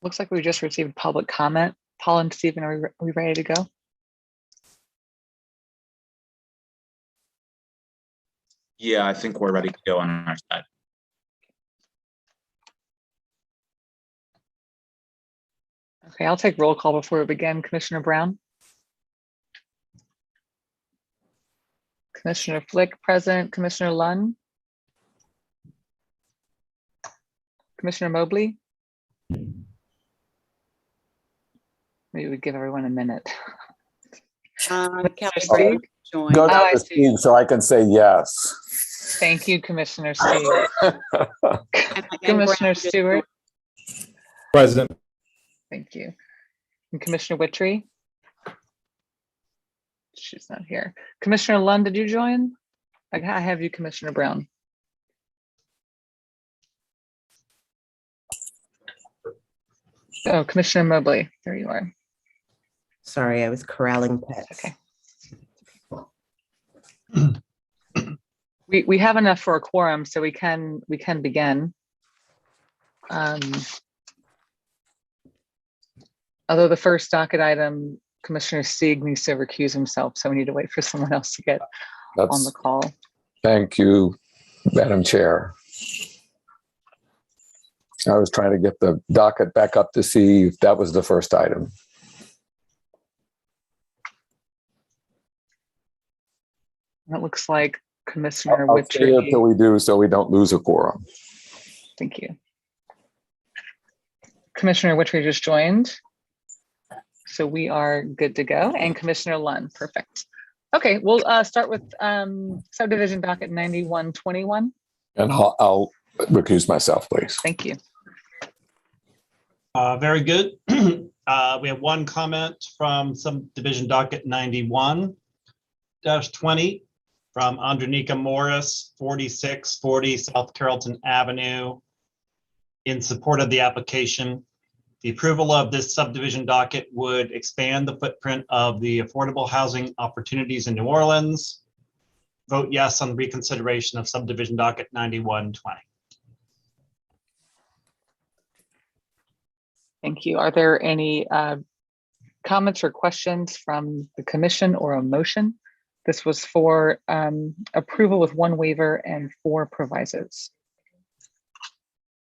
Looks like we just received public comment. Paul and Stephen, are we ready to go? Yeah, I think we're ready to go on our side. Okay, I'll take roll call before we begin. Commissioner Brown? Commissioner Flick, present. Commissioner Lunn? Commissioner Mobley? Maybe we give everyone a minute. Kelly Steve? joined. Go Oh, down I to see. Steve so I can say yes. Thank you, Commissioner Steve. And Commissioner Brown just Stewart? Present. Thank you. And Commissioner Wittry? She's not here. Commissioner Lund, did you join? I have you, Commissioner Brown. Oh, Commissioner Mobley, there you are. Sorry, I was corralling pets. Okay. We have enough for a quorum, so we can begin. Although the first docket item, Commissioner Sieg needs to recuse himself, so we need to wait for someone else to get on the call. Thank you, Madam Chair. I was trying to get the docket back up to see if that was the first item. It looks like Commissioner I'll stay here Wittry. till we do, so we don't lose a quorum. Thank you. Commissioner Wittry just joined. So we are good to go. And Commissioner Lund, perfect. Okay, we'll start with subdivision docket 9121. And I'll recuse myself, please. Thank you. Very good. We have one comment from subdivision docket 91-20 from Andronika Morris, 4640 South Carrollton Avenue. In support of the application, the approval of this subdivision docket would expand the footprint of the affordable housing opportunities in New Orleans. Vote yes on reconsideration of subdivision docket 91-20. Thank you. Are there any comments or questions from the commission or a motion? This was for approval with one waiver and 4 provisos.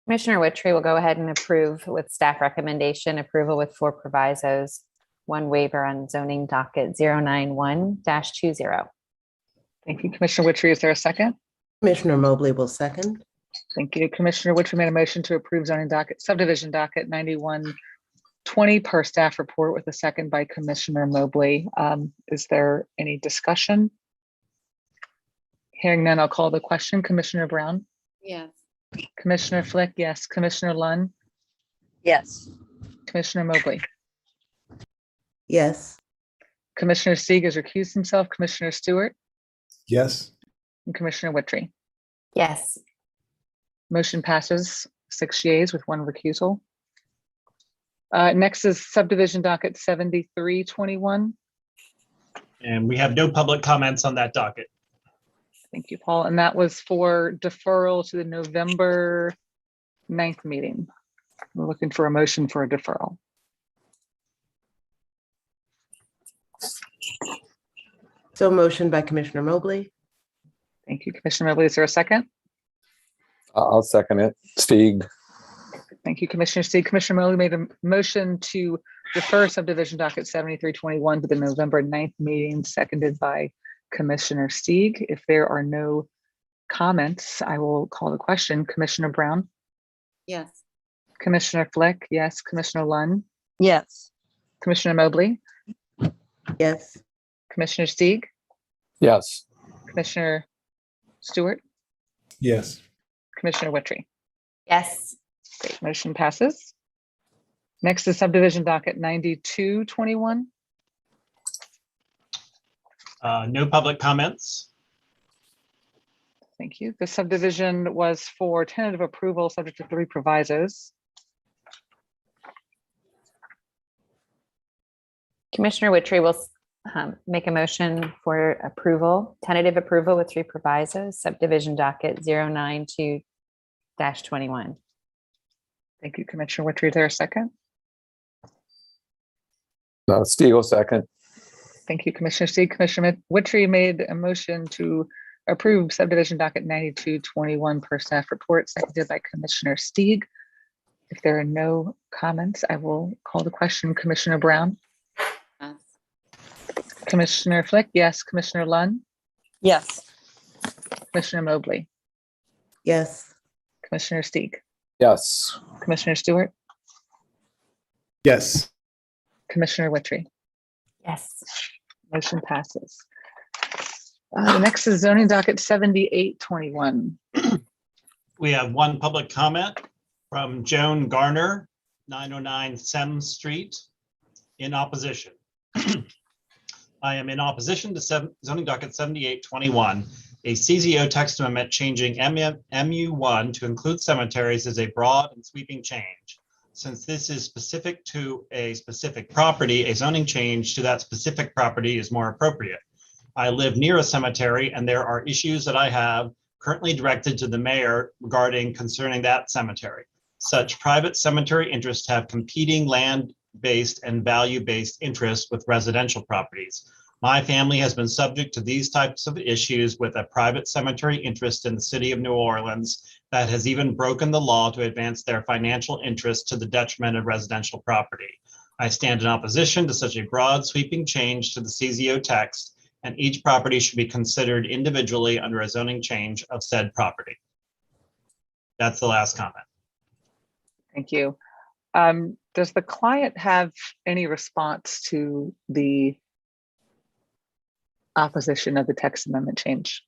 Commissioner Wittry will go ahead and approve with staff recommendation, approval with 4 provisos, 1 waiver on zoning docket 091-20. Thank you, Commissioner Wittry. Is there a second? Commissioner Mobley will second. Thank you. Commissioner Wittry made a motion to approve zoning docket, subdivision docket 9120 per staff report with a second by Commissioner Mobley. Is there any discussion? Hearing none, I'll call the question. Commissioner Brown? Yes. Commissioner Flick, yes. Commissioner Lunn? Yes. Commissioner Mobley? Yes. Commissioner Sieg has recused himself. Commissioner Stewart? Yes. And Commissioner Wittry? Yes. Motion passes 6 yeas with 1 recusal. Next is subdivision docket 7321. And we have no public comments on that docket. Thank you, Paul. And that was for deferral to the November 9th meeting. We're looking for a motion for a deferral. So motion by Commissioner Mobley. Thank you, Commissioner Mobley. Is there a second? I'll second it. Stieg. Thank you, Commissioner Steve. Commissioner Mobley made a motion to defer subdivision docket 7321 to the November 9th meeting, seconded by Commissioner Stieg. If there are no comments, I will call the question. Commissioner Brown? Yes. Commissioner Flick? Yes. Commissioner Lunn? Yes. Commissioner Mobley? Yes. Commissioner Stieg? Yes. Commissioner Stewart? Yes. Commissioner Wittry? Yes. Great, motion passes. Next is subdivision docket 9221. No public comments. Thank you. The subdivision was for tentative approval subject to 3 provisos. Commissioner Wittry will make a motion for approval, tentative approval with 3 provisos, subdivision docket 092-21. Thank you, Commissioner Wittry. Is there a second? Steele, second. Thank you, Commissioner Steig. Commissioner Witry made a motion to approve subdivision docket 9221 per staff report, seconded by Commissioner Steig. If there are no comments, I will call the question. Commissioner Brown? Yes. Commissioner Flick? Yes. Commissioner Lunn? Yes. Commissioner Mobley? Yes. Commissioner Steig? Yes. Commissioner Stewart? Yes. Commissioner Witry? Yes. Motion passes. The next is zoning docket 7821. We have one public comment from Joan Garner, 909 Sem Street, in opposition. I am in opposition to zoning docket 7821. A CZO text amendment changing MU1 to include cemeteries is a broad and sweeping change. Since this is specific to a specific property, a zoning change to that specific property is more appropriate. I live near a cemetery and there are issues that I have currently directed to the mayor concerning that cemetery. Such private cemetery interests have competing land-based and value-based interests with residential properties. My family has been subject to these types of issues with a private cemetery interest in the city of New Orleans that has even broken the law to advance their financial interests to the detriment of residential property. I stand in opposition to such a broad sweeping change to the CZO text, and each property should be considered individually under a zoning change of said property. That's the last comment. Thank you. Does the client have any response to the opposition of the text amendment change?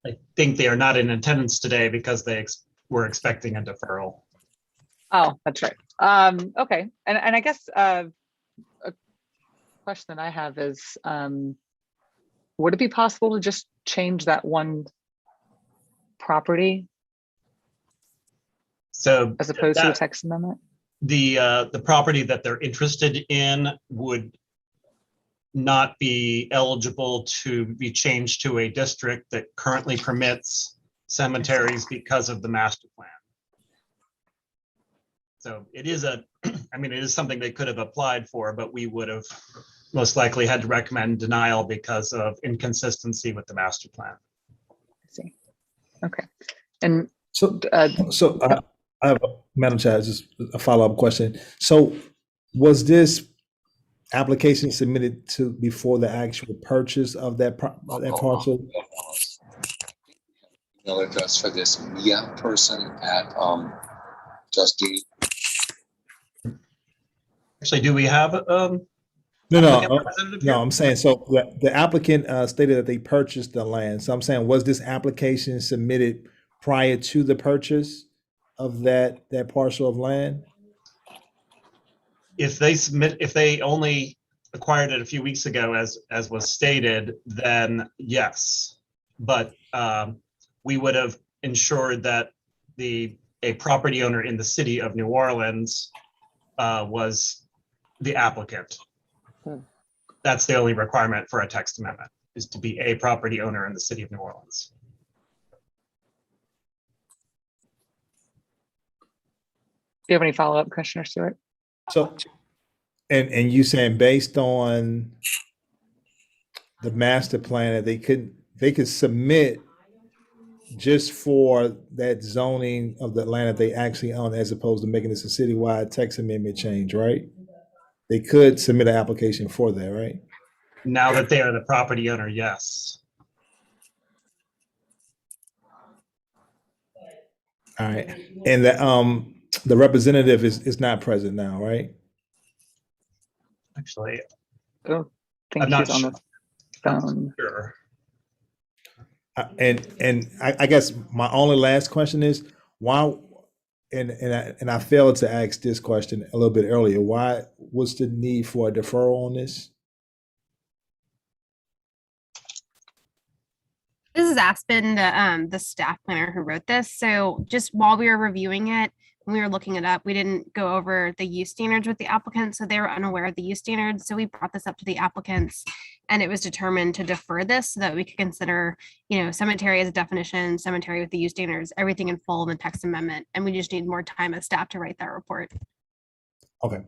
I think they are not in attendance today because they were expecting a deferral. Oh, that's right. Okay, and I guess a question that I have is, would it be possible to just change that one property So as opposed to the text amendment? The property that they're interested in would not be eligible to be changed to a district that currently permits cemeteries because of the master plan. So it is it is something they could have applied for, but we would have most likely had to recommend denial because of inconsistency with the master plan. I see. Okay. And So I have, Madam Chair, just a follow-up question. So was this application submitted to before the actual purchase of that parcel? Email address for this Mia person at Justine. Actually, do we have No, I'm saying, so the applicant stated that they purchased the land. So I'm saying, was this application submitted prior to the purchase of that parcel of land? If they only acquired it a few weeks ago, as was stated, then yes. But we would have ensured that a property owner in the city of New Orleans was the applicant. That's the only requirement for a text amendment, is to be a property owner in the city of New Orleans. Do you have any follow-up, Commissioner Stewart? So, and you saying based on the master plan that they could submit just for that zoning of the land that they actually own, as opposed to making this a citywide text amendment change, right? They could submit an application for that, right? Now that they are the property owner, yes. All right, and the representative is not present now, right? Actually, Oh, I'm not on the phone. sure. And I guess my only last question is why, and I failed to ask this question a little bit earlier. Why was the need for a deferral on this? This is Aspen, the staff planner who wrote this. So just while we were reviewing it, when we were looking it up, we didn't go over the use standards with the applicant, so they were unaware of the use standards. So we brought this up to the applicants, and it was determined to defer this so that we could consider, cemetery as a definition, cemetery with the use standards, everything in full in the text amendment. And we just need more time as staff to write that report. Okay.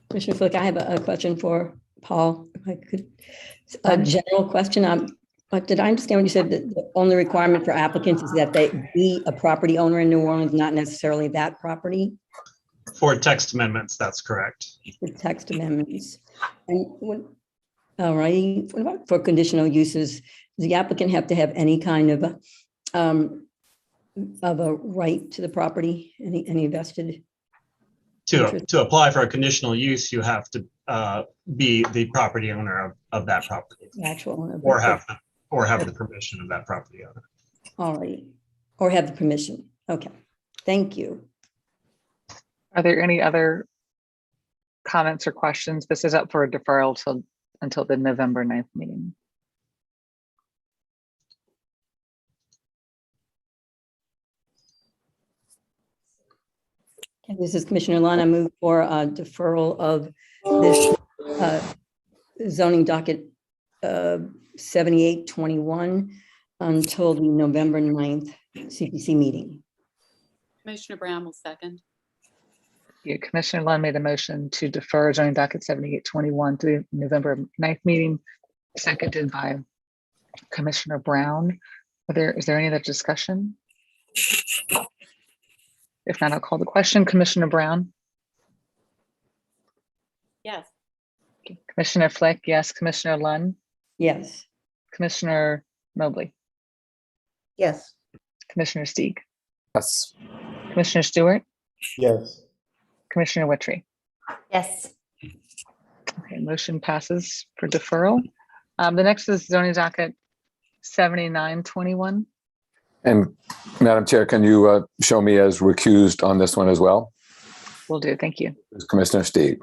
Commissioner Flick, I have a question for Paul, if I could. A general question. Did I understand when you said that the only requirement for applicants is that they be a property owner in New Orleans, not necessarily that property? For text amendments, that's correct. For text amendments. And all right, what about for conditional uses? Does the applicant have to have any kind of a right to the property, any vested? To apply for a conditional use, you have to be the property owner of that property. The actual owner. Or have the permission of that property owner. All right, or have the permission. Okay, thank you. Are there any other comments or questions? This is up for a deferral until the November 9th meeting. This is Commissioner Lund. I move for a deferral of this zoning docket 7821 until the November 9th CPC meeting. Commissioner Brown will second. Yeah, Commissioner Lund made a motion to defer zoning docket 7821 to the November 9th meeting, seconded by Commissioner Brown. Is there any other discussion? If not, I'll call the question. Commissioner Brown? Yes. Commissioner Flick, yes. Commissioner Lund? Yes. Commissioner Mobley? Yes. Commissioner Stieg? Yes. Commissioner Stewart? Yes. Commissioner Wittry? Yes. Okay, motion passes for deferral. The next is zoning docket 7921. And Madam Chair, can you show me as recused on this one as well? Will do. Thank you. Commissioner Steed.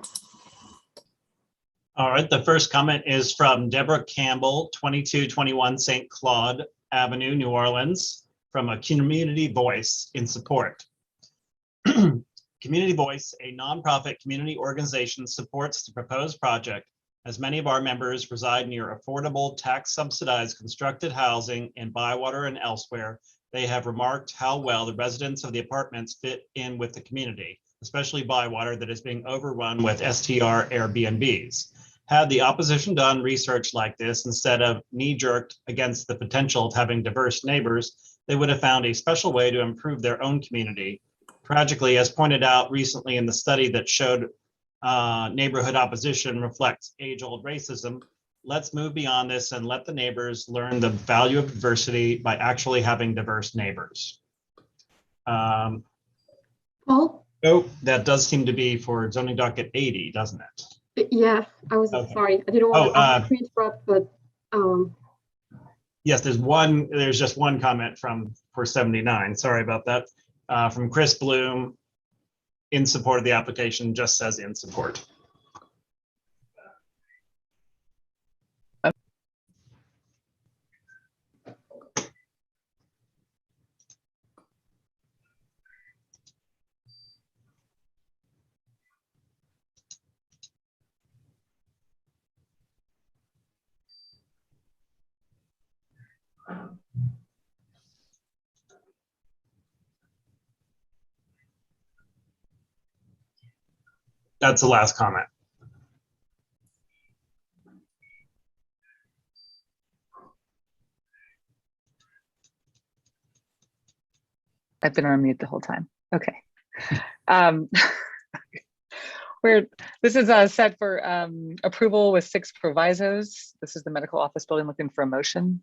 All right, the first comment is from Deborah Campbell, 2221 St. Claude Avenue, New Orleans, from a Community Voice in support. Community Voice, a nonprofit community organization, supports the proposed project as many of our members reside near affordable, tax-subsidized constructed housing in Bywater and elsewhere. They have remarked how well the residents of the apartments fit in with the community, especially Bywater that is being overrun with STR Airbnbs. Had the opposition done research like this instead of knee-jerked against the potential of having diverse neighbors, they would have found a special way to improve their own community. Tragically, as pointed out recently in the study that showed neighborhood opposition reflects age-old racism, let's move beyond this and let the neighbors learn the value of diversity by actually having diverse neighbors. Paul? Oh, that does seem to be for zoning docket 80, doesn't it? Yeah, I was sorry. I didn't want to interrupt, but yes, there's just one comment for 79. Sorry about that. From Chris Bloom, in support of the application, just says in support. That's the last comment. I've been on mute the whole time. Okay. This is set for approval with 6 provisos. This is the medical office building. Looking for a motion.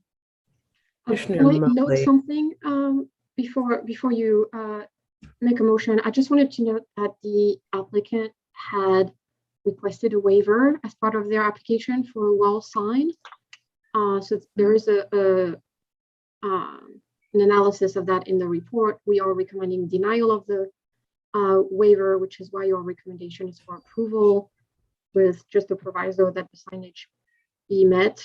Can I note something before you make a motion? I just wanted to note that the applicant had requested a waiver as part of their application for a wall sign. So there is an analysis of that in the report. We are recommending denial of the waiver, which is why your recommendation is for approval with just the proviso that the signage be met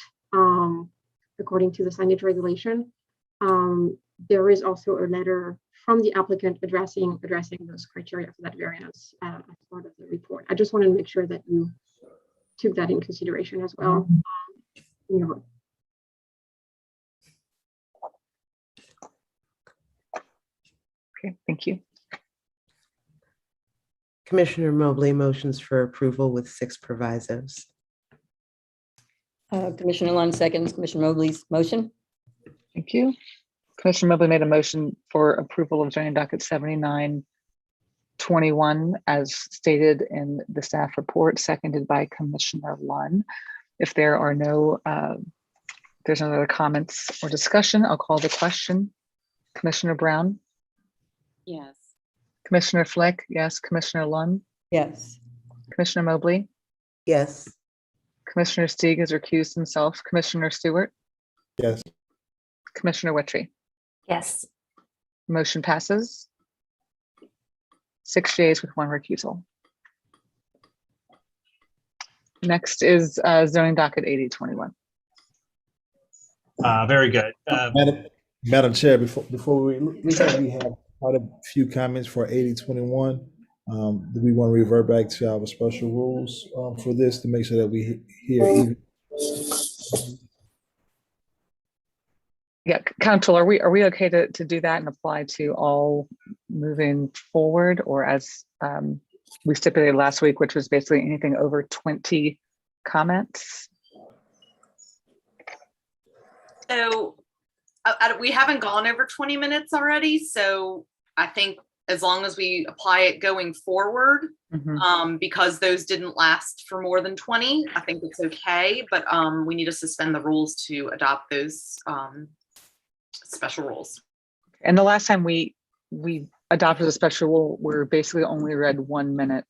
according to the signage regulation. there is also a letter from the applicant addressing those criteria for that variance as part of the report. I just wanted to make sure that you took that in consideration as well. in your vote. Okay, thank you. Commissioner Mobley motions for approval with 6 provisos. Commissioner Lund seconds Commissioner Mobley's motion. Thank you. Commissioner Mobley made a motion for approval of zoning docket 7921 as stated in the staff report, seconded by Commissioner Lund. If there are no, there's no other comments or discussion, I'll call the question. Commissioner Brown? Yes. Commissioner Flick? Yes. Commissioner Lund? Yes. Commissioner Mobley? Yes. Commissioner Stieg has recused himself. Commissioner Stewart? Yes. Commissioner Witry? Yes. Motion passes. 6 yeas with 1 recusal. Next is zoning docket 8021. Very good. Madam Chair, before we looks like we have quite a few comments for 8021. Do we want to revert back to our special rules for this to make sure that we hear even? Yeah, Council, are we okay to do that and apply to all moving forward, or as we stipulated last week, which was basically anything over 20 comments? So we haven't gone over 20 minutes already. So I think as long as we apply it going forward, because those didn't last for more than 20, I think it's okay. But we need to suspend the rules to adopt those special rules. And the last time we adopted a special rule, we basically only read 1 minute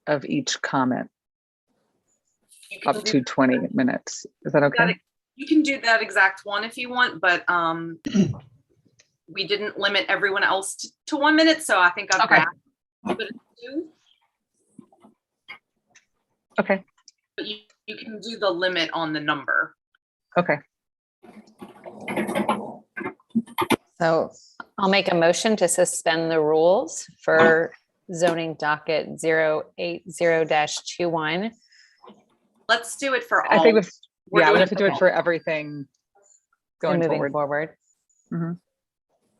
of each comment, up to 20 minutes. Is that okay? You can do that exact one if you want, but we didn't limit everyone else to 1 minute, so I think I've got it at 2. Okay. But you can do the limit on the number. Okay. So I'll make a motion to suspend the rules for zoning docket 080-21. Let's do it for all. I think we doing have to do it for everything going moving forward.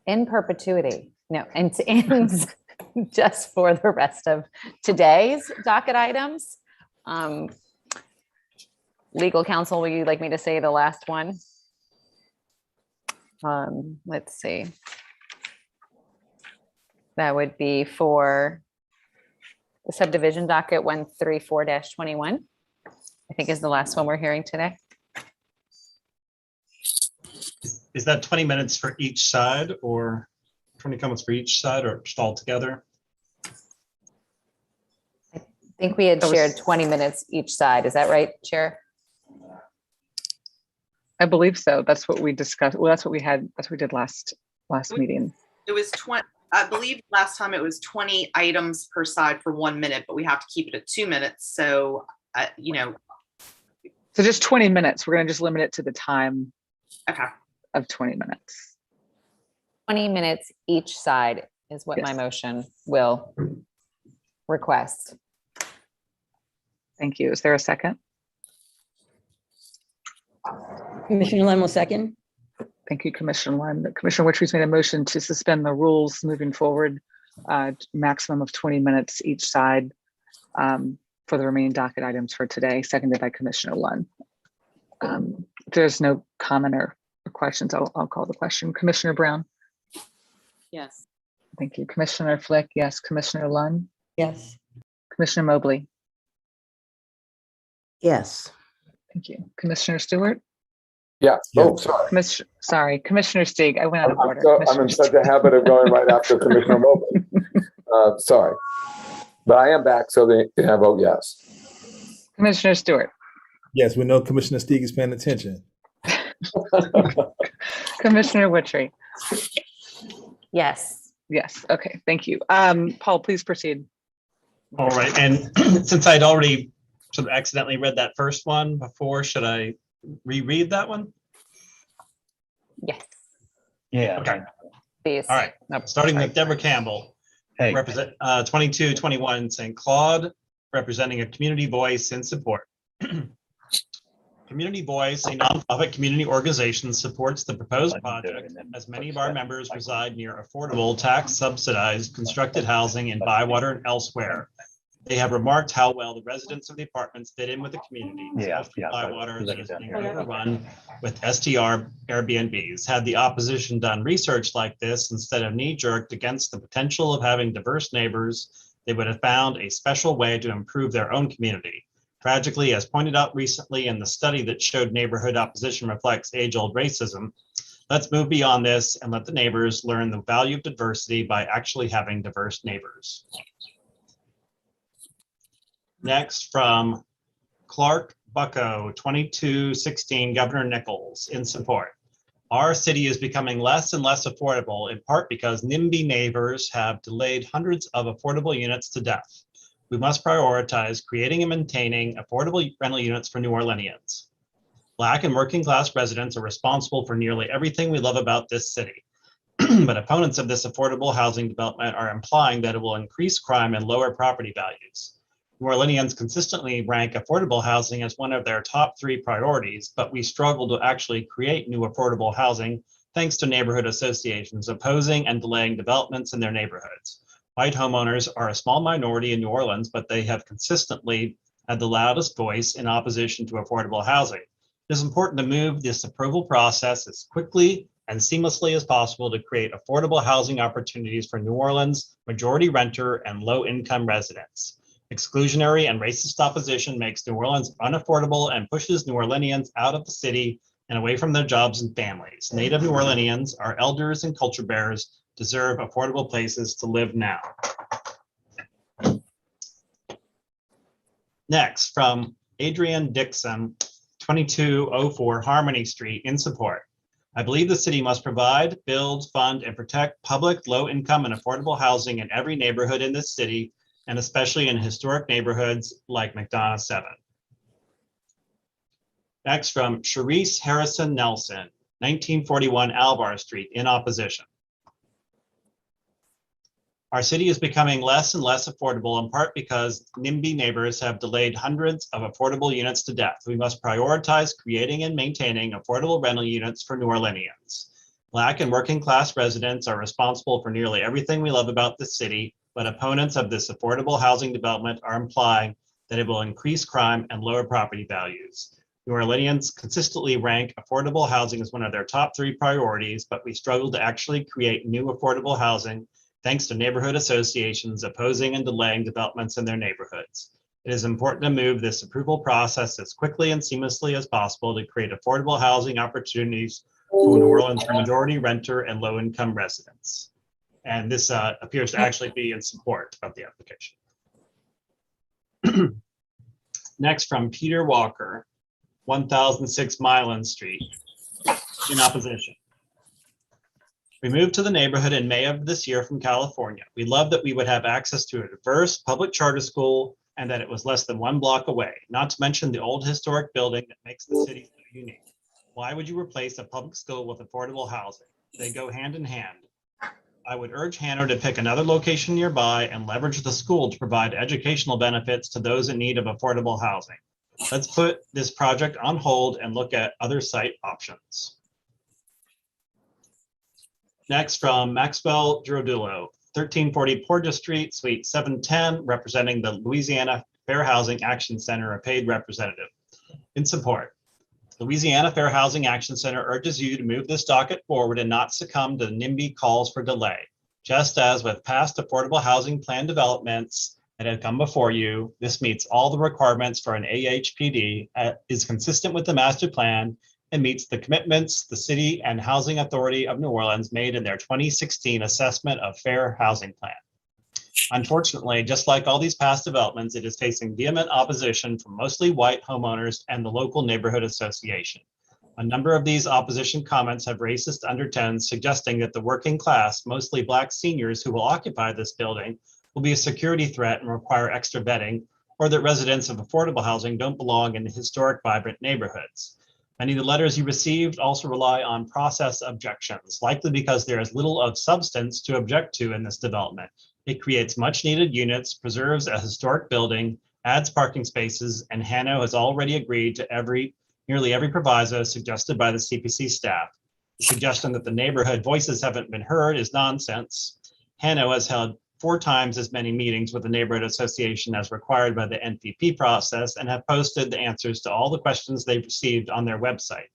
In perpetuity. No, and just for the rest of today's docket items. Legal counsel, would you like me to say the last one? Let's see. That would be for the subdivision docket 134-21. I think is the last one we're hearing today. Is that 20 minutes for each side, or 20 comments for each side, or just all together? I think we had shared 20 minutes each side. Is that right, Chair? I believe so. That's what we discussed. Well, that's what we had. That's what we did last meeting. It was 20. I believe last time it was 20 items per side for 1 minute, but we have to keep it at 2 minutes. So, So just 20 minutes. We're going to just limit it to the time of 20 minutes. 20 minutes each side is what my motion will request. Thank you. Is there a second? Commissioner Lund will second. Thank you, Commissioner Lund. Commissioner Witry's made a motion to suspend the rules moving forward, maximum of 20 minutes each side for the remaining docket items for today, seconded by Commissioner Lund. If there's no comment or questions, I'll call the question. Commissioner Brown? Yes. Thank you. Commissioner Flick? Yes. Commissioner Lund? Yes. Commissioner Mobley? Yes. Thank you. Commissioner Stewart? Yeah. Oh, sorry. Sorry. Commissioner Stieg, I went out of order. I'm in such a habit of going right after Commissioner Mobley. Sorry. But I am back, so I vote yes. Commissioner Stewart? Yes, we know Commissioner Stieg is paying attention. Commissioner Witry? Yes. Yes. Okay. Thank you. Paul, please proceed. All right. And since I'd already sort of accidentally read that first one before, should I reread that one? Yes, Yeah. Okay. please. All right. Starting with Deborah Campbell, Hey. represent 2221 St. Claude, representing a community voice in support. Community Voice, a nonprofit community organization, supports the proposed project as many of our members reside near affordable, tax subsidized, constructed housing in Bywater and elsewhere. They have remarked how well the residents of the apartments fit in with the community, especially Bywater that is being overrun with STR Airbnbs. Had the opposition done research like this instead of knee-jerked against the potential of having diverse neighbors, they would have found a special way to improve their own community. Tragically, as pointed out recently in the study that showed neighborhood opposition reflects age-old racism, let's move beyond this and let the neighbors learn the value of diversity by actually having diverse neighbors. Next, from Clark Bucko, 2216 Governor Nichols, in support. Our city is becoming less and less affordable, in part because NIMBY neighbors have delayed hundreds of affordable units to death. We must prioritize creating and maintaining affordable rental units for New Orleanians. Black and working class residents are responsible for nearly everything we love about this city. But opponents of this affordable housing development are implying that it will increase crime and lower property values. New Orleanians consistently rank affordable housing as one of their top 3 priorities, but we struggle to actually create new affordable housing thanks to neighborhood associations opposing and delaying developments in their neighborhoods. White homeowners are a small minority in New Orleans, but they have consistently had the loudest voice in opposition to affordable housing. It is important to move this approval process as quickly and seamlessly as possible to create affordable housing opportunities for New Orleans majority renter and low-income residents. Exclusionary and racist opposition makes New Orleans unaffordable and pushes New Orleanians out of the city and away from their jobs and families. Native New Orleanians, our elders and culture bearers, deserve affordable places to live now. Next, from Adrian Dixon, 2204 Harmony Street, in support. I believe the city must provide, build, fund, and protect public, low-income, and affordable housing in every neighborhood in this city, and especially in historic neighborhoods like McDonough 7. Next, from Sharice Harrison Nelson, 1941 Alvar Street, in opposition. Our city is becoming less and less affordable, in part because NIMBY neighbors have delayed hundreds of affordable units to death. We must prioritize creating and maintaining affordable rental units for New Orleanians. Black and working class residents are responsible for nearly everything we love about this city, but opponents of this affordable housing development are implying that it will increase crime and lower property values. New Orleanians consistently rank affordable housing as one of their top 3 priorities, but we struggle to actually create new affordable housing thanks to neighborhood associations opposing and delaying developments in their neighborhoods. It is important to move this approval process as quickly and seamlessly as possible to create affordable housing opportunities for New Orleans majority renter and low-income residents. And this appears to actually be in support of the application. Next, from Peter Walker, 1006 Milan Street, in opposition. We moved to the neighborhood in May of this year from California. We loved that we would have access to a diverse public charter school and that it was less than 1 block away, not to mention the old historic building that makes the city so unique. Why would you replace a public school with affordable housing? They go hand in hand. I would urge Hanover to pick another location nearby and leverage the school to provide educational benefits to those in need of affordable housing. Let's put this project on hold and look at other site options. Next, from Maxwell Girodillo, 1340 Portia Street, Suite 710, representing the Louisiana Fair Housing Action Center, a paid representative. In support, Louisiana Fair Housing Action Center urges you to move this docket forward and not succumb to NIMBY calls for delay. Just as with past affordable housing plan developments that have come before you, this meets all the requirements for an AHPD, is consistent with the master plan, and meets the commitments the City and Housing Authority of New Orleans made in their 2016 assessment of fair housing plan. Unfortunately, just like all these past developments, it is facing vehement opposition from mostly white homeowners and the local neighborhood association. A number of these opposition comments have racist undertones, suggesting that the working class, mostly Black seniors who will occupy this building, will be a security threat and require extra vetting, or that residents of affordable housing don't belong in historic, vibrant neighborhoods. Many of the letters you received also rely on process objections, likely because there is little of substance to object to in this development. It creates much needed units, preserves a historic building, adds parking spaces, and Hanno has already agreed to nearly every proviso suggested by the CPC staff. The suggestion that the neighborhood voices haven't been heard is nonsense. Hanno has held 4 times as many meetings with the neighborhood association as required by the NPP process and have posted the answers to all the questions they've received on their website.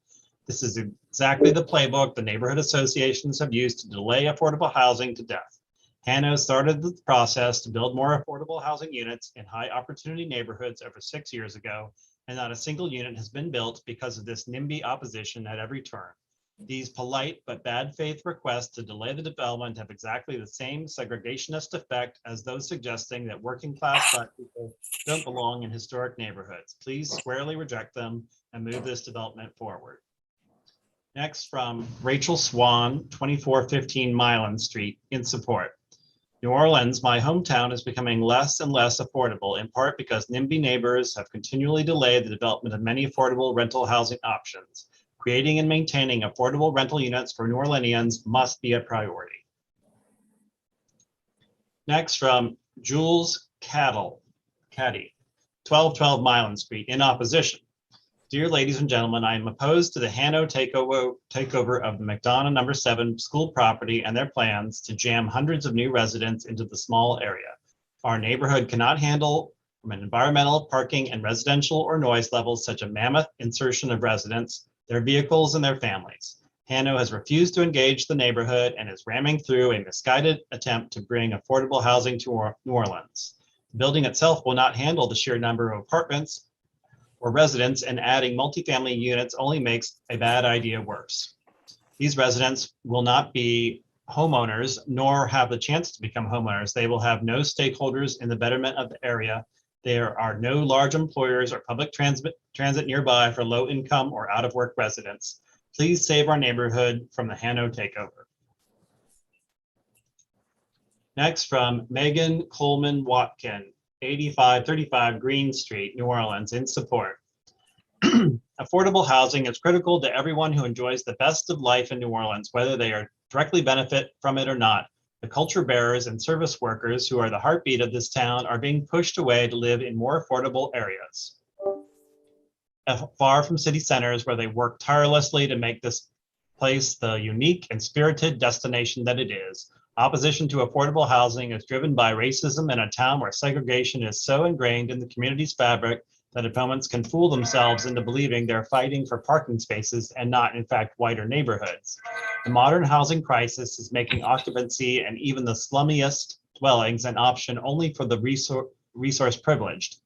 This is exactly the playbook the neighborhood associations have used to delay affordable housing to death. Hanno started the process to build more affordable housing units in high opportunity neighborhoods over 6 years ago, and not a single unit has been built because of this NIMBY opposition at every turn. These polite but bad faith requests to delay the development have exactly the same segregationist effect as those suggesting that working class Black people don't belong in historic neighborhoods. Please squarely reject them and move this development forward. Next, from Rachel Swan, 2415 Milan Street, in support. New Orleans, my hometown, is becoming less and less affordable, in part because NIMBY neighbors have continually delayed the development of many affordable rental housing options. Creating and maintaining affordable rental units for New Orleanians must be a priority. Next, from Jules Caddy, 1212 Milan Street, in opposition. Dear ladies and gentlemen, I am opposed to the Hanno takeover of the McDonough No. 7 school property and their plans to jam hundreds of new residents into the small area. Our neighborhood cannot handle, from an environmental, parking, and residential or noise levels, such a mammoth insertion of residents, their vehicles, and their families. Hanno has refused to engage the neighborhood and is ramming through a misguided attempt to bring affordable housing to New Orleans. The building itself will not handle the sheer number of apartments or residents, and adding multifamily units only makes a bad idea worse. These residents will not be homeowners nor have the chance to become homeowners. They will have no stakeholders in the betterment of the area. There are no large employers or public transit nearby for low income or out of work residents. Please save our neighborhood from the Hanno takeover. Next, from Megan Coleman Watkin, 8535 Green Street, New Orleans, in support. Affordable housing is critical to everyone who enjoys the best of life in New Orleans, whether they are directly benefit from it or not. The culture bearers and service workers, who are the heartbeat of this town, are being pushed away to live in more affordable areas, far from city centers, where they work tirelessly to make this place the unique and spirited destination that it is. Opposition to affordable housing is driven by racism in a town where segregation is so ingrained in the community's fabric that opponents can fool themselves into believing they're fighting for parking spaces and not, in fact, whiter neighborhoods. The modern housing crisis is making occupancy and even the slummiest dwellings an option only for the resource privileged.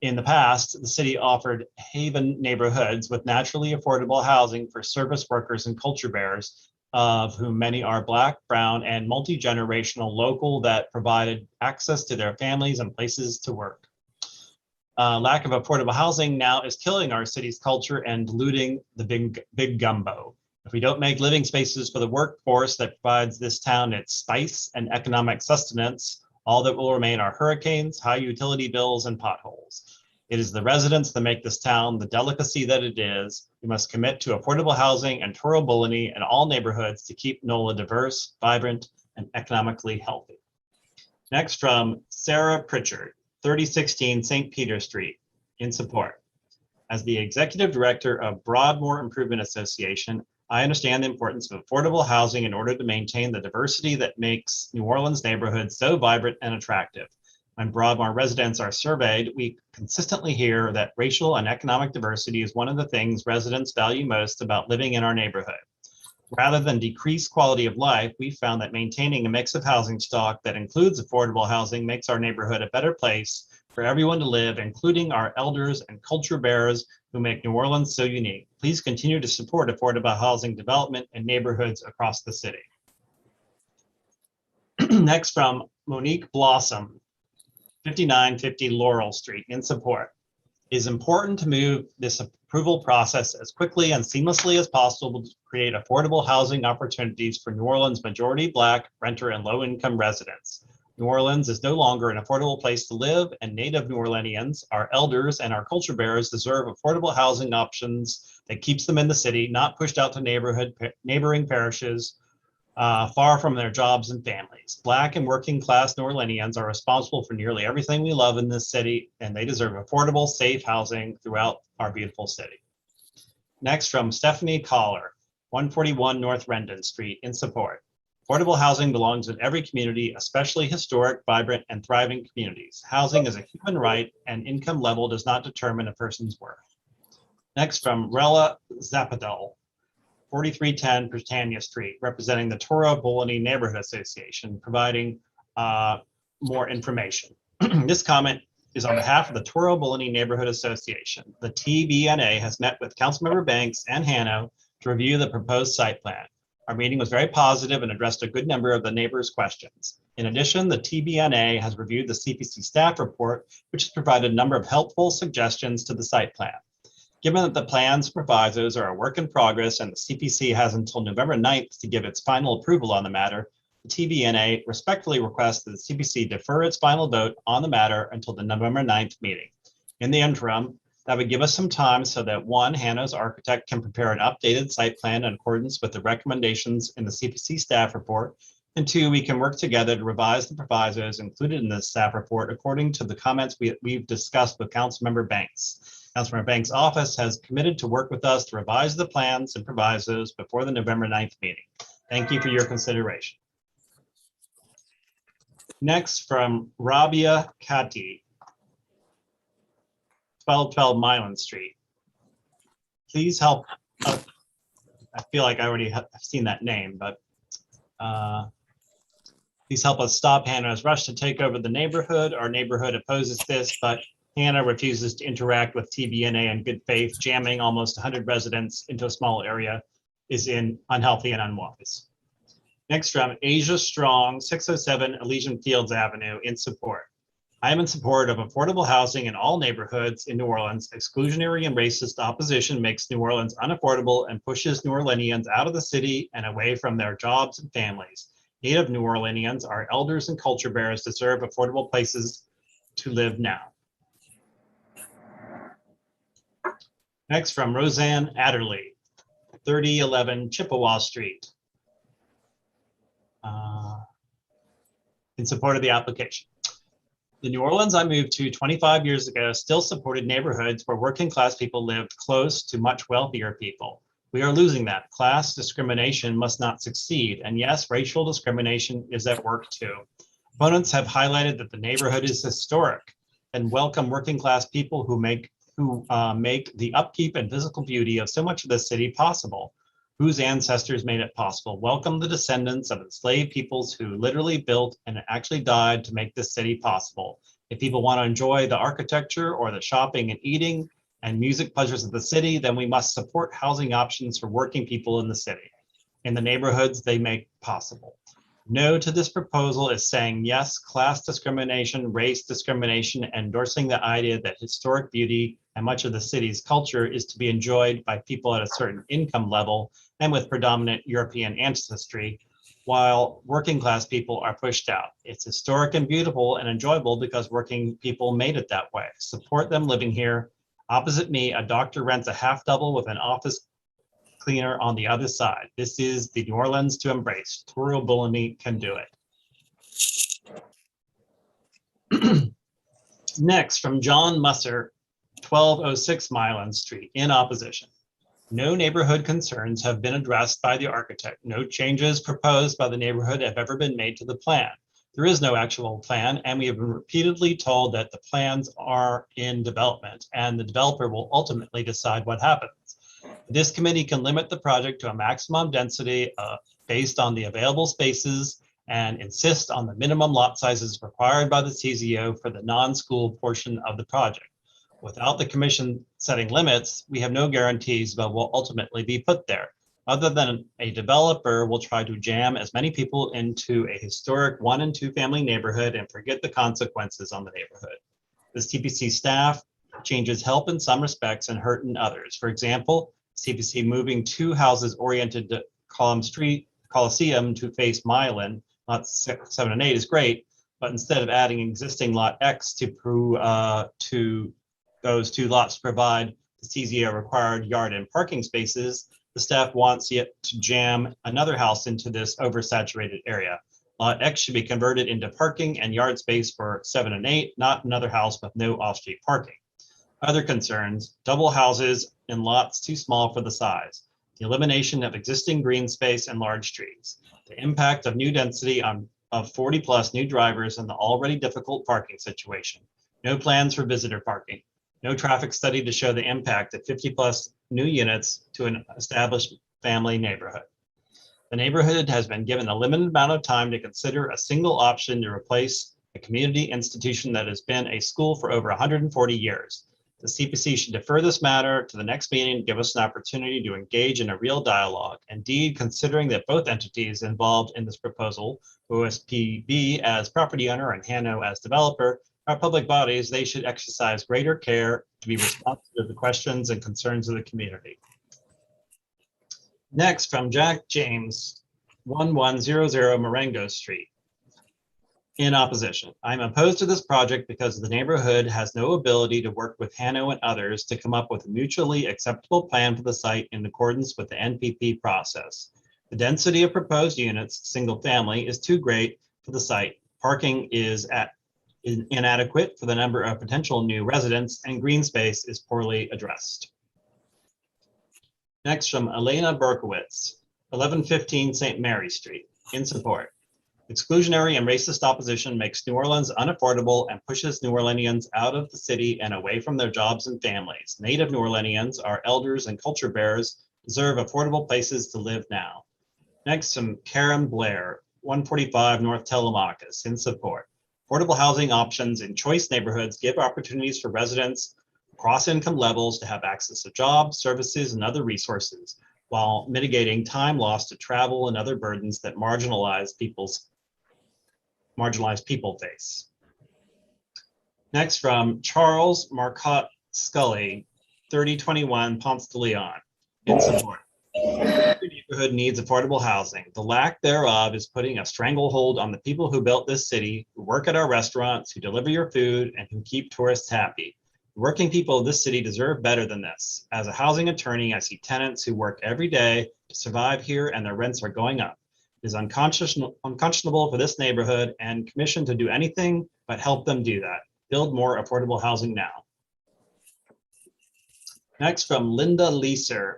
In the past, the city offered haven neighborhoods with naturally affordable housing for service workers and culture bearers, of whom many are Black, brown, and multi-generational local, that provided access to their families and places to work. Lack of affordable housing now is killing our city's culture and diluting the big gumbo. If we don't make living spaces for the workforce that provides this town its spice and economic sustenance, all that will remain are hurricanes, high utility bills, and potholes. It is the residents that make this town the delicacy that it is. We must commit to affordable housing and durability in all neighborhoods to keep NOLA diverse, vibrant, and economically healthy. Next, from Sarah Pritchard, 3016 St. Peter Street, in support. As the executive director of Broadmoor Improvement Association, I understand the importance of affordable housing in order to maintain the diversity that makes New Orleans neighborhoods so vibrant and attractive. When Broadmoor residents are surveyed, we consistently hear that racial and economic diversity is one of the things residents value most about living in our neighborhood. Rather than decrease quality of life, we found that maintaining a mix of housing stock that includes affordable housing makes our neighborhood a better place for everyone to live, including our elders and culture bearers who make New Orleans so unique. Please continue to support affordable housing development in neighborhoods across the city. Next, from Monique Blossom, 5950 Laurel Street, in support. It is important to move this approval process as quickly and seamlessly as possible to create affordable housing opportunities for New Orleans majority Black, renter, and low-income residents. New Orleans is no longer an affordable place to live, and Native New Orleanians, our elders and our culture bearers, deserve affordable housing options that keeps them in the city, not pushed out to neighboring parishes, far from their jobs and families. Black and working class New Orleanians are responsible for nearly everything we love in this city, and they deserve affordable, safe housing throughout our beautiful city. Next, from Stephanie Collar, 141 North Rendon Street, in support. Affordable housing belongs in every community, especially historic, vibrant, and thriving communities. Housing is a human right, and income level does not determine a person's worth. Next, from Rella Zapadol, 4310 Britannia Street, representing the Toro Bologna Neighborhood Association, providing more information. This comment is on behalf of the Toro Bologna Neighborhood Association. The TBNA has met with Councilmember Banks and Hanno to review the proposed site plan. Our meeting was very positive and addressed a good number of the neighbors' questions. In addition, the TBNA has reviewed the CPC staff report, which has provided a number of helpful suggestions to the site plan. Given that the plan's provisos are a work in progress and the CPC has until November 9th to give its final approval on the matter, the TBNA respectfully requests that the CPC defer its final vote on the matter until the November 9th meeting. In the interim, that would give us some time so that one, Hanno's architect can prepare an updated site plan in accordance with the recommendations in the CPC staff report, and two, we can work together to revise the provisos included in the staff report according to the comments we've discussed with Councilmember Banks. Councilmember Banks' office has committed to work with us to revise the plans and provisos before the November 9th meeting. Thank you for your consideration. Next, from Rabia Kati, 1212 Milan Street. Please help. I feel like I already have seen that name, but please help us stop Hannah's rush to take over the neighborhood. Our neighborhood opposes this, but Hannah refuses to interact with TBNA in good faith. Jamming almost 100 residents into a small area is unhealthy and unwise. Next, from Asia Strong, 607 Elysian Fields Avenue, in support. I am in support of affordable housing in all neighborhoods in New Orleans. Exclusionary and racist opposition makes New Orleans unaffordable and pushes New Orleanians out of the city and away from their jobs and families. Native New Orleanians, our elders and culture bearers, deserve affordable places to live now. Next, from Roseanne Adderley, 3011 Chippewa Street, in support of the application. The New Orleans I moved to 25 years ago still supported neighborhoods where working class people lived close to much wealthier people. We are losing that. Class discrimination must not succeed. And yes, racial discrimination is at work too. Opponents have highlighted that the neighborhood is historic and welcome working class people who make the upkeep and physical beauty of so much of the city possible, whose ancestors made it possible. Welcome the descendants of enslaved peoples who literally built and actually died to make this city possible. If people want to enjoy the architecture or the shopping and eating and music pleasures of the city, then we must support housing options for working people in the city, in the neighborhoods they make possible. No to this proposal is saying yes, class discrimination, race discrimination, endorsing the idea that historic beauty and much of the city's culture is to be enjoyed by people at a certain income level and with predominant European ancestry, while working class people are pushed out. It's historic and beautiful and enjoyable because working people made it that way. Support them living here. Opposite me, a doctor rents a half double with an office cleaner on the other side. This is the New Orleans to embrace. Toro Bologna can do it. Next, from John Musser, 1206 Milan Street, in opposition. No neighborhood concerns have been addressed by the architect. No changes proposed by the neighborhood have ever been made to the plan. There is no actual plan, and we have been repeatedly told that the plans are in development and the developer will ultimately decide what happens. This committee can limit the project to a maximum density based on the available spaces and insist on the minimum lot sizes required by the CZO for the non-school portion of the project. Without the commission setting limits, we have no guarantees about what will ultimately be put there, other than a developer will try to jam as many people into a historic 1 and 2 family neighborhood and forget the consequences on the neighborhood. This TPC staff changes help in some respects and hurt in others. For example, CPC moving 2 houses oriented to Coliseum to face Milan, lots 7 and 8 is great, but instead of adding existing lot X to those two lots to provide the CZO required yard and parking spaces, the staff wants it to jam another house into this oversaturated area. Lot X should be converted into parking and yard space for 7 and 8, not another house with no off-street parking. Other concerns, double houses in lots too small for the size, the elimination of existing green space and large trees, the impact of new density of 40 plus new drivers in the already difficult parking situation, no plans for visitor parking, no traffic study to show the impact of 50 plus new units to an established family neighborhood. The neighborhood has been given a limited amount of time to consider a single option to replace a community institution that has been a school for over 140 years. The CPC should defer this matter to the next meeting to give us an opportunity to engage in a real dialogue. Indeed, considering that both entities involved in this proposal, OSPB as property owner and Hanno as developer, are public bodies, they should exercise greater care to be responsive to the questions and concerns of the community. Next, from Jack James, 1100 Marengo Street. In opposition, I'm opposed to this project because the neighborhood has no ability to work with Hanno and others to come up with a mutually acceptable plan for the site in accordance with the NPP process. The density of proposed units, single family, is too great for the site. Parking is inadequate for the number of potential new residents, and green space is poorly addressed. Next, from Elena Berkowitz, 1115 St. Mary Street, in support. Exclusionary and racist opposition makes New Orleans unaffordable and pushes New Orleanians out of the city and away from their jobs and families. Native New Orleanians, our elders and culture bearers, deserve affordable places to live now. Next, from Karen Blair, 145 North Telemachus, in support. Affordable housing options in choice neighborhoods give opportunities for residents across income levels to have access to jobs, services, and other resources, while mitigating time lost to travel and other burdens that marginalized people face. Next, from Charles Marcotte Scully, 3021 Ponce de Leon, in support. Every neighborhood needs affordable housing. The lack thereof is putting a stranglehold on the people who built this city, who work at our restaurants, who deliver your food, and who keep tourists happy. The working people of this city deserve better than this. As a housing attorney, I see tenants who work every day to survive here and their rents are going up. It is unconscionable for this neighborhood and commission to do anything but help them do that. Build more affordable housing now. Next, from Linda Leeser,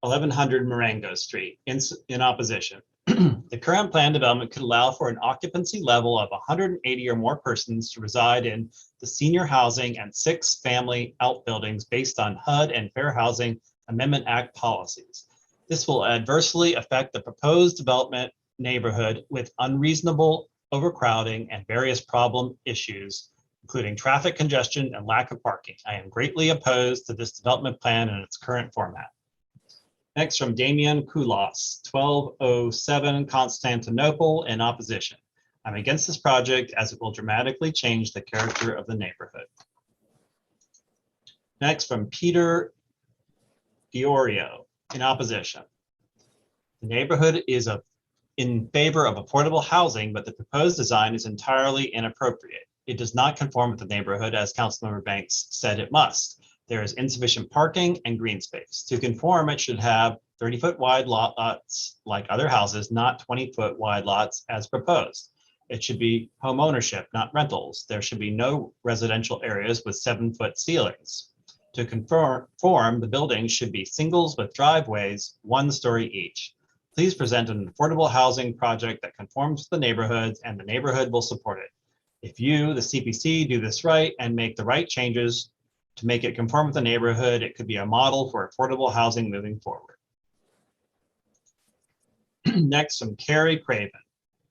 1100 Marengo Street, in opposition. The current plan development could allow for an occupancy level of 180 or more persons to reside in the senior housing and 6 family outbuildings based on HUD and Fair Housing Amendment Act policies. This will adversely affect the proposed development neighborhood with unreasonable overcrowding and various problem issues, including traffic congestion and lack of parking. I am greatly opposed to this development plan in its current format. Next, from Damian Koulos, 1207 Constantinople, in opposition. I'm against this project as it will dramatically change the character of the neighborhood. Next, from Peter Diorio, in opposition. The neighborhood is in favor of affordable housing, but the proposed design is entirely inappropriate. It does not conform with the neighborhood as Councilmember Banks said it must. There is insufficient parking and green space. To conform, it should have 30-foot wide lots like other houses, not 20-foot wide lots as proposed. It should be home ownership, not rentals. There should be no residential areas with 7-foot ceilings. To conform, the buildings should be singles with driveways, 1 story each. Please present an affordable housing project that conforms to the neighborhoods, and the neighborhood will support it. If you, the CPC, do this right and make the right changes to make it conform with the neighborhood, it could be a model for affordable housing moving forward. Next, from Carrie Craven,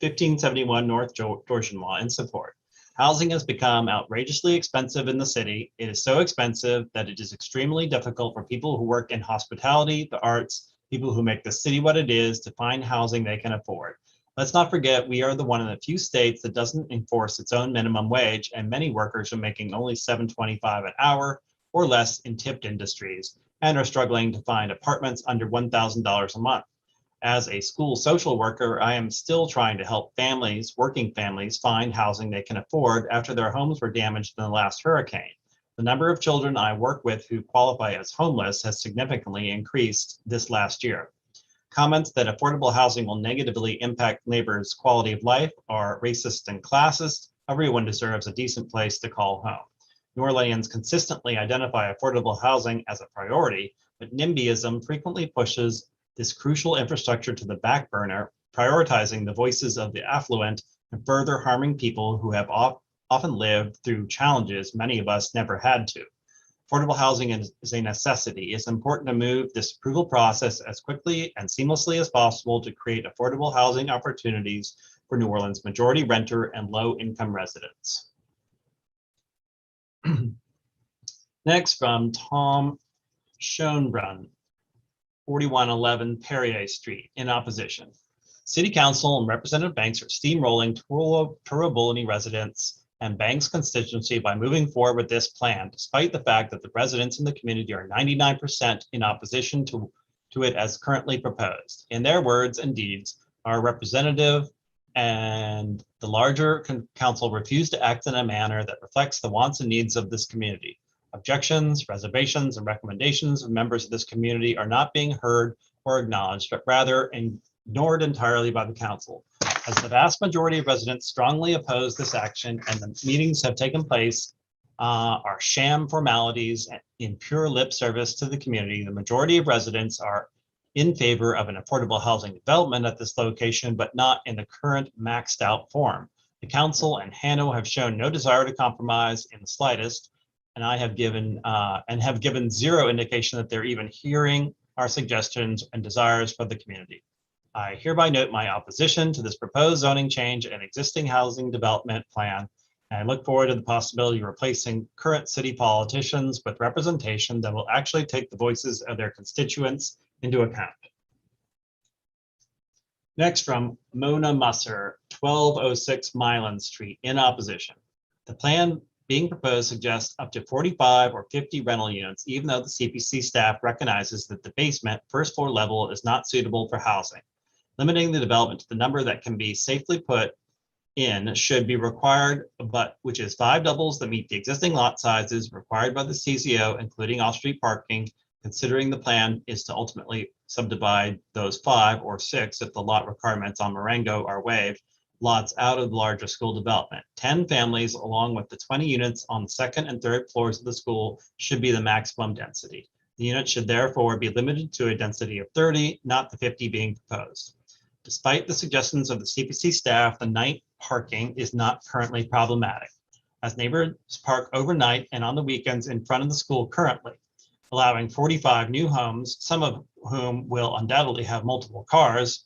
1571 North Dorchenwall, in support. Housing has become outrageously expensive in the city. It is so expensive that it is extremely difficult for people who work in hospitality, the arts, people who make the city what it is, to find housing they can afford. Let's not forget, we are the one of the few states that doesn't enforce its own minimum wage, and many workers are making only $7.25 an hour or less in tipped industries and are struggling to find apartments under $1,000 a month. As a school social worker, I am still trying to help families, working families, find housing they can afford after their homes were damaged in the last hurricane. The number of children I work with who qualify as homeless has significantly increased this last year. Comments that affordable housing will negatively impact neighbors' quality of life are racist and classist. Everyone deserves a decent place to call home. New Orleanians consistently identify affordable housing as a priority, but NIMBYism frequently pushes this crucial infrastructure to the back burner, prioritizing the voices of the affluent and further harming people who have often lived through challenges many of us never had to. Affordable housing is a necessity. It's important to move this approval process as quickly and seamlessly as possible to create affordable housing opportunities for New Orleans majority renter and low-income residents. Next, from Tom Schoenbrunn, 4111 Perrier Street, in opposition. City Council and Representative Banks are steamrolling Torobolini residents and Banks constituency by moving forward with this plan, despite the fact that the residents in the community are 99% in opposition to it as currently proposed. In their words and deeds, our representative and the larger council refuse to act in a manner that reflects the wants and needs of this community. Objections, reservations, and recommendations of members of this community are not being heard or acknowledged, but rather ignored entirely by the council. As the vast majority of residents strongly oppose this action and the meetings have taken place are sham formalities in pure lip service to the community, the majority of residents are in favor of an affordable housing development at this location, but not in the current maxed out form. The council and HANO have shown no desire to compromise in the slightest, and have given zero indication that they're even hearing our suggestions and desires for the community. I hereby note my opposition to this proposed zoning change and existing housing development plan. And I look forward to the possibility of replacing current city politicians with representation that will actually take the voices of their constituents into account. Next, from Mona Musser, 1206 Milan Street, in opposition. The plan being proposed suggests up to 45 or 50 rental units, even though the CPC staff recognizes that the basement first floor level is not suitable for housing. Limiting the development to the number that can be safely put in should be required, but which is 5 doubles that meet the existing lot sizes required by the CZO, including off-street parking, considering the plan is to ultimately subdivide those 5 or 6 if the lot requirements on Marengo are waived, lots out of the larger school development. 10 families, along with the 20 units on the second and third floors of the school, should be the maximum density. The unit should therefore be limited to a density of 30, not the 50 being proposed. Despite the suggestions of the CPC staff, the night parking is not currently problematic, as neighbors park overnight and on the weekends in front of the school currently, allowing 45 new homes, some of whom will undoubtedly have multiple cars,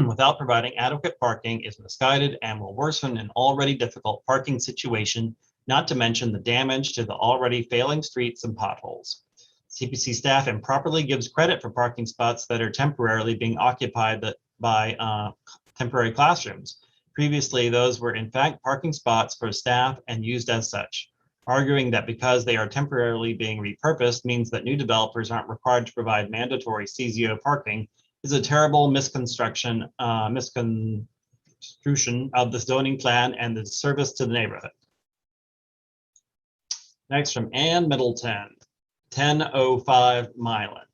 without providing adequate parking is misguided and will worsen an already difficult parking situation, not to mention the damage to the already failing streets and potholes. CPC staff improperly gives credit for parking spots that are temporarily being occupied by temporary classrooms. Previously, those were in fact parking spots for staff and used as such. Arguing that because they are temporarily being repurposed means that new developers aren't required to provide mandatory CZO parking is a terrible misconstruction of the zoning plan and the service to the neighborhood. Next, from Ann Middleton, 1005 Milan,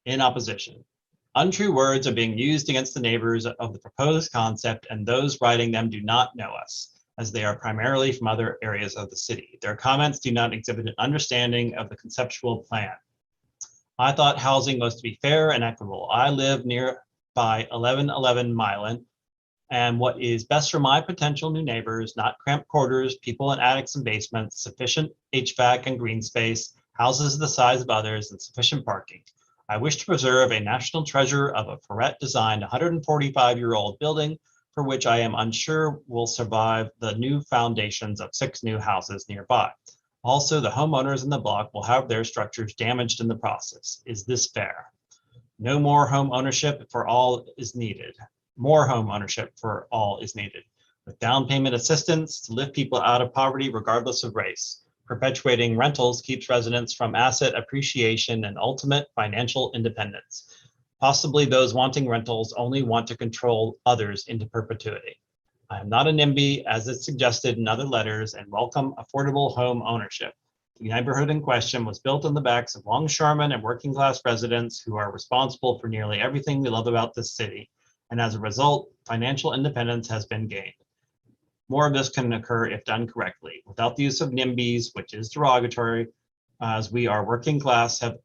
in opposition. Untrue words are being used against the neighbors of the proposed concept, and those writing them do not know us, as they are primarily from other areas of the city. Their comments do not exhibit an understanding of the conceptual plan. I thought housing was to be fair and equitable. I live nearby 1111 Milan, and what is best for my potential new neighbors, not cramped quarters, people in attics and basements, sufficient HVAC and green space, houses the size of others, and sufficient parking. I wish to preserve a national treasure of a Perrette-designed 145-year-old building for which I am unsure will survive the new foundations of 6 new houses nearby. Also, the homeowners in the block will have their structures damaged in the process. Is this fair? No more home ownership for all is needed. More home ownership for all is needed, with down payment assistance to lift people out of poverty regardless of race. Perpetuating rentals keeps residents from asset appreciation and ultimate financial independence. Possibly those wanting rentals only want to control others into perpetuity. I am not a NIMBY as is suggested in other letters and welcome affordable home ownership. The neighborhood in question was built on the backs of longshoremen and working class residents who are responsible for nearly everything we love about this city. And as a result, financial independence has been gained. More of this can occur if done correctly, without the use of NIMBYs, which is derogatory, as we are working class have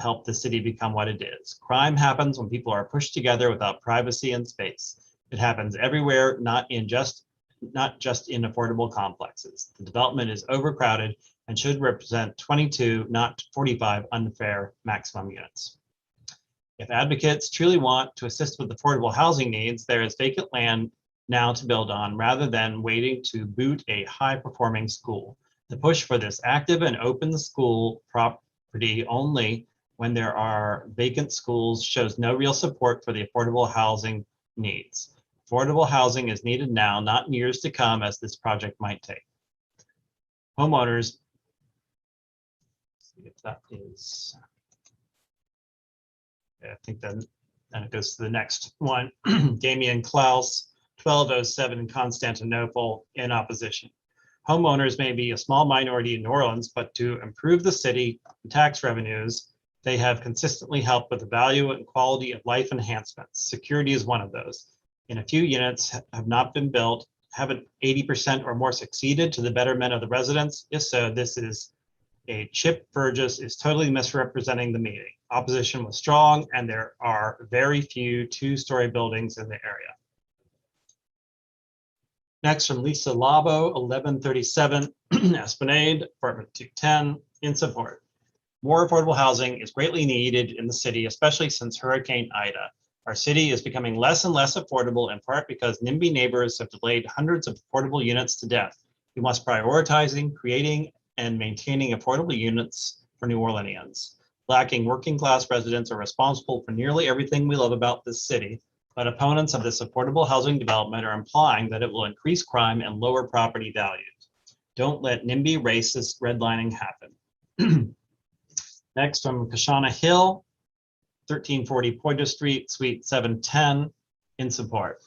helped the city become what it is. Crime happens when people are pushed together without privacy and space. It happens everywhere, not just in affordable complexes. The development is overcrowded and should represent 22, not 45 unfair maximum units. If advocates truly want to assist with affordable housing needs, there is vacant land now to build on rather than waiting to boot a high-performing school. The push for this active and open school property only when there are vacant schools shows no real support for the affordable housing needs. Affordable housing is needed now, not in years to come, as this project might take. Homeowners, see if that is, I think then it goes to the next one. Damian Klaus, 1207 Constantinople, in opposition. Homeowners may be a small minority in New Orleans, but to improve the city and tax revenues, they have consistently helped with the value and quality of life enhancements. Security is one of those. In a few units have not been built, haven't 80% or more succeeded to the betterment of the residents? If so, this is a Chip Burgess is totally misrepresenting the meeting. Opposition was strong and there are very few two-story buildings in the area. Next from Lisa Labo, 1137 Esplanade, apartment 210, in support. More affordable housing is greatly needed in the city, especially since Hurricane Ida. Our city is becoming less and less affordable, in part because NIMBY neighbors have delayed hundreds of affordable units to death. We must prioritize creating and maintaining affordable units for New Orleanians. Lacking working class residents are responsible for nearly everything we love about this city, but opponents of this affordable housing development are implying that it will increase crime and lower property values. Don't let NIMBY racist redlining happen. Next from Kashana Hill, 1340 Poydras Street, Suite 710, in support.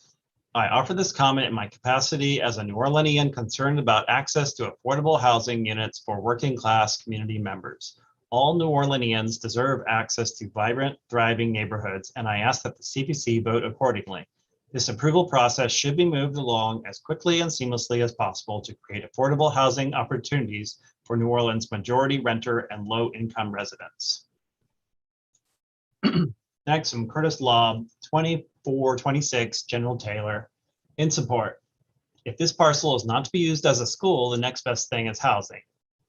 I offer this comment in my capacity as a New Orleanian concerned about access to affordable housing units for working class community members. All New Orleanians deserve access to vibrant, thriving neighborhoods, and I ask that the CPC vote accordingly. This approval process should be moved along as quickly and seamlessly as possible to create affordable housing opportunities for New Orleans majority renter and low-income residents. Next, from Curtis Lobb, 2426 General Taylor, in support. If this parcel is not to be used as a school, the next best thing is housing.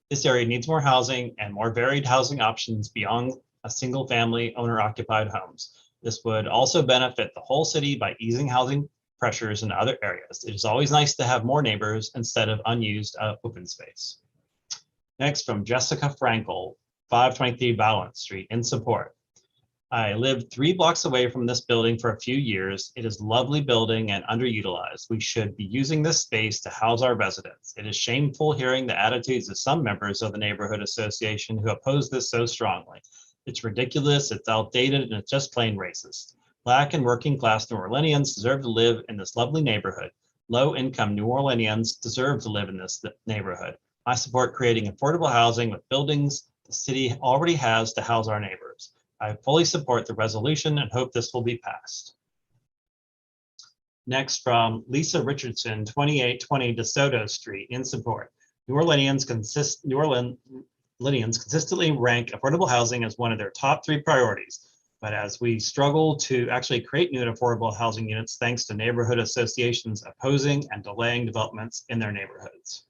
This area needs more housing and more varied housing options beyond a single family owner-occupied homes. This would also benefit the whole city by easing housing pressures in other areas. It is always nice to have more neighbors instead of unused open space. Next, from Jessica Frankel, 523 Valance Street, in support. I lived 3 blocks away from this building for a few years. It is a lovely building and underutilized. We should be using this space to house our residents. It is shameful hearing the attitudes of some members of the neighborhood association who oppose this so strongly. It's ridiculous, it's outdated, and it's just plain racist. Black and working class New Orleanians deserve to live in this lovely neighborhood. Low-income New Orleanians deserve to live in this neighborhood. I support creating affordable housing with buildings the city already has to house our neighbors. I fully support the resolution and hope this will be passed. Next, from Lisa Richardson, 2820 DeSoto Street, in support. New Orleanians consistently rank affordable housing as one of their top 3 priorities. But as we struggle to actually create new and affordable housing units, thanks to neighborhood associations opposing and delaying developments in their neighborhoods.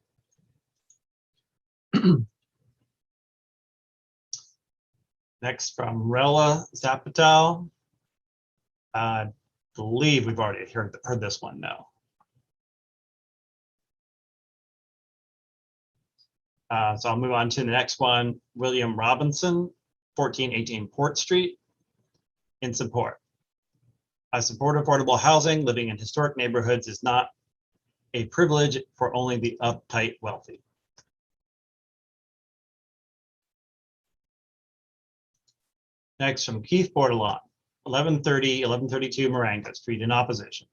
Next, from Rella Zapatow. I believe we've already heard this one now. So I'll move on to the next one. William Robinson, 1418 Port Street, in support. I support affordable housing. Living in historic neighborhoods is not a privilege for only the uptight wealthy. Next, from Keith Bordelon, 1132 Marengo Street in opposition.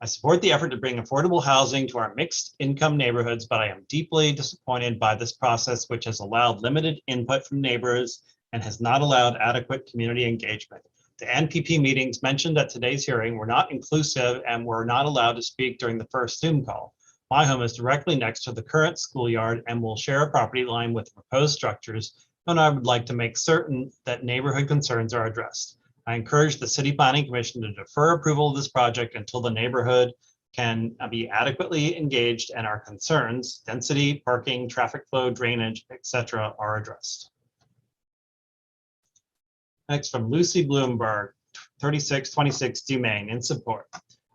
I support the effort to bring affordable housing to our mixed income neighborhoods, but I am deeply disappointed by this process, which has allowed limited input from neighbors and has not allowed adequate community engagement. The NPP meetings mentioned at today's hearing were not inclusive and were not allowed to speak during the first Zoom call. My home is directly next to the current schoolyard and will share a property line with proposed structures, and I would like to make certain that neighborhood concerns are addressed. I encourage the City Planning Commission to defer approval of this project until the neighborhood can be adequately engaged and our concerns, density, parking, traffic flow, drainage, etc., are addressed. Next, from Lucy Bloomberg, 3626 Dumaine, in support.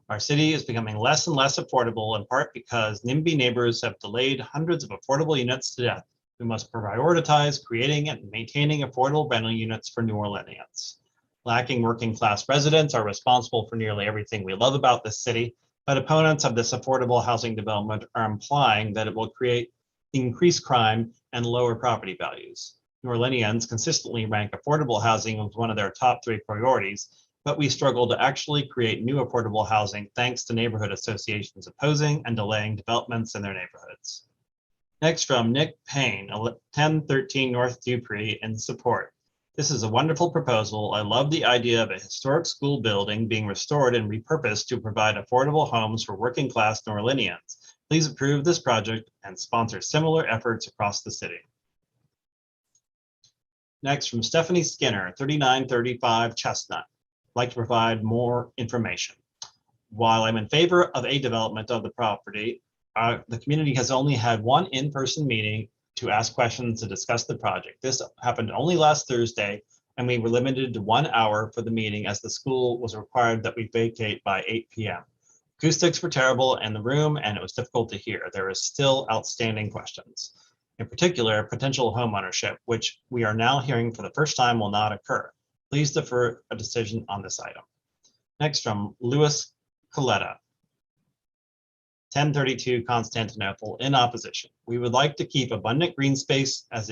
Our city is becoming less and less affordable, in part because NIMBY neighbors have delayed hundreds of affordable units to death. We must prioritize creating and maintaining affordable rental units for New Orleanians. Lacking working class residents are responsible for nearly everything we love about this city, but opponents of this affordable housing development are implying that it will create increased crime and lower property values. New Orleanians consistently rank affordable housing as one of their top 3 priorities, but we struggle to actually create new affordable housing thanks to neighborhood associations opposing and delaying developments in their neighborhoods. Next, from Nick Payne, 1013 North Dupree, in support. This is a wonderful proposal. I love the idea of a historic school building being restored and repurposed to provide affordable homes for working class New Orleanians. Please approve this project and sponsor similar efforts across the city. Next, from Stephanie Skinner, 3935 Chestnut. I'd like to provide more information. While I'm in favor of a development of the property, the community has only had one in-person meeting to ask questions to discuss the project. This happened only last Thursday, and we were limited to 1 hour for the meeting as the school was required that we vacate by 8 p.m. Acoustics were terrible in the room and it was difficult to hear. There is still outstanding questions. In particular, potential homeownership, which we are now hearing for the first time will not occur. Please defer a decision on this item. Next, from Louis Coletta, 1032 Constantinople, in opposition. We would like to keep abundant green space as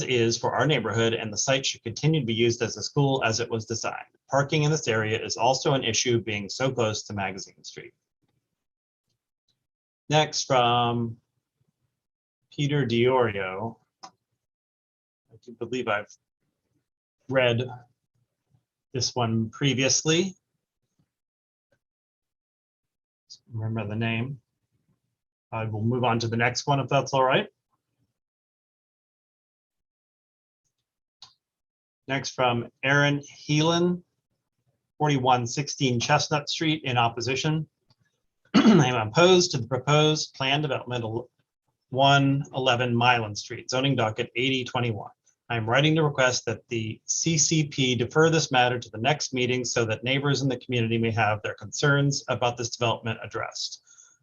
is for our neighborhood, and the site should continue to be used as a school as it was designed. Parking in this area is also an issue, being so close to Magazine Street. Next, from Peter Diorio. I do believe I've read this one previously. Remember the name. I will move on to the next one if that's all right. Next, from Aaron Heelan, 4116 Chestnut Street, in opposition. I am opposed to the proposed plan development 111 Milan Street, zoning docket 8021. I am writing to request that the CCP defer this matter to the next meeting so that neighbors in the community may have their concerns about this development addressed.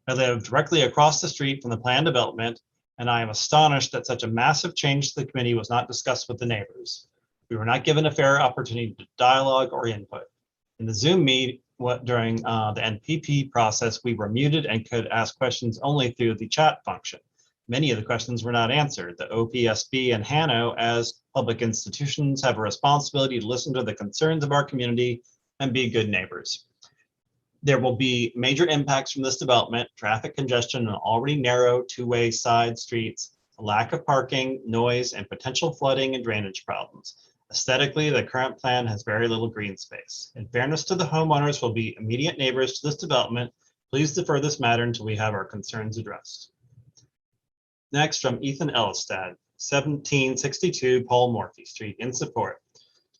I live directly across the street from the planned development, and I am astonished that such a massive change to the committee was not discussed with the neighbors. We were not given a fair opportunity to dialogue or input. In the Zoom meet during the NPP process, we were muted and could ask questions only through the chat function. Many of the questions were not answered. The OPSB and HANO, as public institutions, have a responsibility to listen to the concerns of our community and be good neighbors. There will be major impacts from this development: traffic congestion on already narrow two-way side streets, a lack of parking, noise, and potential flooding and drainage problems. Aesthetically, the current plan has very little green space. In fairness to the homeowners who will be immediate neighbors to this development, please defer this matter until we have our concerns addressed. Next, from Ethan Elistad, 1762 Paul Morphy Street, in support.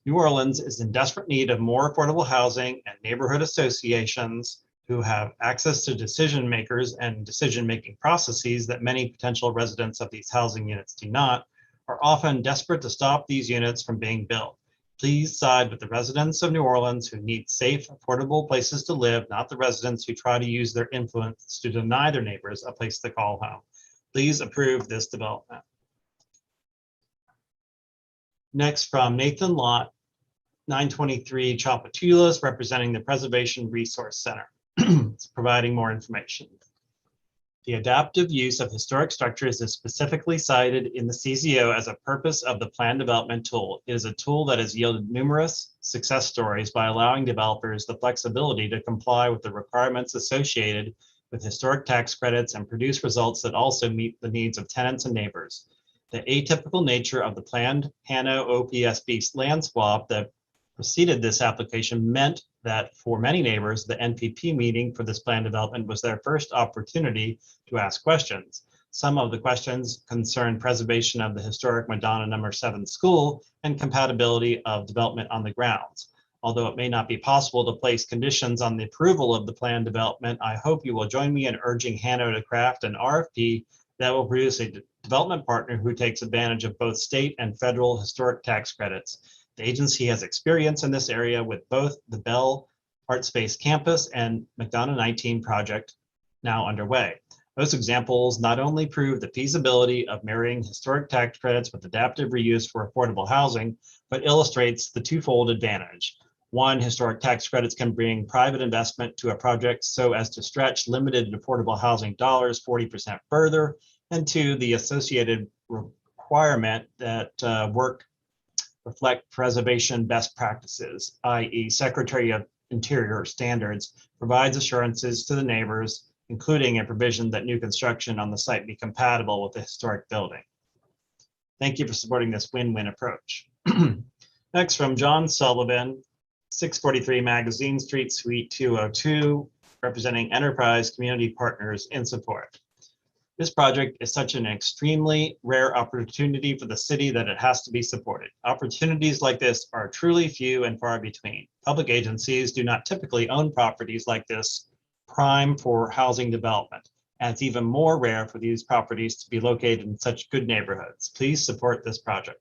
New Orleans is in desperate need of more affordable housing, and neighborhood associations who have access to decision makers and decision-making processes that many potential residents of these housing units do not, are often desperate to stop these units from being built. Please side with the residents of New Orleans who need safe, affordable places to live, not the residents who try to use their influence to deny their neighbors a place to call home. Please approve this development. Next, from Nathan Lott, 923 Chapatulas, representing the Preservation Resource Center. It's providing more information. The adaptive use of historic structures is specifically cited in the CZO as a purpose of the plan development tool. It is a tool that has yielded numerous success stories by allowing developers the flexibility to comply with the requirements associated with historic tax credits and produce results that also meet the needs of tenants and neighbors. The atypical nature of the planned Hano OPSB land swap that preceded this application meant that for many neighbors, the NPP meeting for this plan development was their first opportunity to ask questions. Some of the questions concerned preservation of the historic Madonna No. 7 school and compatibility of development on the grounds. Although it may not be possible to place conditions on the approval of the plan development, I hope you will join me in urging Hano to craft an RFP that will produce a development partner who takes advantage of both state and federal historic tax credits. The agency has experience in this area with both the Bell Art Space Campus and McDonough 19 project now underway. Those examples not only prove the feasibility of marrying historic tax credits with adaptive reuse for affordable housing, but illustrates the twofold advantage. One, historic tax credits can bring private investment to a project so as to stretch limited affordable housing dollars 40% further. And two, the associated requirement that work reflect preservation best practices, i.e. Secretary of Interior standards, provides assurances to the neighbors, including a provision that new construction on the site be compatible with the historic building. Thank you for supporting this win-win approach. Next, from John Sullivan, 643 Magazine Street, Suite 202, representing Enterprise Community Partners in support. This project is such an extremely rare opportunity for the city that it has to be supported. Opportunities like this are truly few and far between. Public agencies do not typically own properties like this, prime for housing development. And it's even more rare for these properties to be located in such good neighborhoods. Please support this project.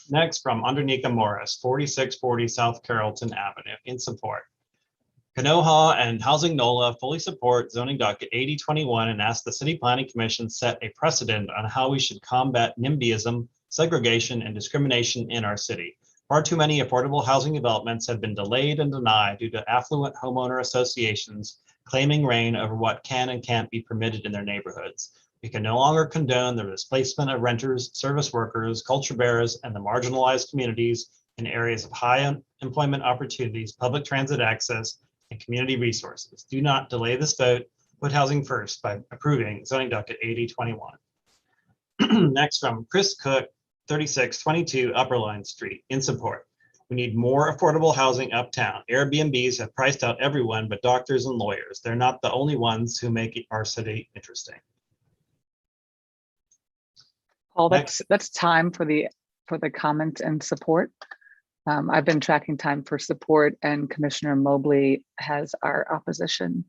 Next, from Undernika Morris, 4640 South Carrollton Avenue, in support. Kanoha and Housing NOLA fully support zoning docket 8021 and ask the City Planning Commission set a precedent on how we should combat NIMBYism, segregation, and discrimination in our city. Far too many affordable housing developments have been delayed and denied due to affluent homeowner associations claiming reign over what can and can't be permitted in their neighborhoods. We can no longer condone the displacement of renters, service workers, culture bearers, and the marginalized communities in areas of high employment opportunities, public transit access, and community resources. Do not delay this vote. Put housing first by approving zoning docket 8021. Next, from Chris Cook, 3622 Upper Line Street, in support. We need more affordable housing uptown. Airbnbs have priced out everyone but doctors and lawyers. They're not the only ones who make our city interesting. Paul, that's time for the comment and support. I've been tracking time for support, and Commissioner Mobley has our opposition.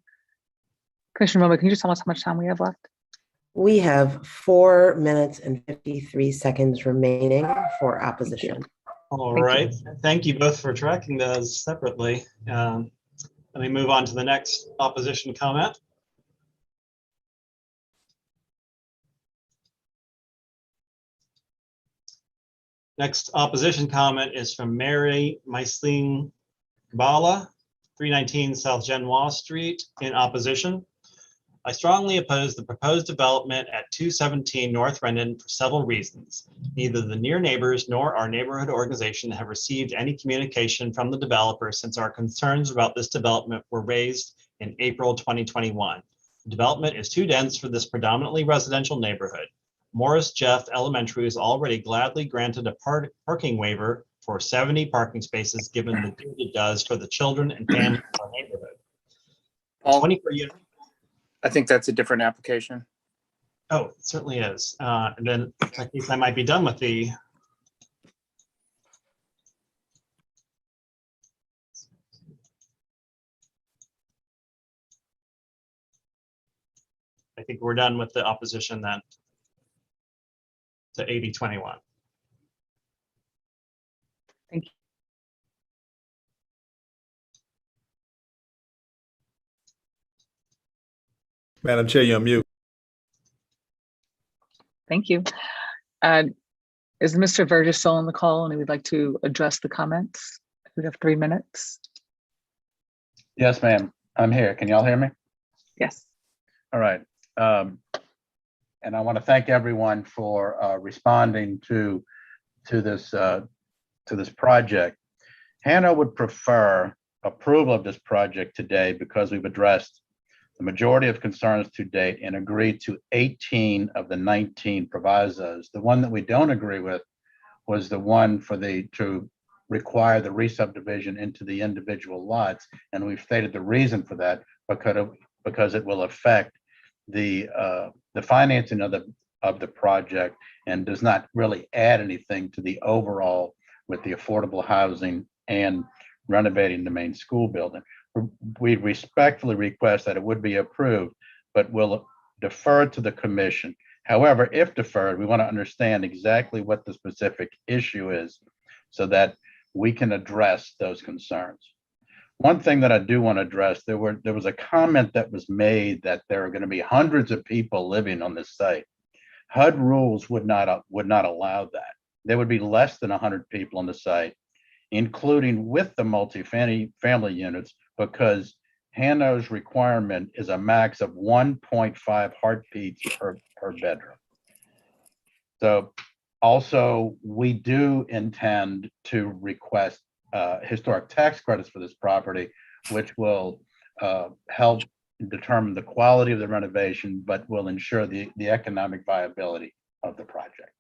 Commissioner Mobley, can you just tell us how much time we have left? We have 4 minutes and 53 seconds remaining for opposition. All right. Thank you both for tracking those separately. Let me move on to the next opposition comment. Next opposition comment is from Mary Meisling Kabala, 319 South Genoa Street, in opposition. I strongly oppose the proposed development at 217 North Rendon for several reasons. Neither the near neighbors nor our neighborhood organization have received any communication from the developer since our concerns about this development were raised in April 2021. The development is too dense for this predominantly residential neighborhood. Morris Jeff Elementary is already gladly granted a parking waiver for 70 parking spaces, given the good it does for the children and families of our neighborhood. 24 units. I think that's a different application. Oh, it certainly is. And then I think I might be done with the. I think we're done with the opposition then to 8021. Thank you. Madam Chair, you're on mute. Thank you. Is Mr. Verges still on the call and he would like to address the comments? We have 3 minutes. Yes, ma'am. I'm here. Can y'all hear me? Yes. All right. And I want to thank everyone for responding to this project. Hannah would prefer approval of this project today because we've addressed the majority of concerns to date and agreed to 18 of the 19 provisos. The one that we don't agree with was the one to require the re-subdivision into the individual lots. And we've stated the reason for that because it will affect the financing of the project and does not really add anything to the overall with the affordable housing and renovating the main school building. We respectfully request that it would be approved, but we'll defer to the commission. However, if deferred, we want to understand exactly what the specific issue is so that we can address those concerns. One thing that I do want to address, there was a comment that was made that there are going to be hundreds of people living on this site. HUD rules would not allow that. There would be less than 100 people on the site, including with the multi-family units, because Hano's requirement is a max of 1.5 heartbeats per bedroom. So also, we do intend to request historic tax credits for this property, which will help determine the quality of the renovation, but will ensure the economic viability of the project.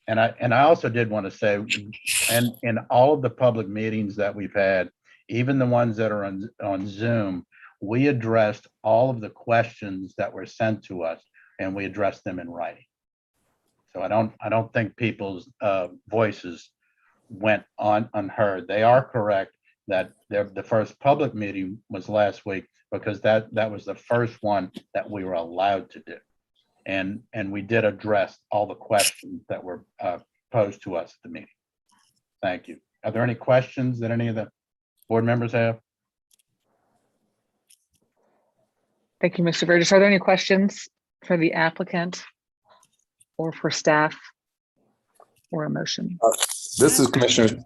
And I also did want to say, and in all of the public meetings that we've had, even the ones that are on Zoom, we addressed all of the questions that were sent to us, and we addressed them in writing. So I don't think people's voices went unheard. They are correct that the first public meeting was last week because that was the first one that we were allowed to do. And we did address all the questions that were posed to us at the meeting. Thank you. Are there any questions that any of the board members have? Thank you, Mr. Burgess. Are there any questions for the applicant or for staff or a motion? This is Commissioner.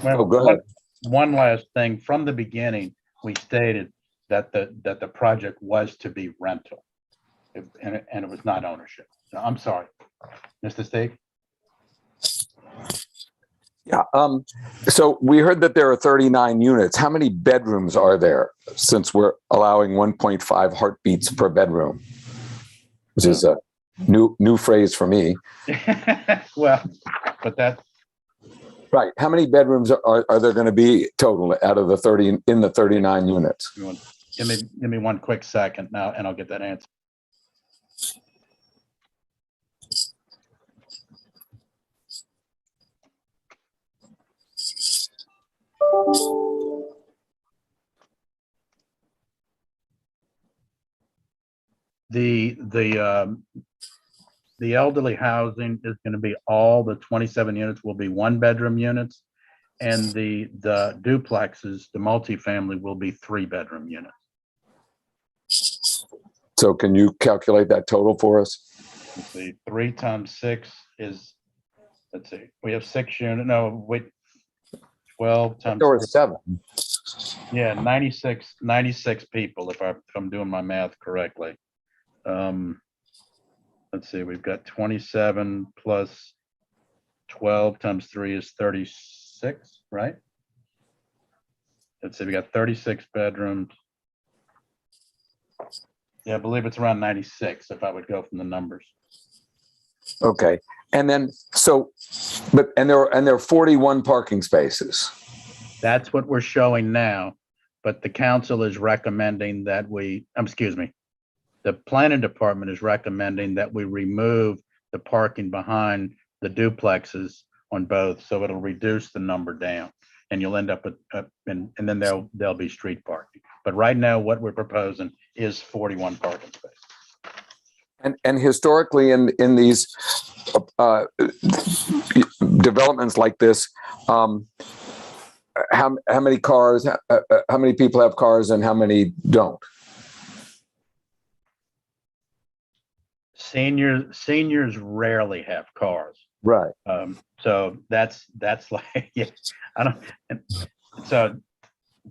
Well, go ahead. One last thing. From the beginning, we stated that the project was to be rental, and it was not ownership. So I'm sorry, Mr. Stake. Yeah. So we heard that there are 39 units. How many bedrooms are there since we're allowing 1.5 heartbeats per bedroom? Which is a new phrase for me. Well, but that. Right. How many bedrooms are there going to be total out of the 30 in the 39 units? Give me one quick second now, and I'll get that answer. The elderly housing is going to be all the 27 units will be 1-bedroom units, and the duplexes, the multifamily, will be 3-bedroom units. So can you calculate that total for us? Let's see, 3 times 6 is, let's see, we have 6 units. No, wait, 12 times. There were 7. Yeah, 96 people, if I'm doing my math correctly. Let's see, we've got 27 plus 12 times 3 is 36, right? Let's see, we got 36 bedrooms. Yeah, I believe it's around 96 if I would go from the numbers. Okay. And then there are 41 parking spaces. That's what we're showing now, but the council is recommending that the planning department is recommending that we remove the parking behind the duplexes on both, so it'll reduce the number down, and you'll end up with, and then there'll be street parking. But right now, what we're proposing is 41 parking spaces. And historically, in these developments like this, how many cars? How many people have cars, and how many don't? Seniors rarely have cars. Right. So that's like, yeah, I don't. So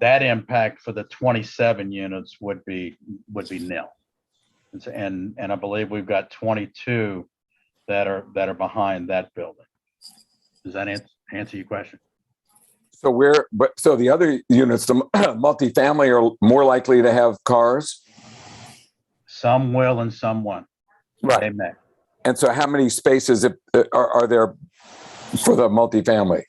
that impact for the 27 units would be nil. And I believe we've got 22 that are behind that building. Does that answer your question? So the other units, the multifamily, are more likely to have cars? Some will and some won't. Right. They may. And so how many spaces are there for the multifamily?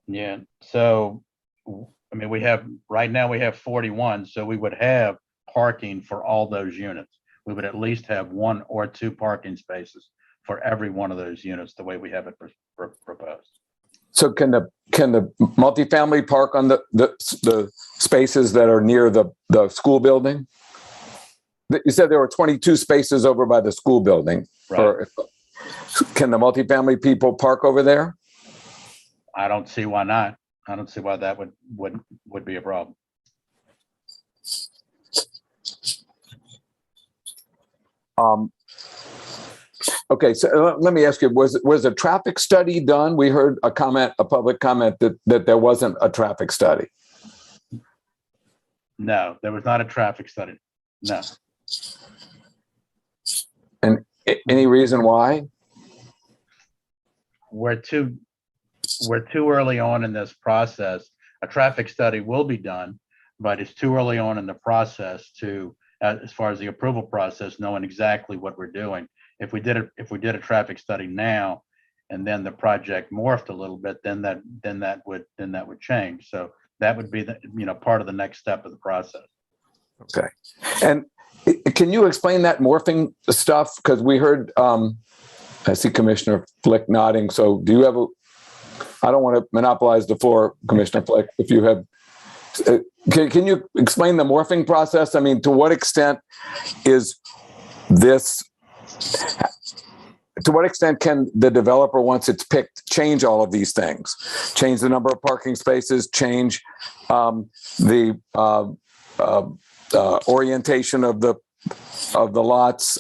Yeah, so, I mean, right now we have 41, so we would have parking for all those units. We would at least have 1 or 2 parking spaces for every one of those units, the way we have it proposed. So can the multifamily park on the spaces that are near the school building? You said there were 22 spaces over by the school building. Right. Can the multifamily people park over there? I don't see why not. I don't see why that would be a problem. Okay, so let me ask you, was a traffic study done? We heard a public comment that there wasn't a traffic study. No, there was not a traffic study. No. And any reason why? We're too early on in this process. A traffic study will be done, but it's too early on in the process to, as far as the approval process, knowing exactly what we're doing. If we did a traffic study now, and then the project morphed a little bit, then that would change. So that would be part of the next step of the process. Okay, and can you explain that morphing stuff? Because we heard, I see Commissioner Flick nodding. So do you have I don't want to monopolize the floor, Commissioner Flick. If you have, can you explain the morphing process? I mean, to what extent is this? To what extent can the developer, once it's picked, change all of these things? Change the number of parking spaces, change the orientation of the lots,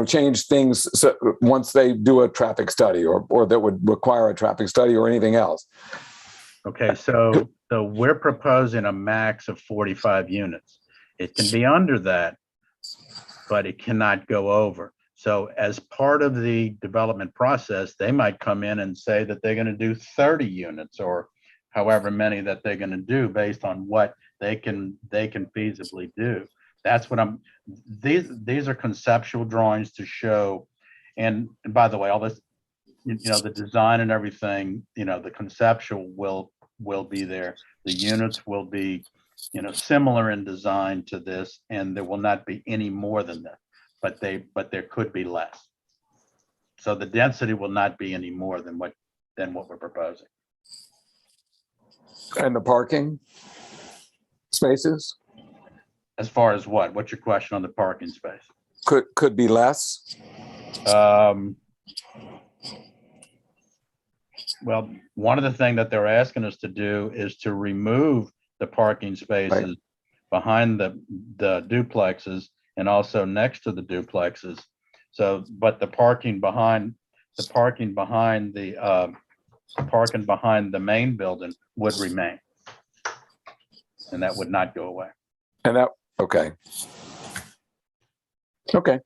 change things once they do a traffic study, or that would require a traffic study or anything else. Okay, so we're proposing a max of 45 units. It can be under that, but it cannot go over. So as part of the development process, they might come in and say that they're going to do 30 units or however many that they're going to do based on what they can feasibly do. That's what these are conceptual drawings to show. And by the way, all this, the design and everything, the conceptual will be there. The units will be, similar in design to this, and there will not be any more than that, but there could be less. So the density will not be any more than what we're proposing. And the parking spaces? As far as what? What's your question on the parking space? Could be less? Well, one of the things that they're asking us to do is to remove the parking spaces behind the duplexes and also next to the duplexes. So, but the parking behind the main building would remain, and that would not go away. And that, okay. Okay.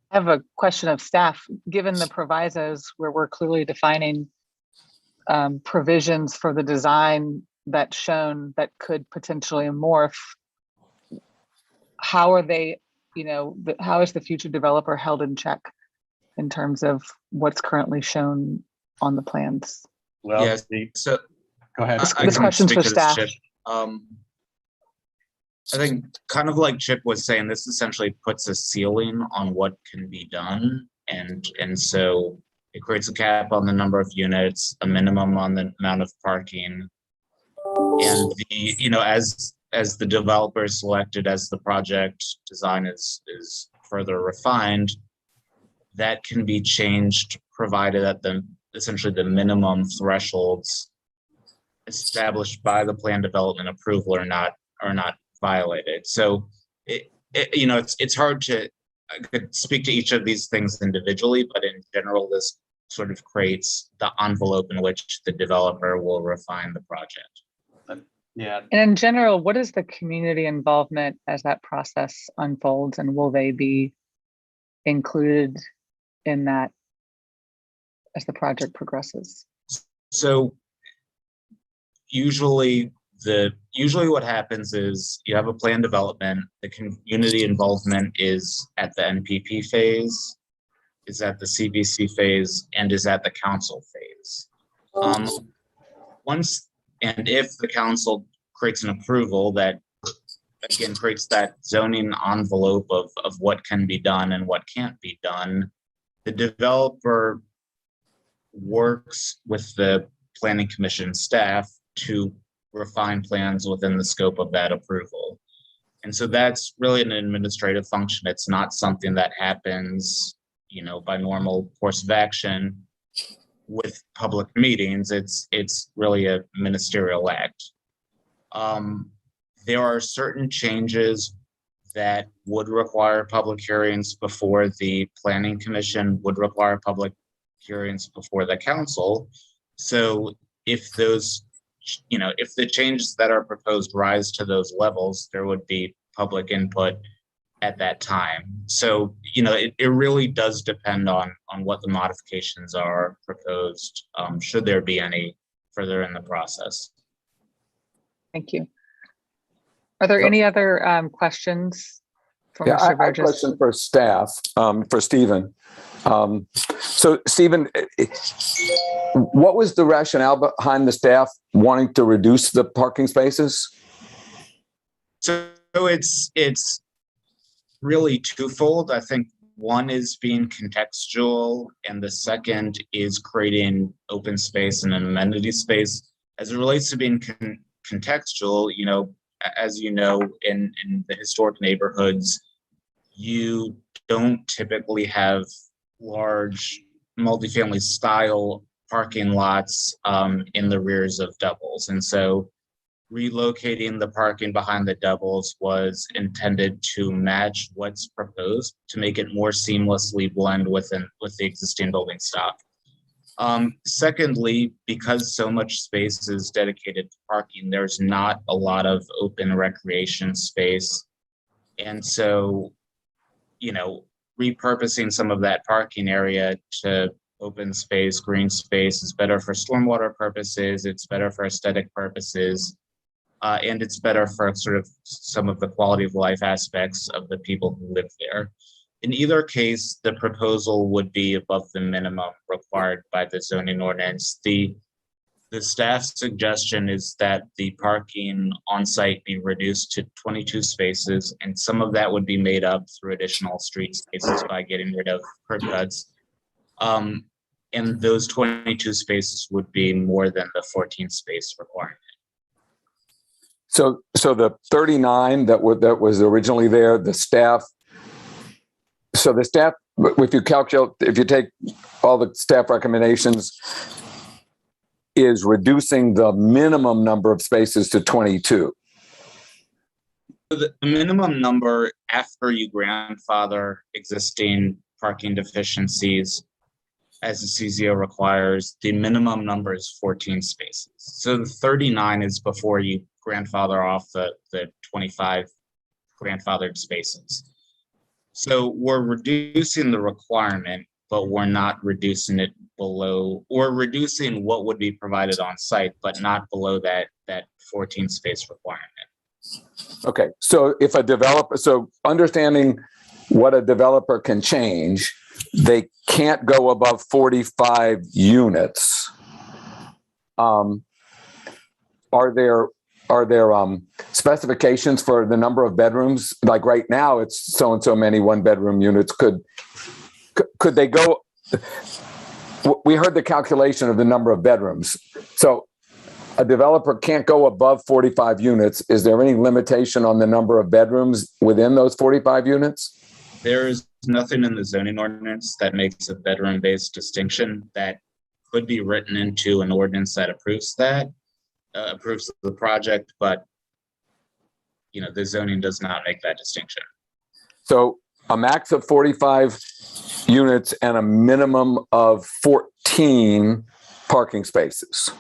I have a question of staff. Given the provisos where we're clearly defining provisions for the design that's shown that could potentially morph, how are they, how is the future developer held in check in terms of what's currently shown on the plans? Well, yes. So go ahead. This question's for staff. I think kind of like Chip was saying, this essentially puts a ceiling on what can be done. And so it creates a cap on the number of units, a minimum on the amount of parking. And as the developer is selected, as the project design is further refined, that can be changed provided that essentially the minimum thresholds established by the plan development approval are not violated. So it's hard to I could speak to each of these things individually, but in general, this sort of creates the envelope in which the developer will refine the project. Yeah. And in general, what is the community involvement as that process unfolds, and will they be included in that as the project progresses? So usually what happens is you have a plan development, the community involvement is at the NPP phase, is at the CVC phase, and is at the council phase. If the council creates an approval that again creates that zoning envelope of what can be done and what can't be done, the developer works with the planning commission staff to refine plans within the scope of that approval. And so that's really an administrative function. It's not something that happens, by normal course of action with public meetings. It's really a ministerial act. There are certain changes that would require public hearings before the planning commission, would require public hearings before the council. So if those, if the changes that are proposed rise to those levels, there would be public input at that time. So, it really does depend on what the modifications are proposed, should there be any further in the process. Thank you. Are there any other questions for Yeah, Mr. I have a Burgess? question for staff, for Stephen. So Stephen, what was the rationale behind the staff wanting to reduce the parking spaces? So it's really twofold. I think one is being contextual, and the second is creating open space and an amenity space. As it relates to being contextual, as you know, in the historic neighborhoods, you don't typically have large multifamily style parking lots in the rears of doubles. And so relocating the parking behind the doubles was intended to match what's proposed to make it more seamlessly blend with the existing building stock. Secondly, because so much space is dedicated to parking, there's not a lot of open recreation space. And so, repurposing some of that parking area to open space, green space is better for stormwater purposes, it's better for aesthetic purposes, and it's better for sort of some of the quality of life aspects of the people who live there. In either case, the proposal would be above the minimum required by the zoning ordinance. The staff's suggestion is that the parking on site be reduced to 22 spaces, and some of that would be made up through additional street spaces by getting rid of curb cuts. And those 22 spaces would be more than the 14 space requirement. So the 39 that was originally there, the staff, if you take all the staff recommendations, is reducing the minimum number of spaces to 22. The minimum number after you grandfather existing parking deficiencies, as the CZO requires, the minimum number is 14 spaces. So the 39 is before you grandfather off the 25 grandfathered spaces. So we're reducing the requirement, but we're not reducing it below, or reducing what would be provided on site, but not below that 14 space requirement. Okay, so understanding what a developer can change, they can't go above 45 units. Are there specifications for the number of bedrooms? Like right now, it's so and so many one-bedroom units. Could they go? We heard the calculation of the number of bedrooms. So a developer can't go above 45 units. Is there any limitation on the number of bedrooms within those 45 units? There is nothing in the zoning ordinance that makes a bedroom-based distinction that could be written into an ordinance that approves the project, but the zoning does not make that distinction. So a max of 45 units and a minimum of 14 parking spaces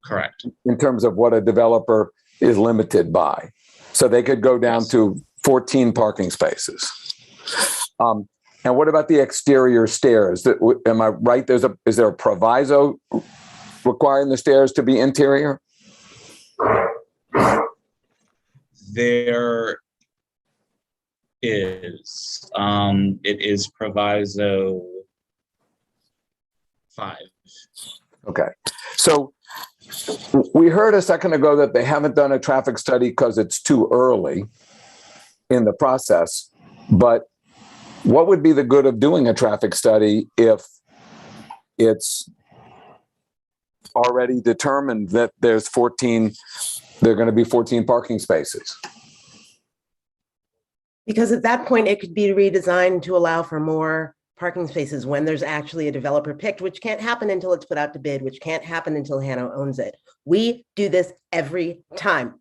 Correct. in terms of what a developer is limited by. So they could go down to 14 parking spaces. And what about the exterior stairs? Am I right? Is there a proviso requiring the stairs to be interior? There is. It is proviso 5. Okay. So we heard a second ago that they haven't done a traffic study because it's too early in the process. But what would be the good of doing a traffic study if it's already determined that there are going to be 14 parking spaces? Because at that point, it could be redesigned to allow for more parking spaces when there's actually a developer picked, which can't happen until it's put out to bid, which can't happen until Hano owns it. We do this every time.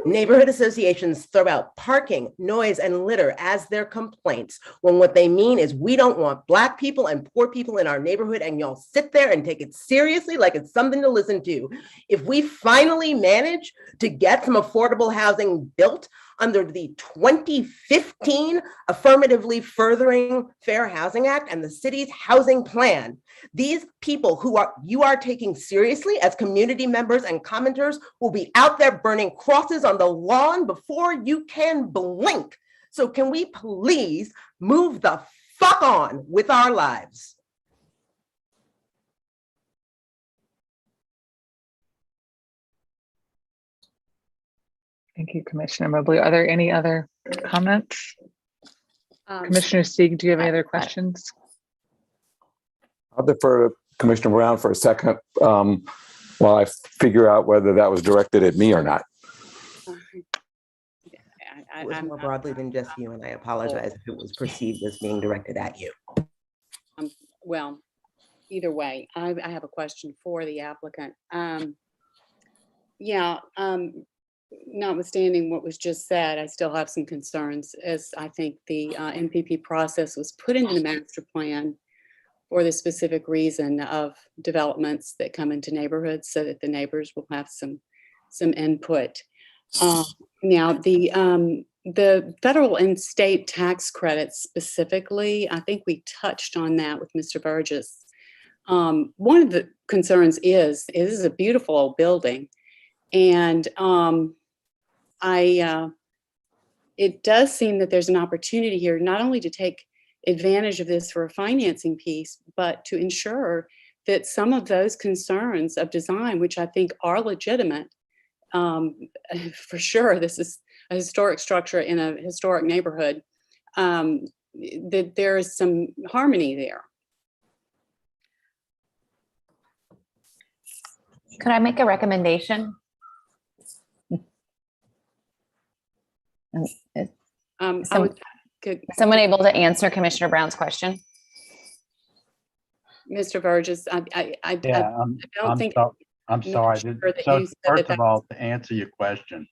Neighborhood associations throw out parking, noise, and litter as their complaints, when what they mean is we don't want Black people and poor people in our neighborhood, and y'all sit there and take it seriously like it's something to listen to. If we finally manage to get some affordable housing built under the 2015 Affirmatively Furthering Fair Housing Act and the city's housing plan, these people you are taking seriously as community members and commenters will be out there burning crosses on the lawn before you can blink. So can we please move the fuck on with our lives? Thank you, Commissioner Mobley. Are there any other comments? Commissioner Sieg, do you have any other questions? I'll defer to Commissioner Brown for a second while I figure out whether that was directed at me or not. It was more broadly than just you, and I apologize if it was perceived as being directed at you. Well, either way, I have a question for the applicant. Notwithstanding what was just said, I still have some concerns, as I think the MPP process was put into the master plan for the specific reason of developments that come into neighborhoods so that the neighbors will have some input. Now, the federal and state tax credits specifically, I think we touched on that with Mr. Burgess. One of the concerns is this is a beautiful old building, and it does seem that there's an opportunity here not only to take advantage of this for a financing piece, but to ensure that some of those concerns of design, which I think are legitimate, for sure, this is a historic structure in a historic neighborhood, that there is some harmony there. Could I make a recommendation? Someone able to answer Commissioner Brown's question? Mr. Burgess, I don't think. I'm sorry. So first of all, to answer your question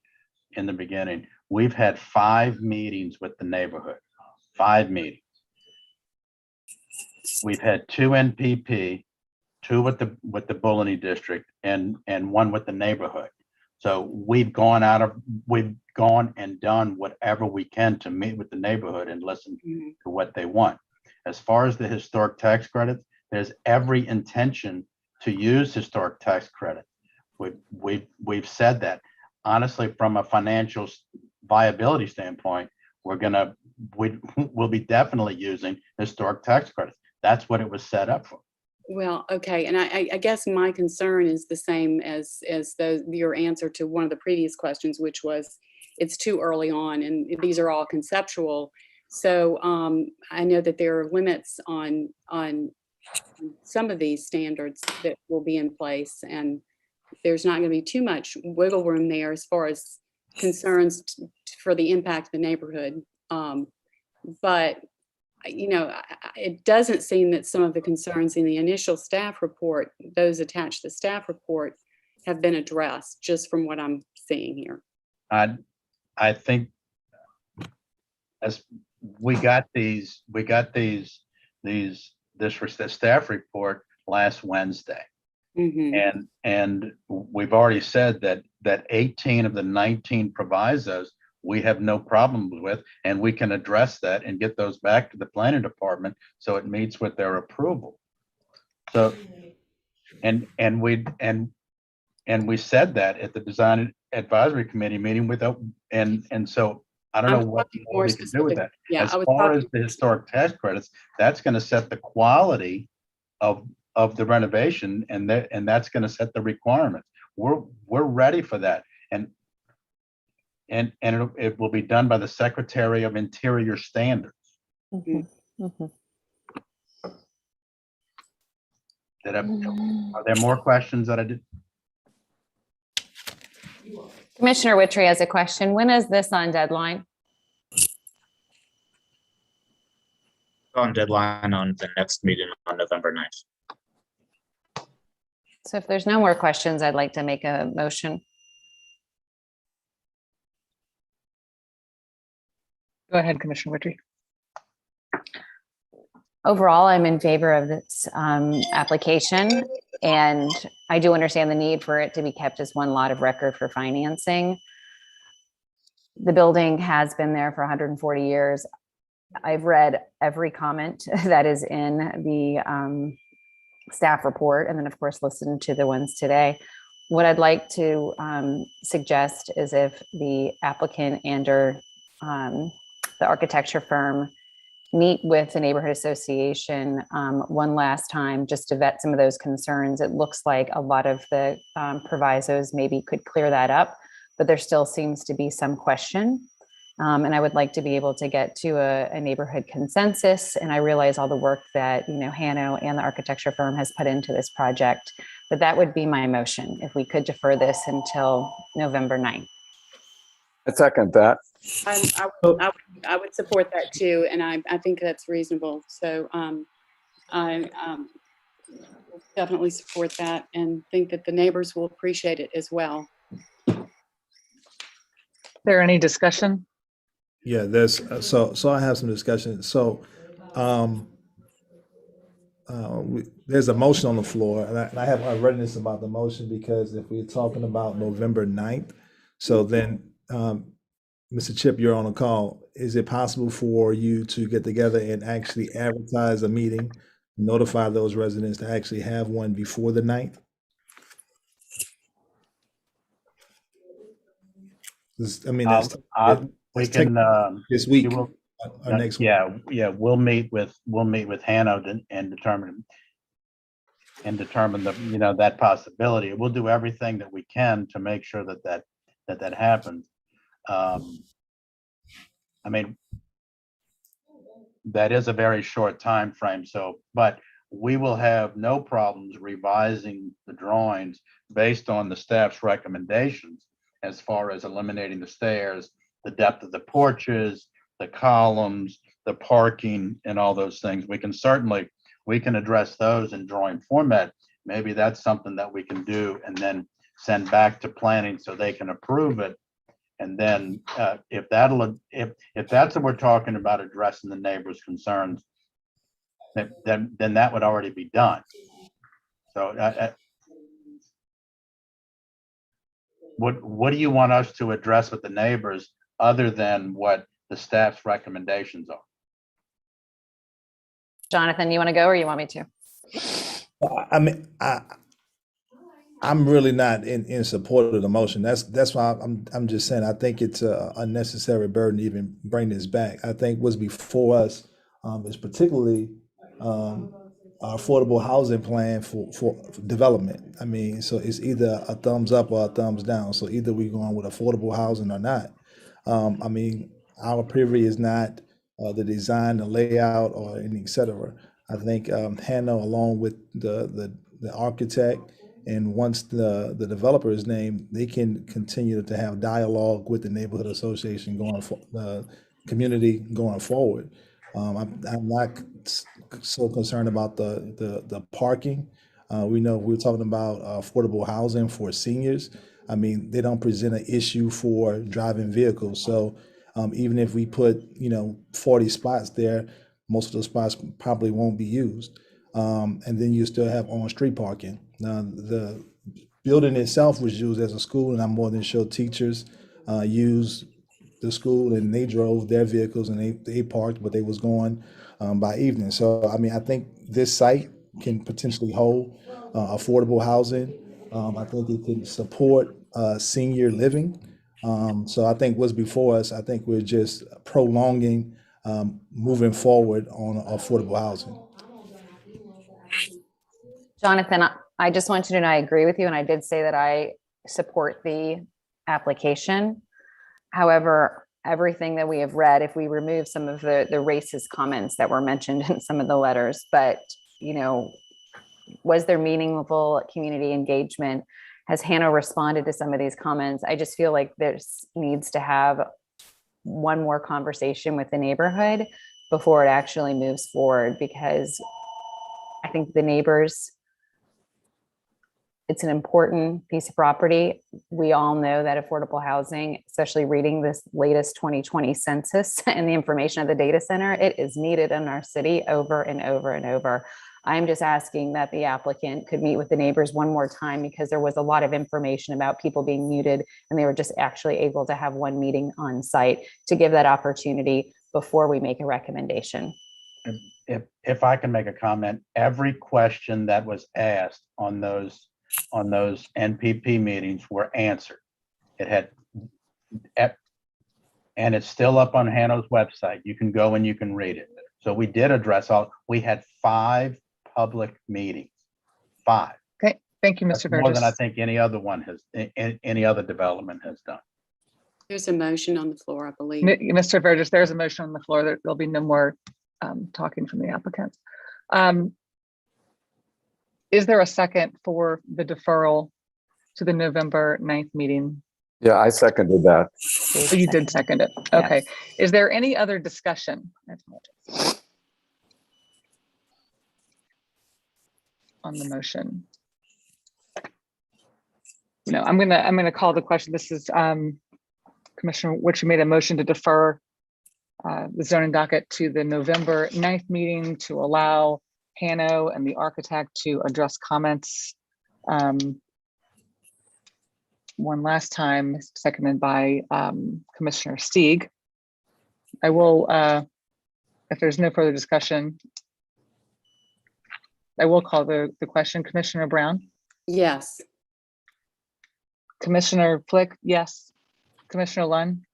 in the beginning, we've had 5 meetings with the neighborhood, 5 meetings. We've had 2 NPP, 2 with the Bulleney district, and 1 with the neighborhood. So we've gone and done whatever we can to meet with the neighborhood and listen to what they want. As far as the historic tax credits, there's every intention to use historic tax credit. We've said that. Honestly, from a financial viability standpoint, we'll be definitely using historic tax credits. That's what it was set up for. Well, okay, and I guess my concern is the same as your answer to one of the previous questions, which was it's too early on, and these are all conceptual. So I know that there are limits on some of these standards that will be in place, and there's not going to be too much wiggle room there as far as concerns for the impact of the neighborhood. But it doesn't seem that some of the concerns in the initial staff report, those attached to the staff report, have been addressed, just from what I'm seeing here. I think as we got this staff report last Wednesday. And we've already said that 18 of the 19 provisos we have no problems with, and we can address that and get those back to the planning department so it meets with their approval. So, and we said that at the design advisory committee meeting and so I don't know what more we can do with that. Yeah, as far as the historic tax credits, that's going to set the quality of the renovation, and that's going to set the requirements. We're ready for that, and it will be done by the Secretary of Interior Standards. Mhm, mhm. Are there more questions that I did? Commissioner Wittry has a question. When is this on deadline? On deadline on the next meeting on November 9th. So if there's no more questions, I'd like to make a motion. Go ahead, Commissioner Wittry. Overall, I'm in favor of this application, and I do understand the need for it to be kept as one lot of record for financing. The building has been there for 140 years. I've read every comment that is in the staff report, and then of course listened to the ones today. What I'd like to suggest is if the applicant and/or the architecture firm meet with the neighborhood association one last time just to vet some of those concerns. It looks like a lot of the provisos maybe could clear that up, but there still seems to be some question. And I would like to be able to get to a neighborhood consensus. And I realize all the work that, Hanno and the architecture firm has put into this project, but that would be my motion if we could defer this until November 9th. I second that. I would support that too, and I think that's reasonable. So I definitely support that and think that the neighbors will appreciate it as well. Is there any discussion? Yeah, there's so I have some discussion. So there's a motion on the floor, and I have a readiness about the motion because if we're talking about November 9th, so then Mr. Chip, you're on a call. Is it possible for you to get together and actually advertise a meeting, notify those residents to actually have one before the 9th? I mean, we can this week or next week. Yeah, we'll meet with Hanno and determine the that possibility. We'll do everything that we can to make sure that happens. I mean, that is a very short time frame. So, but we will have no problems revising the drawings based on the staff's recommendations as far as eliminating the stairs, the depth of the porches, the columns, the parking, and all those things. We can address those in drawing format. Maybe that's something that we can do and then send back to planning so they can approve it. And then if that's what we're talking about, addressing the neighbors' concerns, then that would already be done. So what do you want us to address with the neighbors other than what the staff's recommendations are? Jonathan, you want to go or you want me to? I mean, I'm really not in support of the motion. That's why I'm just saying I think it's a unnecessary burden to even bring this back. I think what's before us is particularly our affordable housing plan for development. I mean, so it's either a thumbs up or a thumbs down. So either we're going with affordable housing or not. I mean, our privy is not the design, the layout, or any et cetera. I think Hanno, along with the architect, and once the developer is named, they can continue to have dialogue with the neighborhood association going for the community going forward. I'm not so concerned about the parking. We know we're talking about affordable housing for seniors. I mean, they don't present an issue for driving vehicles. So even if we put, 40 spots there, most of those spots probably won't be used. And then you still have on-street parking. Now, the building itself was used as a school, and I'm more than sure teachers use the school, and they drove their vehicles and they parked, but they was going by evening. So, I mean, I think this site can potentially hold affordable housing. I think it can support senior living. So I think what's before us, I think we're just prolonging moving forward on affordable housing. Jonathan, I just want you to know I agree with you, and I did say that I support the application. However, everything that we have read, if we remove some of the racist comments that were mentioned in some of the letters, but, was there meaningful community engagement? Has Hannah responded to some of these comments? I just feel like there needs to have one more conversation with the neighborhood before it actually moves forward, because I think the neighbors, it's an important piece of property. We all know that affordable housing, especially reading this latest 2020 census and the information of the data center, it is needed in our city over and over and over. I'm just asking that the applicant could meet with the neighbors one more time, because there was a lot of information about people being muted, and they were just actually able to have one meeting on site, to give that opportunity before we make a recommendation. If I can make a comment, every question that was asked on those NPP meetings were answered. It had, and it's still up on Hano's website. You can go and you can read it. So we did address we had 5 public meetings, 5. Okay, thank you, That's Mr. more Burgess. than I think any other one has, any other development has done. There's a motion on the floor, I believe. Mr. Burgess, there's a motion on the floor that there'll be no more talking from the applicant. Is there a second for the deferral to the November 9th meeting? Yeah, I seconded that. So you did second it. Okay. Is there any other discussion? I apologize. On the motion. No, I'm gonna call the question. This is Commissioner Witcher made a motion to defer the zoning docket to the November 9th meeting to allow Hano and the architect to address comments one last time, seconded by Commissioner Stieg. I will, if there's no further discussion, I will call the question. Commissioner Brown? Yes. Commissioner Flick? Yes. Commissioner Lunn?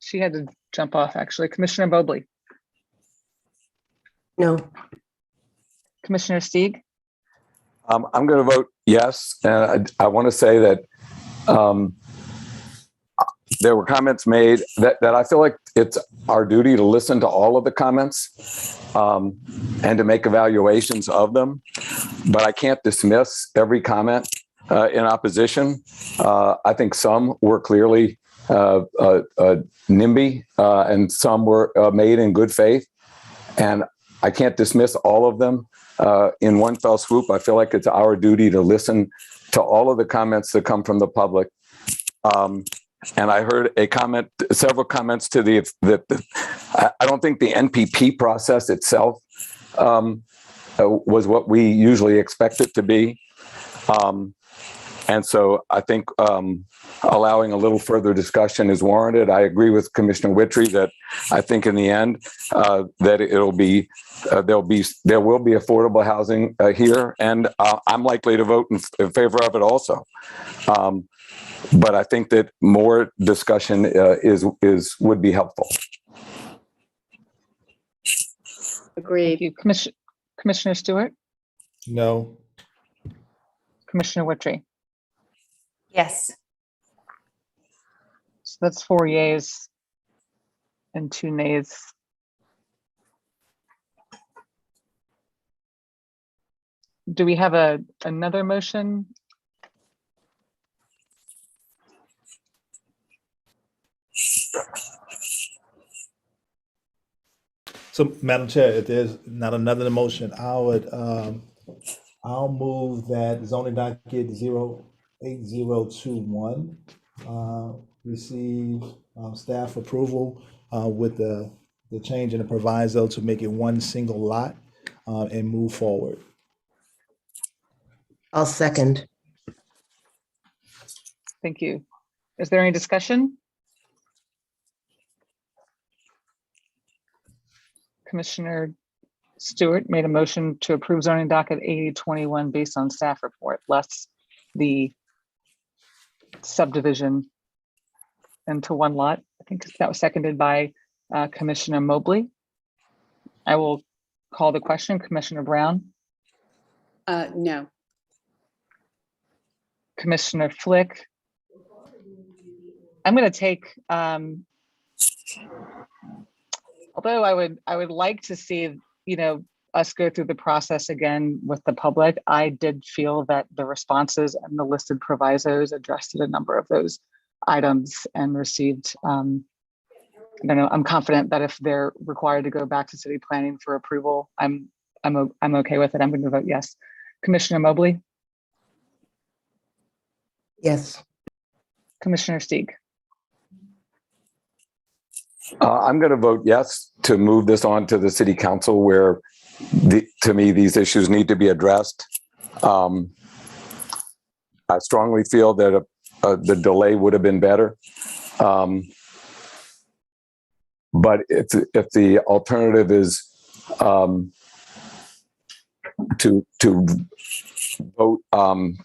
She had to jump off, actually. Commissioner Mobley? No. Commissioner Stieg? I'm going to vote yes. And I want to say that there were comments made that I feel like it's our duty to listen to all of the comments and to make evaluations of them. But I can't dismiss every comment in opposition. I think some were clearly NIMBY and some were made in good faith. And I can't dismiss all of them in one fell swoop. I feel like it's our duty to listen to all of the comments that come from the public. And I heard several comments to I don't think the NPP process itself was what we usually expect it to be. And so I think allowing a little further discussion is warranted. I agree with Commissioner Witry that I think in the end that there will be affordable housing here, and I'm likely to vote in favor of it also. But I think that more discussion would be helpful. Agreed. Thank you. Commissioner Stewart? No. Commissioner Witry? Yes. So that's 4 yeas and 2 nays. Do we have another motion? So, Madam Chair, if there's not another motion, I'll move that zoning docket 8021 receive staff approval with the change in the proviso to make it one single lot and move forward. I'll second. Thank you. Is there any discussion? Commissioner Stewart made a motion to approve zoning docket 8021 based on staff report, less the subdivision into one lot. I think that was seconded by Commissioner Mobley. I will call the question. Commissioner Brown, No. Commissioner Flick. I'm going to take, although I would like to see, us go through the process again with the public. I did feel that the responses and the listed provisos addressed a number of those items and received, I'm confident that if they're required to go back to city planning for approval, I'm okay with it. I'm going to vote yes. Commissioner Mobley, Yes. Commissioner Stieg. I'm going to vote yes to move this on to the city council where to me, these issues need to be addressed. I strongly feel that the delay would have been better. But if the alternative is to vote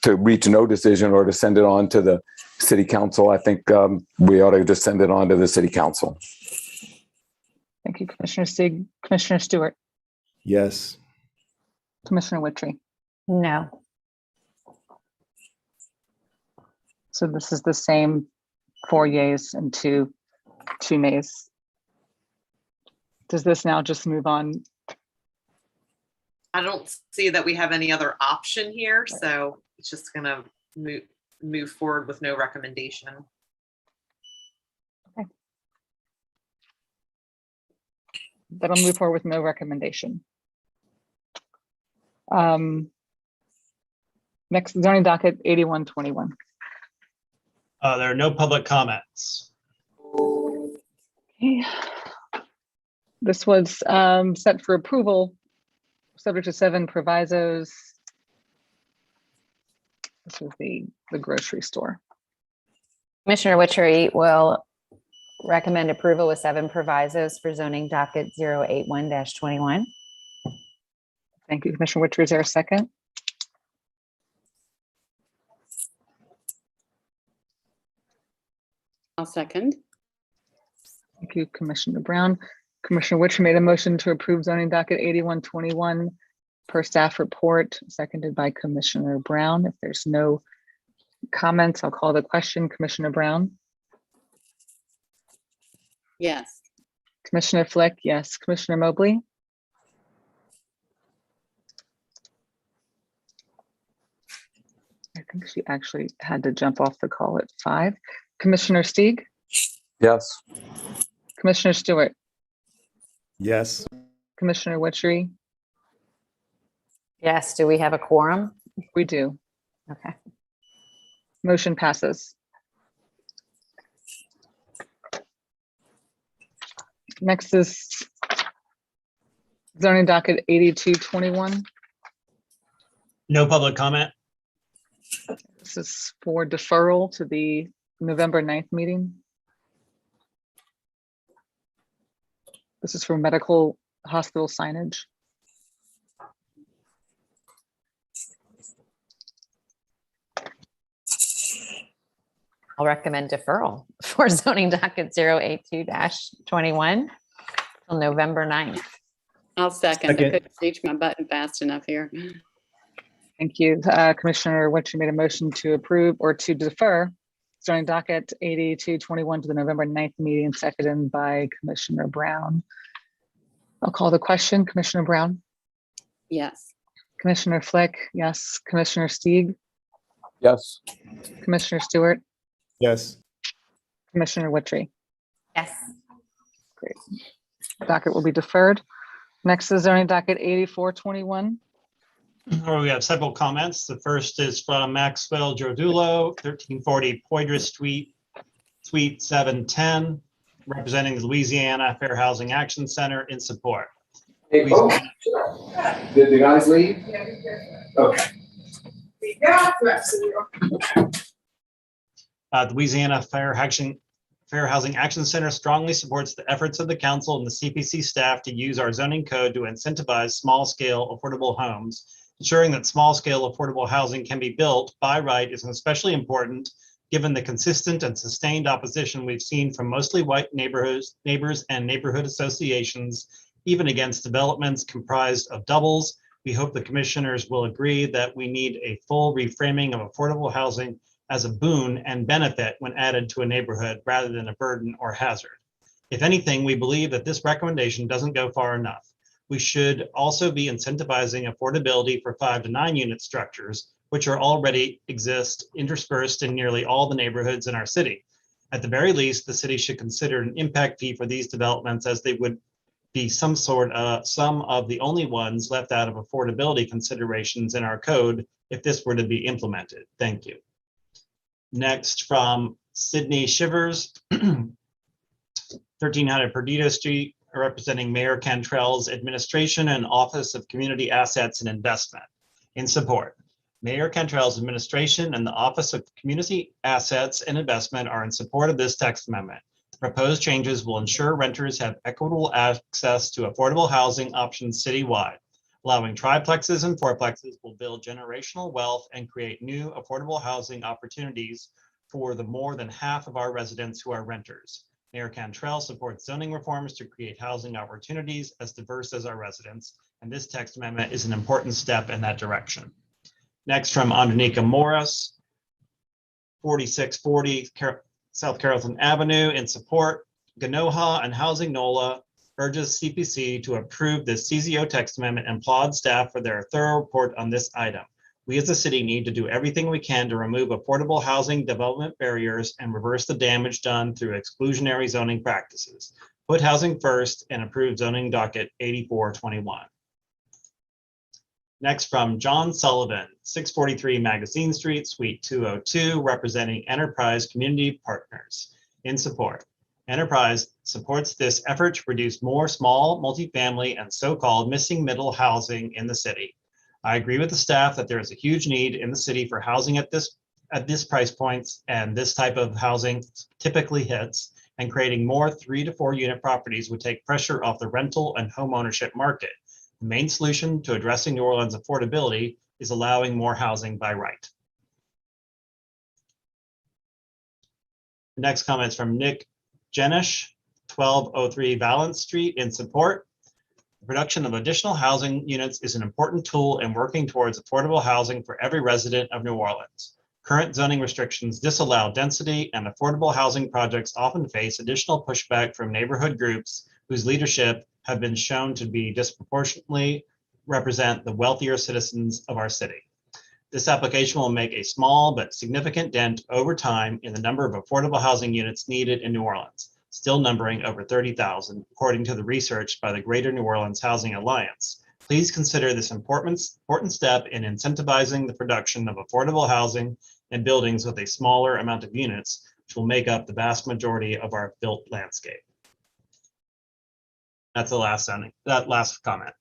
to reach no decision or to send it on to the city council, I think we ought to just send it on to the city council. Thank you, Commissioner Stieg. Commissioner Stewart. Yes. Commissioner Witry. No. So this is the same 4 yeas and two nays. Does this now just move on? I don't see that we have any other option here, so it's just gonna move forward with no recommendation. Okay. That'll move forward with no recommendation. Next, zoning docket 8121. There are no public comments. Okay. This was set for approval, subject to 7 provisos. This is the grocery store. Commissioner Witchery will recommend approval with 7 provisos for zoning docket 081-21. Thank you, Commissioner Witchery. Is there a second? I'll second. Thank you, Commissioner Brown. Commissioner Witcher made a motion to approve zoning docket 8121 per staff report, seconded by Commissioner Brown. If there's no comments, I'll call the question. Commissioner Brown. Yes. Commissioner Flick, yes. Commissioner Mobley. I think she actually had to jump off the call at 5. Commissioner Stieg. Yes. Commissioner Stewart. Yes. Commissioner Witchery. Yes. Do we have a quorum? We do. Okay. Motion passes. Next is zoning docket 8221. No public comment. This is for deferral to the November 9th meeting. This is for medical hospital signage. I'll recommend deferral for zoning docket 082-21 till November 9th. I'll second. I couldn't reach my button fast enough here. Thank you. Commissioner Witcher made a motion to approve or to defer zoning docket 8221 to the November 9th meeting, seconded by Commissioner Brown. I'll call the question. Commissioner Brown. Yes. Commissioner Flick, yes. Commissioner Stieg. Yes. Commissioner Stewart. Yes. Commissioner Witchery. Yes. Great. Docket will be deferred. Next is zoning docket 8421. We have several comments. The first is from Maxwell Jordulo, 1340 Poydras Street, Suite 710, representing the Louisiana Fair Housing Action Center in support. Hey, folks, did the guys leave? Okay. The Louisiana Fair Housing Action Center strongly supports the efforts of the council and the CPC staff to use our zoning code to incentivize small-scale affordable homes. Ensuring that small-scale affordable housing can be built by right is especially important given the consistent and sustained opposition we've seen from mostly white neighbors and neighborhood associations, even against developments comprised of doubles. We hope the commissioners will agree that we need a full reframing of affordable housing as a boon and benefit when added to a neighborhood rather than a burden or hazard. If anything, we believe that this recommendation doesn't go far enough. We should also be incentivizing affordability for 5 to 9 unit structures, which are already exist interspersed in nearly all the neighborhoods in our city. At the very least, the city should consider an impact fee for these developments, as they would be some of the only ones left out of affordability considerations in our code if this were to be implemented. Thank you. Next, from Sydney Shivers, 1300 Perdido Street, representing Mayor Cantrell's administration and Office of Community Assets and Investment. In support, Mayor Cantrell's administration and the Office of Community Assets and Investment are in support of this text amendment. The proposed changes will ensure renters have equitable access to affordable housing options citywide. Allowing triplexes and fourplexes will build generational wealth and create new affordable housing opportunities for the more than half of our residents who are renters. Mayor Cantrell supports zoning reforms to create housing opportunities as diverse as our residents, and this text amendment is an important step in that direction. Next, from Andanika Morris, 4640 South Carrollton Avenue, in support, Ganoha and Housing NOLA urges CPC to approve the CZO text amendment and applaud staff for their thorough report on this item. We as a city need to do everything we can to remove affordable housing development barriers and reverse the damage done through exclusionary zoning practices. Put housing first and approve zoning docket 8421. Next, from John Sullivan, 643 Magazine Street, Suite 202, representing Enterprise Community Partners. In support, Enterprise supports this effort to produce more small multifamily and so-called missing middle housing in the city. I agree with the staff that there is a huge need in the city for housing at this price points, and this type of housing typically hits, and creating more 3 to 4 unit properties would take pressure off the rental and home ownership market. The main solution to addressing New Orleans affordability is allowing more housing by right. The next comment is from Nick Jenish, 1203 Valence Street, in support. The production of additional housing units is an important tool in working towards affordable housing for every resident of New Orleans. Current zoning restrictions disallow density, and affordable housing projects often face additional pushback from neighborhood groups whose leadership have been shown to be disproportionately represent the wealthier citizens of our city. This application will make a small but significant dent over time in the number of affordable housing units needed in New Orleans, still numbering over 30,000, according to the research by the Greater New Orleans Housing Alliance. Please consider this important step in incentivizing the production of affordable housing and buildings with a smaller amount of units, which will make up the vast majority of our built landscape. That's the last comment.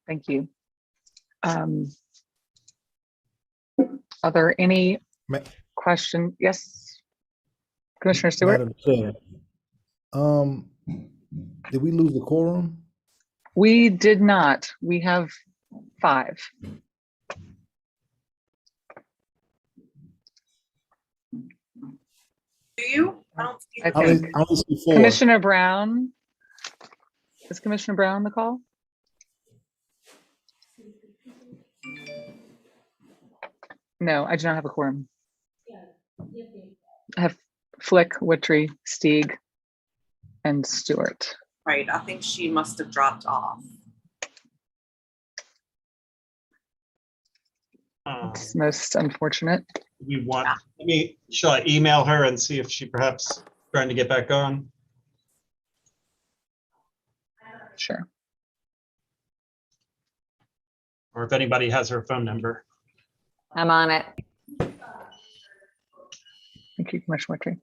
Thank you. Are there any questions? Yes, Commissioner Stewart. Madam Chair, did we lose the quorum? We did not. We have 5. Do you? I don't see I the- think. I only see 4. Commissioner Brown. Is Commissioner Brown on the call? No, I do not have a quorum. I have Flick, Wittry, Stieg, and Stewart. Right, I think she must have dropped off. It's most unfortunate. We want, shall I email her and see if she perhaps trying to get back on? Sure. or if anybody has her phone number. I'm on it. Thank you, Commissioner Witry.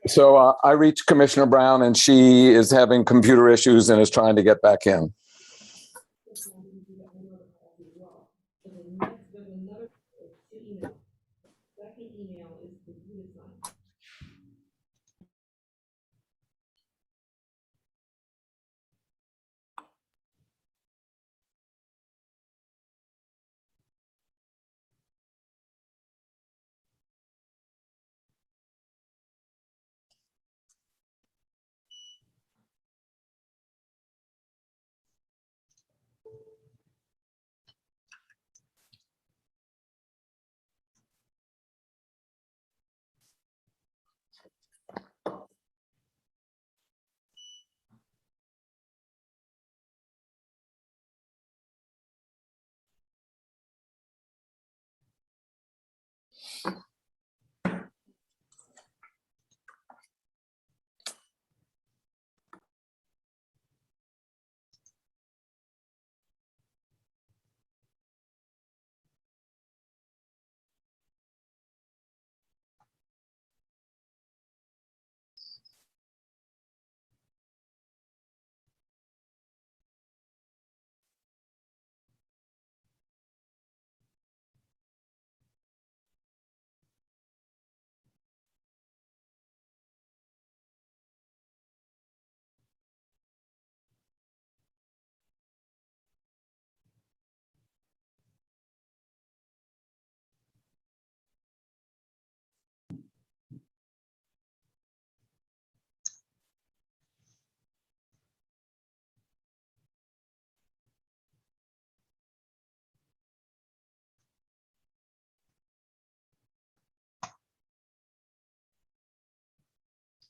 So I reached Commissioner Brown and she is having computer issues and is trying to get back in.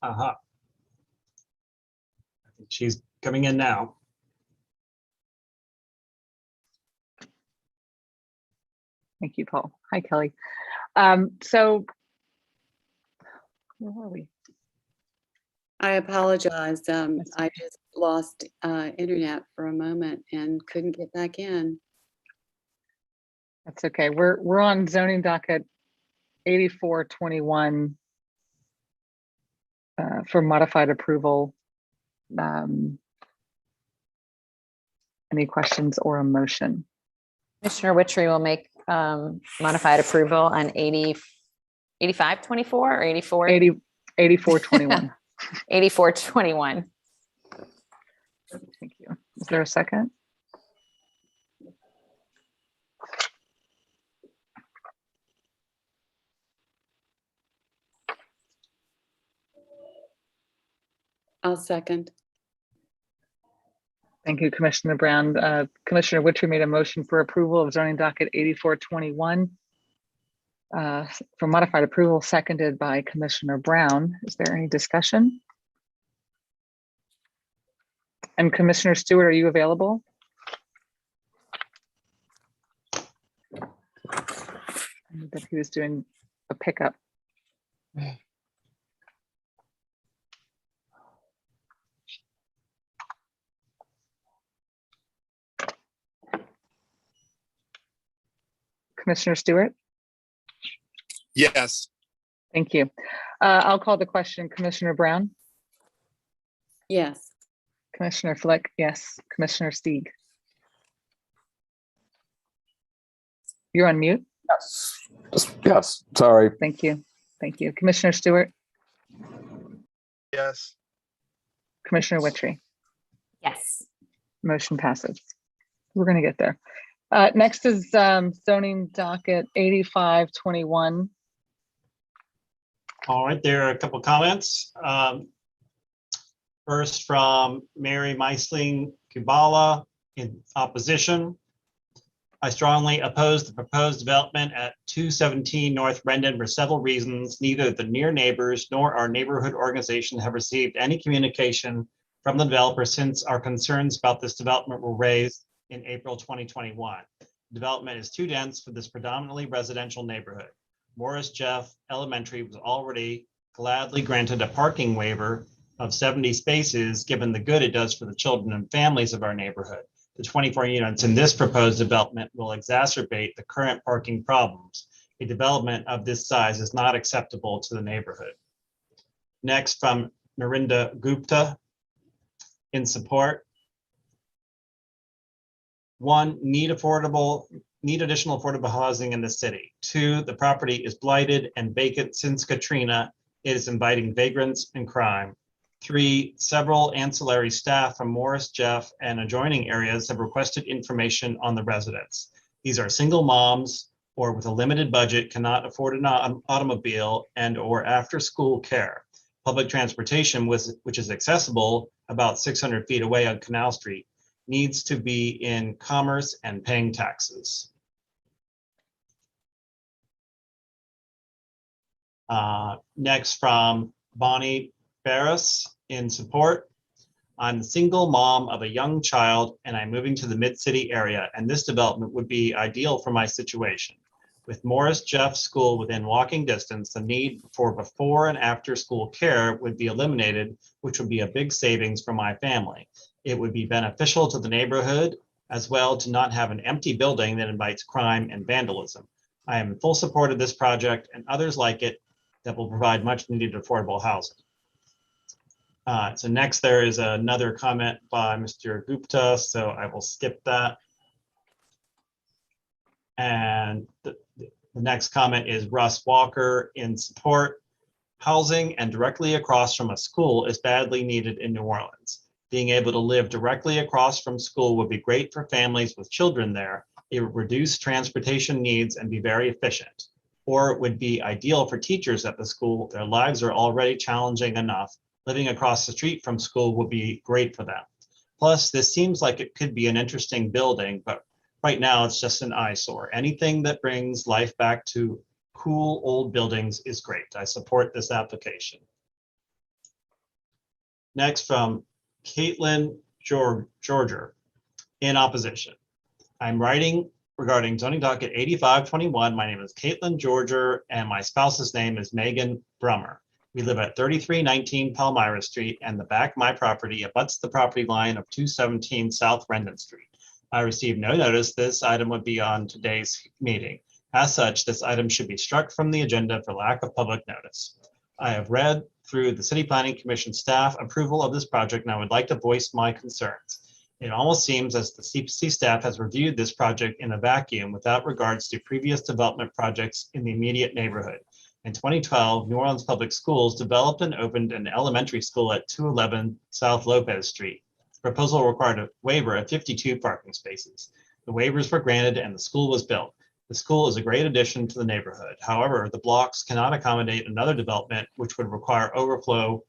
I think she's coming in now. Thank you, Paul. Hi, Kelly. So where are we? I apologize. I just lost internet for a moment and couldn't get back in. That's okay. We're on zoning docket 8421 for modified approval. Any questions or a motion? Commissioner Witry will make modified approval on 8524 or 84? 8421. 8421. Thank you. Is there a second? I'll second. Thank you, Commissioner Brown. Commissioner Witry made a motion for approval of zoning docket 8421 for modified approval, seconded by Commissioner Brown. Is there any discussion? And Commissioner Stewart, are you available? I knew that he was doing a pickup. Commissioner Stewart? Yes. Thank you. I'll call the question. Commissioner Brown? Yes. Commissioner Flick? Yes. Commissioner Stieg? You're on mute. Yes. Yes, sorry. Thank you. Thank you. Commissioner Stewart? Yes. Commissioner Witry? Yes. Motion passes. We're going to get there. Next is zoning docket 8521. All right, there are a couple comments. First from Mary Meisling, Kubala in opposition. I strongly oppose the proposed development at 217 North Rendon for several reasons. Neither the near neighbors nor our neighborhood organization have received any communication from the developer since our concerns about this development were raised in April 2021. Development is too dense for this predominantly residential neighborhood. Morris Jeff Elementary was already gladly granted a parking waiver of 70 spaces, given the good it does for the children and families of our neighborhood. The 24 units in this proposed development will exacerbate the current parking problems. A development of this size is not acceptable to the neighborhood. Next, from Narinda Gupta in support. 1, need additional affordable housing in the city. 2, the property is blighted and vacant since Katrina. It is inviting vagrants and crime. 3, several ancillary staff from Morris Jeff and adjoining areas have requested information on the residents. These are single moms or with a limited budget cannot afford an automobile and or after school care. Public transportation, which is accessible about 600 feet away on Canal Street, needs to be in commerce and paying taxes. Next, from Bonnie Barris in support. I'm the single mom of a young child and I'm moving to the mid-city area, and this development would be ideal for my situation. With Morris Jeff School within walking distance, the need for before and after school care would be eliminated, which would be a big savings for my family. It would be beneficial to the neighborhood as well to not have an empty building that invites crime and vandalism. I am in full support of this project and others like it that will provide much needed affordable housing. So next there is another comment by Mr. Gupta, so I will skip that. And the next comment is Russ Walker in support. Housing and directly across from a school is badly needed in New Orleans. Being able to live directly across from school would be great for families with children there. It would reduce transportation needs and be very efficient. Or it would be ideal for teachers at the school. Their lives are already challenging enough. Living across the street from school would be great for them. Plus, this seems like it could be an interesting building, but right now it's just an eyesore. Anything that brings life back to cool old buildings is great. I support this application. Next, from Caitlin Georger in opposition. I'm writing regarding zoning docket 8521. My name is Caitlin Georger and my spouse's name is Megan Brummer. We live at 3319 Palmyra Street, and the back of my property abuts the property line of 217 South Rendon Street. I received no notice this item would be on today's meeting. As such, this item should be struck from the agenda for lack of public notice. I have read through the City Planning Commission staff approval of this project, and I would like to voice my concerns. It almost seems as the CPC staff has reviewed this project in a vacuum without regards to previous development projects in the immediate neighborhood. In 2012, New Orleans Public Schools developed and opened an elementary school at 211 South Lopez Street. The proposal required a waiver of 52 parking spaces. The waivers were granted and the school was built. The school is a great addition to the neighborhood. However, the blocks cannot accommodate another development which would require overflow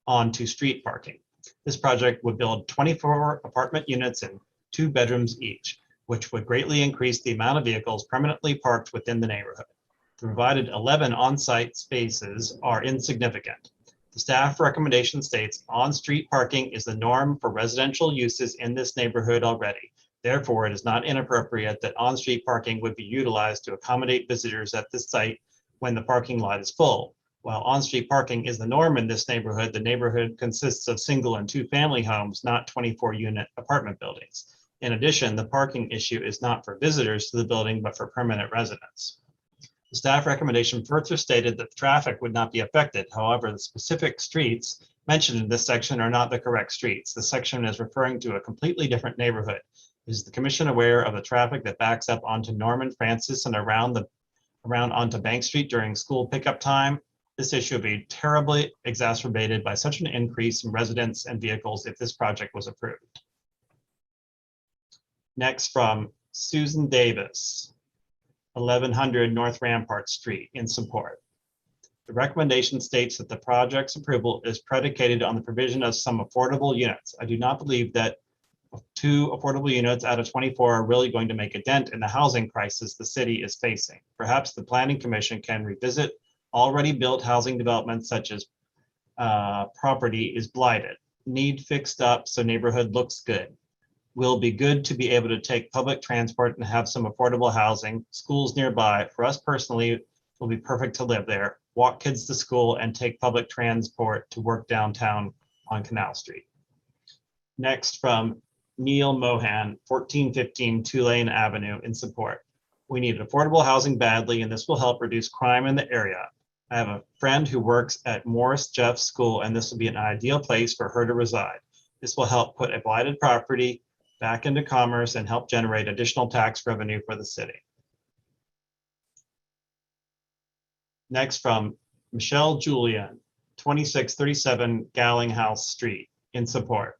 onto street parking. This project would build 24 apartment units and 2 bedrooms each, which would greatly increase the amount of vehicles permanently parked within the neighborhood. The provided 11 on-site spaces are insignificant. The staff recommendation states on-street parking is the norm for residential uses in this neighborhood already. Therefore, it is not inappropriate that on-street parking would be utilized to accommodate visitors at this site when the parking lot is full. While on-street parking is the norm in this neighborhood, the neighborhood consists of single and 2-family homes, not 24-unit apartment buildings. In addition, the parking issue is not for visitors to the building, but for permanent residents. The staff recommendation further stated that the traffic would not be affected. However, the specific streets mentioned in this section are not the correct streets. The section is referring to a completely different neighborhood. Is the commission aware of the traffic that backs up onto Norman Francis and around onto Bank Street during school pickup time? This issue would be terribly exacerbated by such an increase in residents and vehicles if this project was approved. Next, from Susan Davis, 1100 North Rampart Street in support. The recommendation states that the project's approval is predicated on the provision of some affordable units. I do not believe that 2 affordable units out of 24 are really going to make a dent in the housing crisis the city is facing. Perhaps the Planning Commission can revisit already built housing developments such as property is blighted, need fixed up so neighborhood looks good. Will be good to be able to take public transport and have some affordable housing, schools nearby. For us personally, it will be perfect to live there, walk kids to school and take public transport to work downtown on Canal Street. Next from Neil Mohan, 1415 Tulane Avenue in support. We need affordable housing badly, and this will help reduce crime in the area. I have a friend who works at Morris Jeff School, and this will be an ideal place for her to reside. This will help put a blighted property back into commerce and help generate additional tax revenue for the city. Next from Michelle Julian, 2637 Gallinghouse Street in support.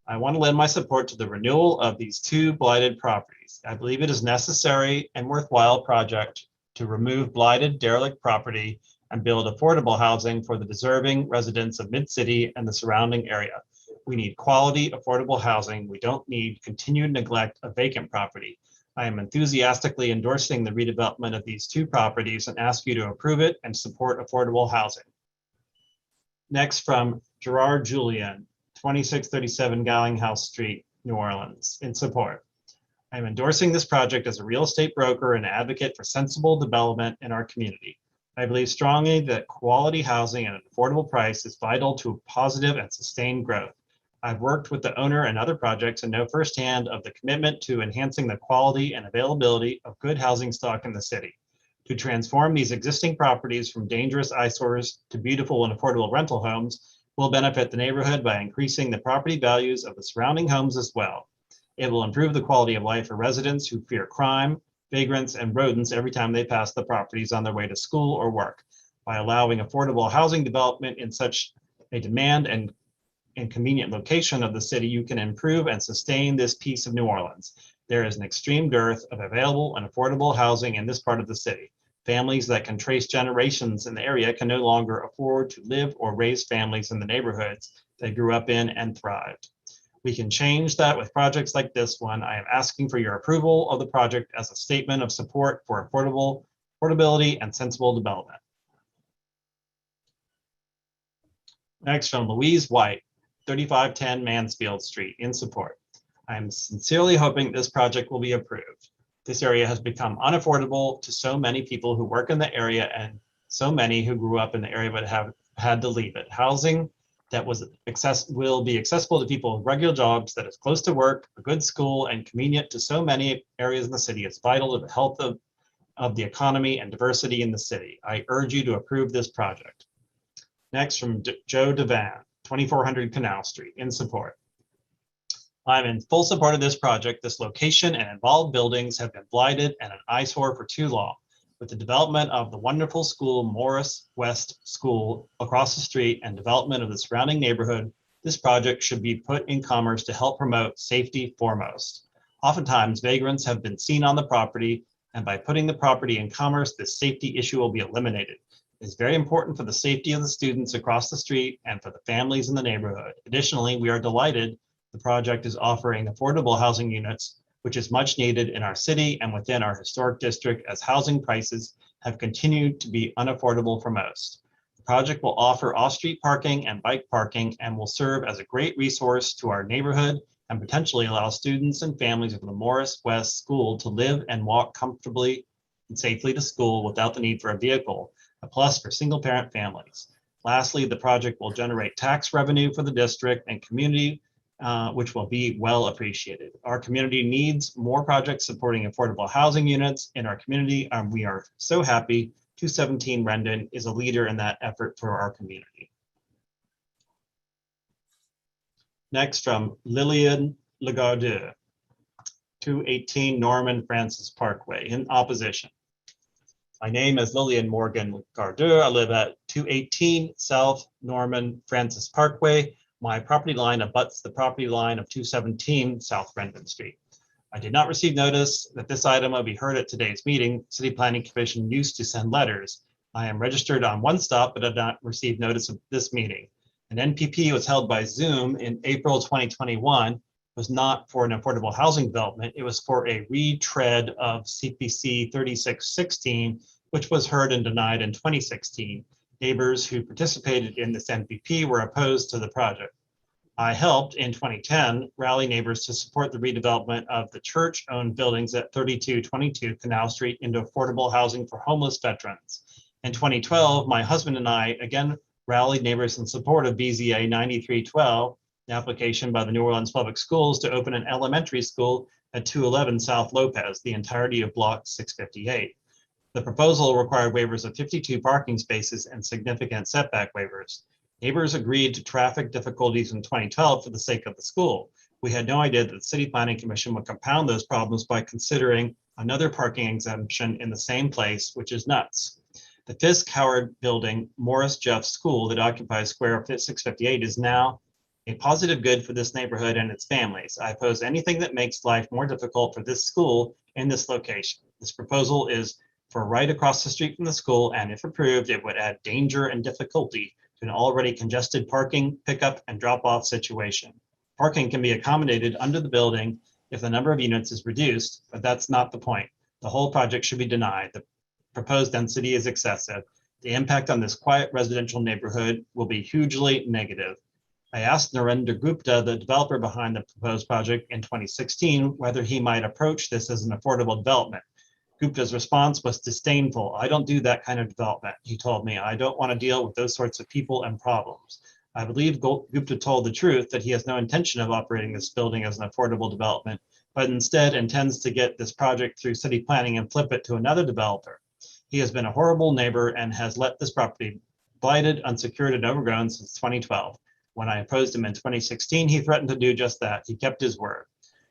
I want to lend my support to the renewal of these 2 blighted properties. I believe it is necessary and worthwhile project to remove blighted derelict property and build affordable housing for the deserving residents of Mid-City and the surrounding area. We need quality, affordable housing. We don't need continued neglect of vacant property. I am enthusiastically endorsing the redevelopment of these 2 properties and ask you to approve it and support affordable housing. Next from Gerard Julian, 2637 Gallinghouse Street, New Orleans, in support. I am endorsing this project as a real estate broker and advocate for sensible development in our community. I believe strongly that quality housing at an affordable price is vital to positive and sustained growth. I've worked with the owner and other projects and know firsthand of the commitment to enhancing the quality and availability of good housing stock in the city. To transform these existing properties from dangerous eyesores to beautiful and affordable rental homes will benefit the neighborhood by increasing the property values of the surrounding homes as well. It will improve the quality of life for residents who fear crime, vagrants, and rodents every time they pass the properties on their way to school or work. By allowing affordable housing development in such a demand and convenient location of the city, you can improve and sustain this piece of New Orleans. There is an extreme dearth of available and affordable housing in this part of the city. Families that can trace generations in the area can no longer afford to live or raise families in the neighborhoods they grew up in and thrived. We can change that with projects like this one. I am asking for your approval of the project as a statement of support for affordability and sensible development. Next from Louise White, 3510 Mansfield Street, in support. I am sincerely hoping this project will be approved. This area has become unaffordable to so many people who work in the area and so many who grew up in the area but have had to leave it. Housing that will be accessible to people with regular jobs, that is close to work, a good school, and convenient to so many areas in the city is vital to the health of the economy and diversity in the city. I urge you to approve this project. Next from Joe Devan, 2400 Canal Street, in support. I'm in full support of this project. This location and involved buildings have been blighted and an eyesore for too long. With the development of the wonderful school, Morris West School, across the street and development of the surrounding neighborhood, this project should be put in commerce to help promote safety foremost. Oftentimes, vagrants have been seen on the property, and by putting the property in commerce, this safety issue will be eliminated. It is very important for the safety of the students across the street and for the families in the neighborhood. Additionally, we are delighted the project is offering affordable housing units, which is much needed in our city and within our historic district, as housing prices have continued to be unaffordable for most. The project will offer off-street parking and bike parking and will serve as a great resource to our neighborhood and potentially allow students and families of the Morris West School to live and walk comfortably and safely to school without the need for a vehicle, a plus for single-parent families. Lastly, the project will generate tax revenue for the district and community, which will be well appreciated. Our community needs more projects supporting affordable housing units in our community, and we are so happy 217 Rendon is a leader in that effort for our community. Next from Lillian Legardeux, 218 Norman Francis Parkway, in opposition. My name is Lillian Morgan Gardeux. I live at 218 South Norman Francis Parkway. My property line abuts the property line of 217 South Rendon Street. I did not receive notice that this item will be heard at today's meeting. City Planning Commission used to send letters. I am registered on One Stop, but have not received notice of this meeting. An NPP was held by Zoom in April 2021. was not for an affordable housing development. It was for a retread of CPC 3616, which was heard and denied in 2016. Neighbors who participated in this NPP were opposed to the project. I helped in 2010 rally neighbors to support the redevelopment of the church-owned buildings at 3222 Canal Street into affordable housing for homeless veterans. In 2012, my husband and I again rallied neighbors in support of BZA 9312, the application by the New Orleans Public Schools to open an elementary school at 211 South Lopez, the entirety of Block 658. The proposal required waivers of 52 parking spaces and significant setback waivers. Neighbors agreed to traffic difficulties in 2012 for the sake of the school. We had no idea that the City Planning Commission would compound those problems by considering another parking exemption in the same place, which is nuts. The Fisk Howard Building, Morris Jeff School that occupies Square 658 is now a positive good for this neighborhood and its families. I oppose anything that makes life more difficult for this school in this location. This proposal is for right across the street from the school, and if approved, it would add danger and difficulty to an already congested parking, pickup, and drop-off situation. Parking can be accommodated under the building if the number of units is reduced, but that's not the point. The whole project should be denied. The proposed density is excessive. The impact on this quiet residential neighborhood will be hugely negative. I asked Narendra Gupta, the developer behind the proposed project in 2016, whether he might approach this as an affordable development. Gupta's response was disdainful. I don't do that kind of development, he told me. I don't want to deal with those sorts of people and problems. I believe Gupta told the truth that he has no intention of operating this building as an affordable development, but instead intends to get this project through city planning and flip it to another developer. He has been a horrible neighbor and has let this property blighted, unsecured, and overgrown since 2012. When I opposed him in 2016, he threatened to do just that. He kept his word.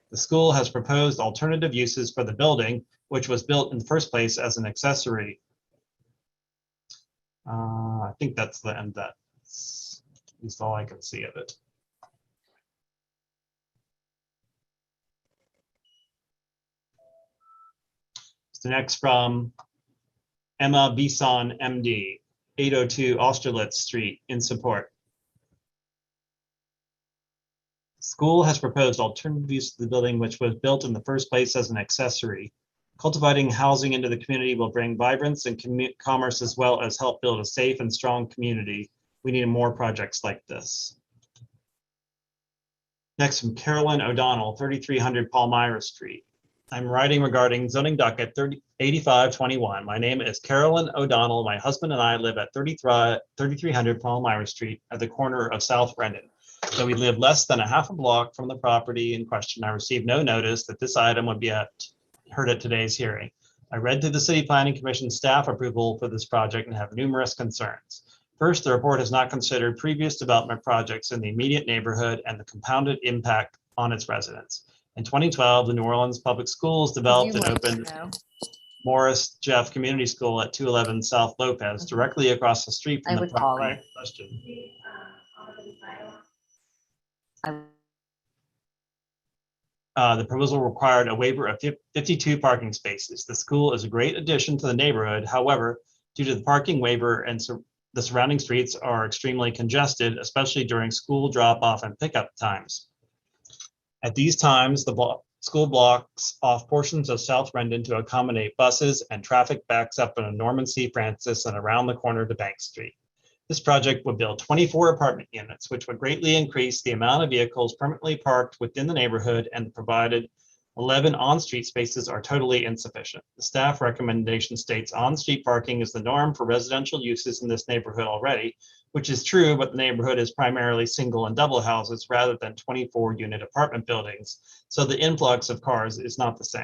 The school has proposed alternative uses for the building, which was built in the first place as an accessory. I think that's the end. That's at least all I can see of it. So next from Emma Bison, MD, 802 Austerlitz Street, in support. School has proposed alternative use of the building, which was built in the first place as an accessory. Cultivating housing into the community will bring vibrance and commerce, as well as help build a safe and strong community. We need more projects like this. Next from Carolyn O'Donnell, 3300 Palmyra Street. I'm writing regarding zoning docket 8521. My name is Carolyn O'Donnell. My husband and I live at 3300 Palmyra Street at the corner of South Rendon. So we live less than a half a block from the property in question. I received no notice that this item would be heard at today's hearing. I read through the City Planning Commission staff approval for this project and have numerous concerns. First, the report has not considered previous development projects in the immediate neighborhood and the compounded impact on its residents. In 2012, the New Orleans Public Schools developed and opened Morris Jeff Community School at 211 South Lopez, directly across the street from the property in question. The proposal required a waiver of 52 parking spaces. The school is a great addition to the neighborhood. However, due to the parking waiver and the surrounding streets are extremely congested, especially during school drop-off and pickup times. At these times, the school blocks off portions of South Rendon to accommodate buses, and traffic backs up on Norman C. Francis and around the corner to Bank Street. This project would build 24 apartment units, which would greatly increase the amount of vehicles permanently parked within the neighborhood, and the provided 11 on-street spaces are totally insufficient. The staff recommendation states on-street parking is the norm for residential uses in this neighborhood already, which is true, but the neighborhood is primarily single and double houses rather than 24-unit apartment buildings, so the influx of cars is not the same.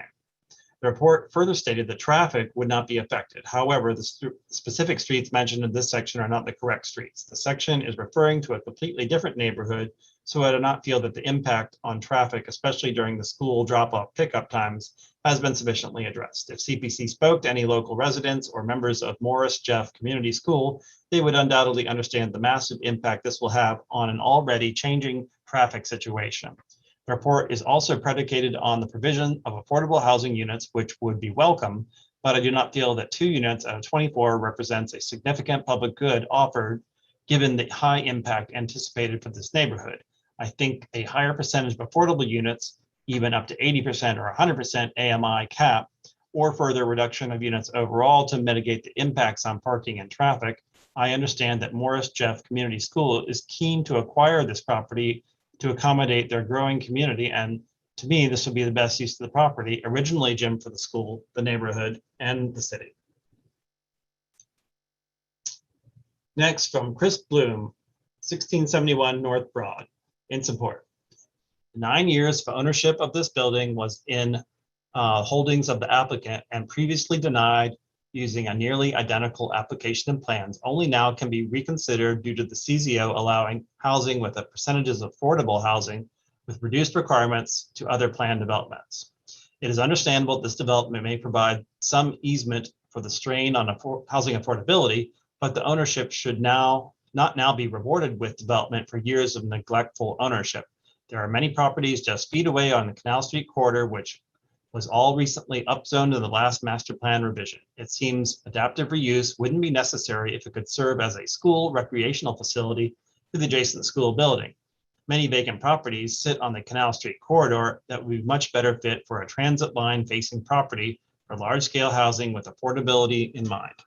The report further stated that traffic would not be affected. However, the specific streets mentioned in this section are not the correct streets. The section is referring to a completely different neighborhood, so I do not feel that the impact on traffic, especially during the school drop-off pickup times, has been sufficiently addressed. If CPC spoke to any local residents or members of Morris Jeff Community School, they would undoubtedly understand the massive impact this will have on an already changing traffic situation. The report is also predicated on the provision of affordable housing units, which would be welcome, but I do not feel that 2 units out of 24 represents a significant public good offered given the high impact anticipated for this neighborhood. I think a higher percentage of affordable units, even up to 80% or 100% AMI cap, or further reduction of units overall to mitigate the impacts on parking and traffic. I understand that Morris Jeff Community School is keen to acquire this property to accommodate their growing community, and to me, this would be the best use of the property, originally Jim, for the school, the neighborhood, and the city. Next, from Chris Bloom, 1671 North Broad, in support. 9 years of ownership of this building was in holdings of the applicant and previously denied using a nearly identical application and plans only now can be reconsidered due to the CZO allowing housing with a percentages of affordable housing with reduced requirements to other planned developments. It is understandable this development may provide some easement for the strain on housing affordability, but the ownership should not now be rewarded with development for years of neglectful ownership. There are many properties just feet away on the Canal Street corridor, which was all recently upzoned in the last master plan revision. It seems adaptive reuse wouldn't be necessary if it could serve as a school recreational facility to the adjacent school building. Many vacant properties sit on the Canal Street corridor that would be much better fit for a transit line facing property for large-scale housing with affordability in mind.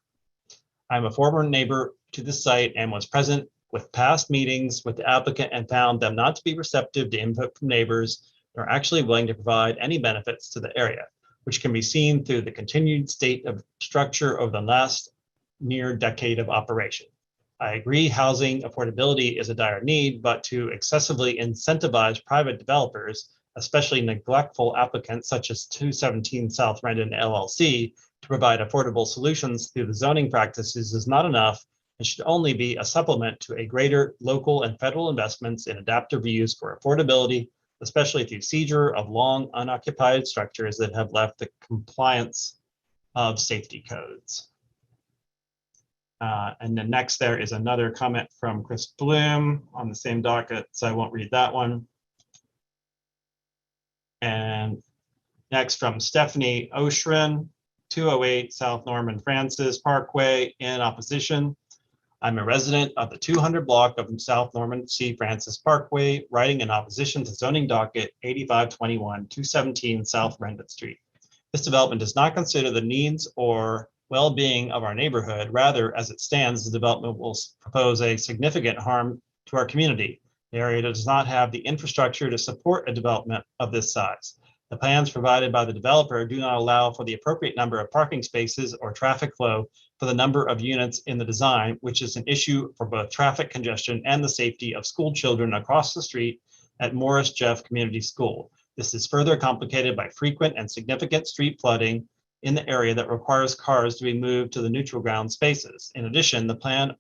I'm a former neighbor to the site and was present with past meetings with the applicant and found them not to be receptive to input from neighbors nor actually willing to provide any benefits to the area, which can be seen through the continued state of structure over the last near decade of operation. I agree housing affordability is a dire need, but to excessively incentivize private developers, especially neglectful applicants such as 217 South Rendon LLC, to provide affordable solutions through the zoning practices is not enough and should only be a supplement to a greater local and federal investments in adaptive reuse for affordability, especially through seizure of long unoccupied structures that have left the compliance of safety codes. And then next there is another comment from Chris Bloom on the same docket, so I won't read that one. And next from Stephanie Oshrin, 208 South Norman Francis Parkway, in opposition. I'm a resident of the 200 block of South Norman C. Francis Parkway, writing in opposition to zoning docket 8521 217 South Rendon Street. This development does not consider the needs or well-being of our neighborhood. Rather, as it stands, the development will propose a significant harm to our community. The area does not have the infrastructure to support a development of this size. The plans provided by the developer do not allow for the appropriate number of parking spaces or traffic flow for the number of units in the design, which is an issue for both traffic congestion and the safety of school children across the street at Morris Jeff Community School. This is further complicated by frequent and significant street flooding in the area that requires cars to be moved to the neutral ground spaces. In addition, the plan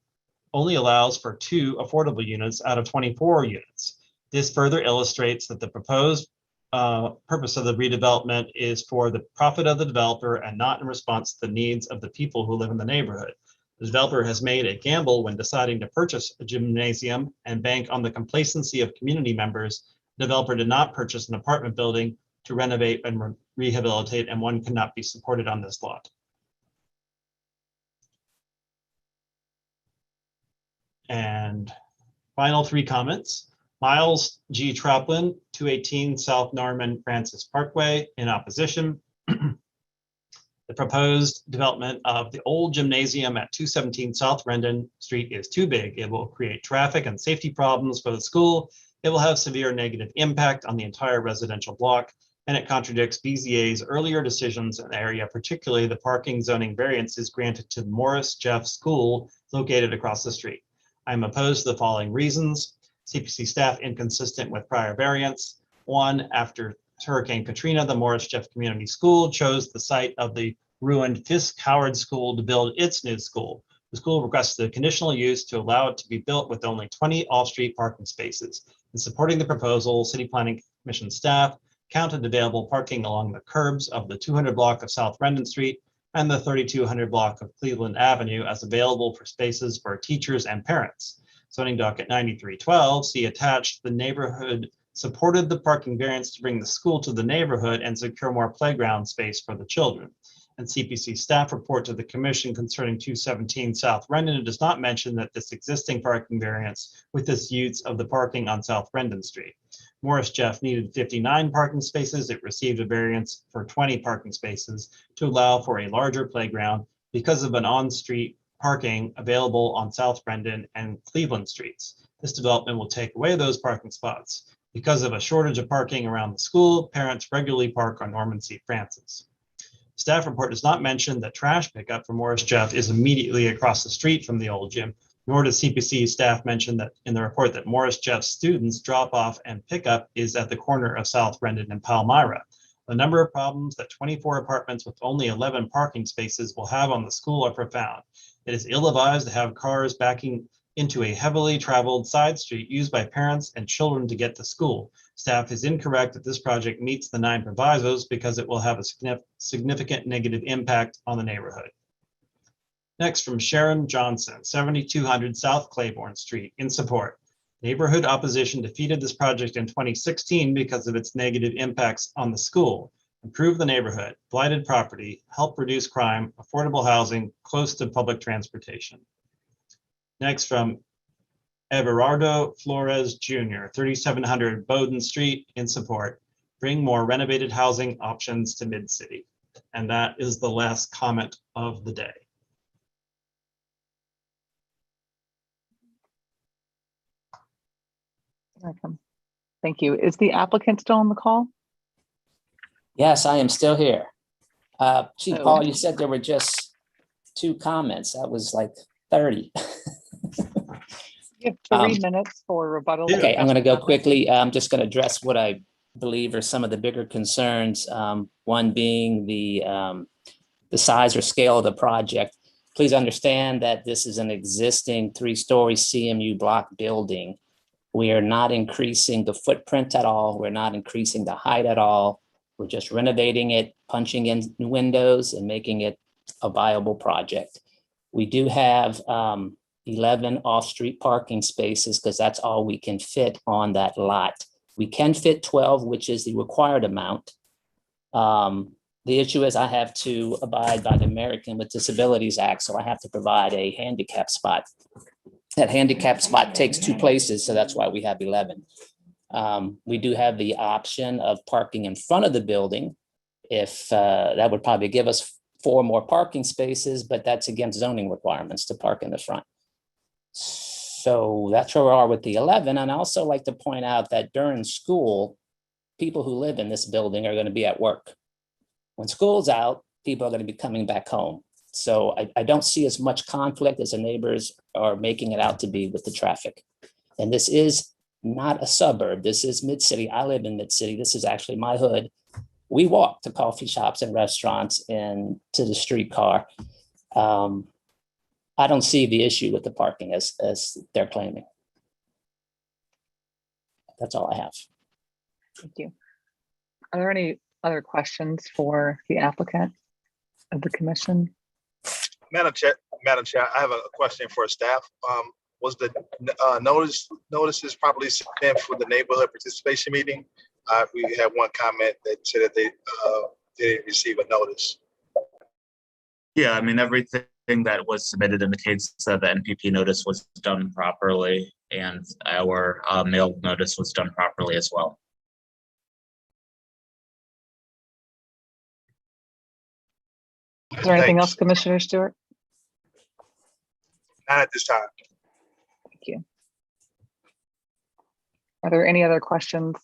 only allows for 2 affordable units out of 24 units. This further illustrates that the proposed purpose of the redevelopment is for the profit of the developer and not in response to the needs of the people who live in the neighborhood. The developer has made a gamble when deciding to purchase a gymnasium and bank on the complacency of community members. The developer did not purchase an apartment building to renovate and rehabilitate, and one cannot be supported on this lot. And final 3 comments. Miles G. Traplin, 218 South Norman Francis Parkway, in opposition. The proposed development of the old gymnasium at 217 South Rendon Street is too big. It will create traffic and safety problems for the school. It will have severe negative impact on the entire residential block, and it contradicts BZA's earlier decisions in the area, particularly the parking zoning variances granted to Morris Jeff School located across the street. I'm opposed to the following reasons. CPC staff inconsistent with prior variants. 1, after Hurricane Katrina, the Morris Jeff Community School chose the site of the ruined Fisk Howard School to build its new school. The school requested a conditional use to allow it to be built with only 20 off-street parking spaces. In supporting the proposal, City Planning Commission staff counted available parking along the curbs of the 200 block of South Rendon Street and the 3200 block of Cleveland Avenue as available for spaces for teachers and parents. Zoning docket 9312, see attached, the neighborhood supported the parking variance to bring the school to the neighborhood and secure more playground space for the children. and CPC staff report to the commission concerning 217 South Rendon. It does not mention that this existing parking variance with this use of the parking on South Rendon Street. Morris Jeff needed 59 parking spaces. It received a variance for 20 parking spaces to allow for a larger playground because of an on-street parking available on South Rendon and Cleveland Streets. This development will take away those parking spots. Because of a shortage of parking around the school, parents regularly park on Norman C. Francis. Staff report does not mention that trash pickup for Morris Jeff is immediately across the street from the old gym, nor does CPC staff mention that in the report that Morris Jeff students drop off and pickup is at the corner of South Rendon and Palmyra. The number of problems that 24 apartments with only 11 parking spaces will have on the school are profound. It is ill-advised to have cars backing into a heavily traveled side street used by parents and children to get to school. Staff is incorrect that this project meets the 9 provisos because it will have a significant negative impact on the neighborhood. Next, from Sharon Johnson, 7200 South Claiborne Street, in support. Neighborhood opposition defeated this project in 2016 because of its negative impacts on the school. Improve the neighborhood, blighted property, help reduce crime, affordable housing, close to public transportation. Next, from Everardo Flores Jr., 3700 Bowden Street, in support. Bring more renovated housing options to Mid-City. And that is the last comment of the day. Welcome. Thank you. Is the applicant still on the call? Yes, I am still here. Chief Oh. Paul, you said there were just 2 comments. That was like 30. You have 3 minutes for rebuttal. Okay, I'm going to go quickly. I'm just going to address what I believe are some of the bigger concerns. One being the size or scale of the project. Please understand that this is an existing 3-story CMU block building. We are not increasing the footprint at all. We're not increasing the height at all. We're just renovating it, punching in windows and making it a viable project. We do have 11 off-street parking spaces because that's all we can fit on that lot. We can fit 12, which is the required amount. The issue is I have to abide by the American with Disabilities Act, so I have to provide a handicap spot. That handicap spot takes 2 places, so that's why we have 11. We do have the option of parking in front of the building. If that would probably give us 4 more parking spaces, but that's against zoning requirements to park in the front. So that's where we are with the 11. And I also like to point out that during school, people who live in this building are going to be at work. When school's out, people are going to be coming back home. So I don't see as much conflict as the neighbors are making it out to be with the traffic. And this is not a suburb. This is Mid-City. I live in Mid-City. This is actually my hood. We walk to coffee shops and restaurants and to the streetcar. I don't see the issue with the parking as they're claiming. That's all I have. Thank you. Are there any other questions for the applicant of the commission? Madam Chair, I have a question for staff. Was the notices properly sent for the neighborhood participation meeting? We had one comment that said that they didn't receive a notice. Yeah, I mean, everything that was submitted indicates that the NPP notice was done properly and our mail notice was done properly as well. Is there anything else, Commissioner Stewart? Not at this time. Thank you. Are there any other questions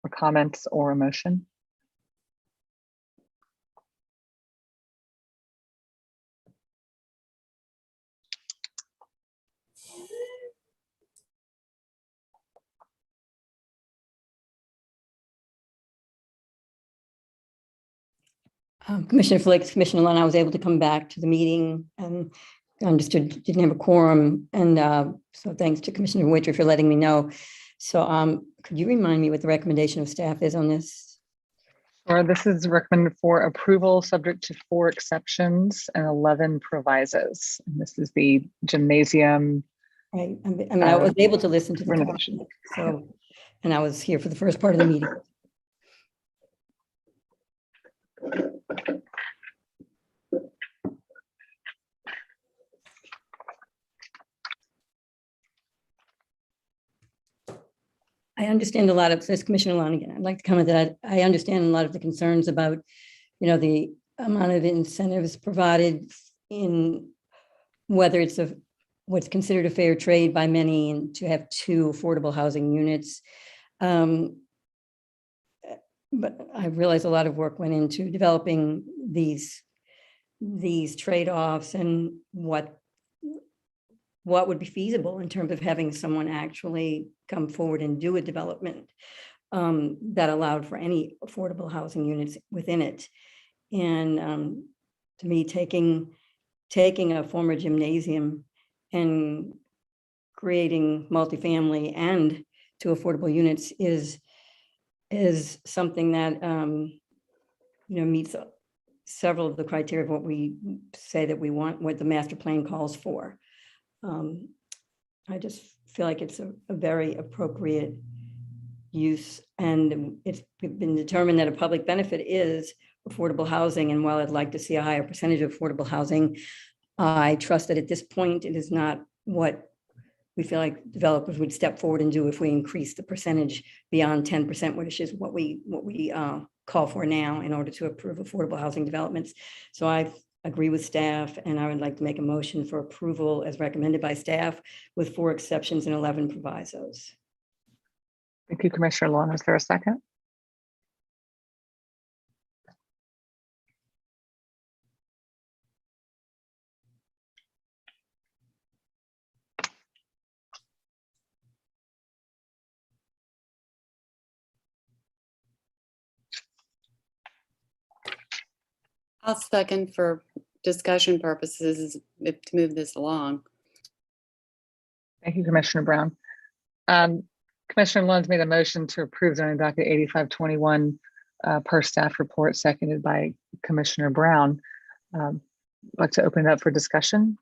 or comments or a motion? Commissioner Flicks, Commissioner Lund, I was able to come back to the meeting and understood didn't have a quorum. And so thanks to Commissioner Witcher for letting me know. So could you remind me what the recommendation of staff is on this? Or this is recommended for approval subject to 4 exceptions and 11 provisos. And this is the gymnasium. Right. I mean, I was able to listen to the renovation. So, and I was here for the first part of the meeting. I understand a lot of, this Commissioner Lonigan, I'd like to comment that I understand a lot of the concerns about, the amount of incentives provided in whether it's what's considered a fair trade by many and to have 2 affordable housing units. But I realize a lot of work went into developing these trade-offs and what would be feasible in terms of having someone actually come forward and do a development that allowed for any affordable housing units within it. And to me, taking a former gymnasium and creating multifamily and 2 affordable units is something that meets several of the criteria of what we say that we want, what the master plan calls for. I just feel like it's a very appropriate use, and it's been determined that a public benefit is affordable housing. And while I'd like to see a higher percentage of affordable housing, I trust that at this point, it is not what we feel like developers would step forward and do if we increase the percentage beyond 10%, which is what we call for now in order to approve affordable housing developments. So I agree with staff, and I would like to make a motion for approval as recommended by staff with 4 exceptions and 11 provisos. Thank you, Commissioner Long. Is there a second? I'll second for discussion purposes to move this along. Thank you, Commissioner Brown. Commissioner Lund's made a motion to approve zoning docket 8521 per staff report, seconded by Commissioner Brown. I'd like to open it up for discussion.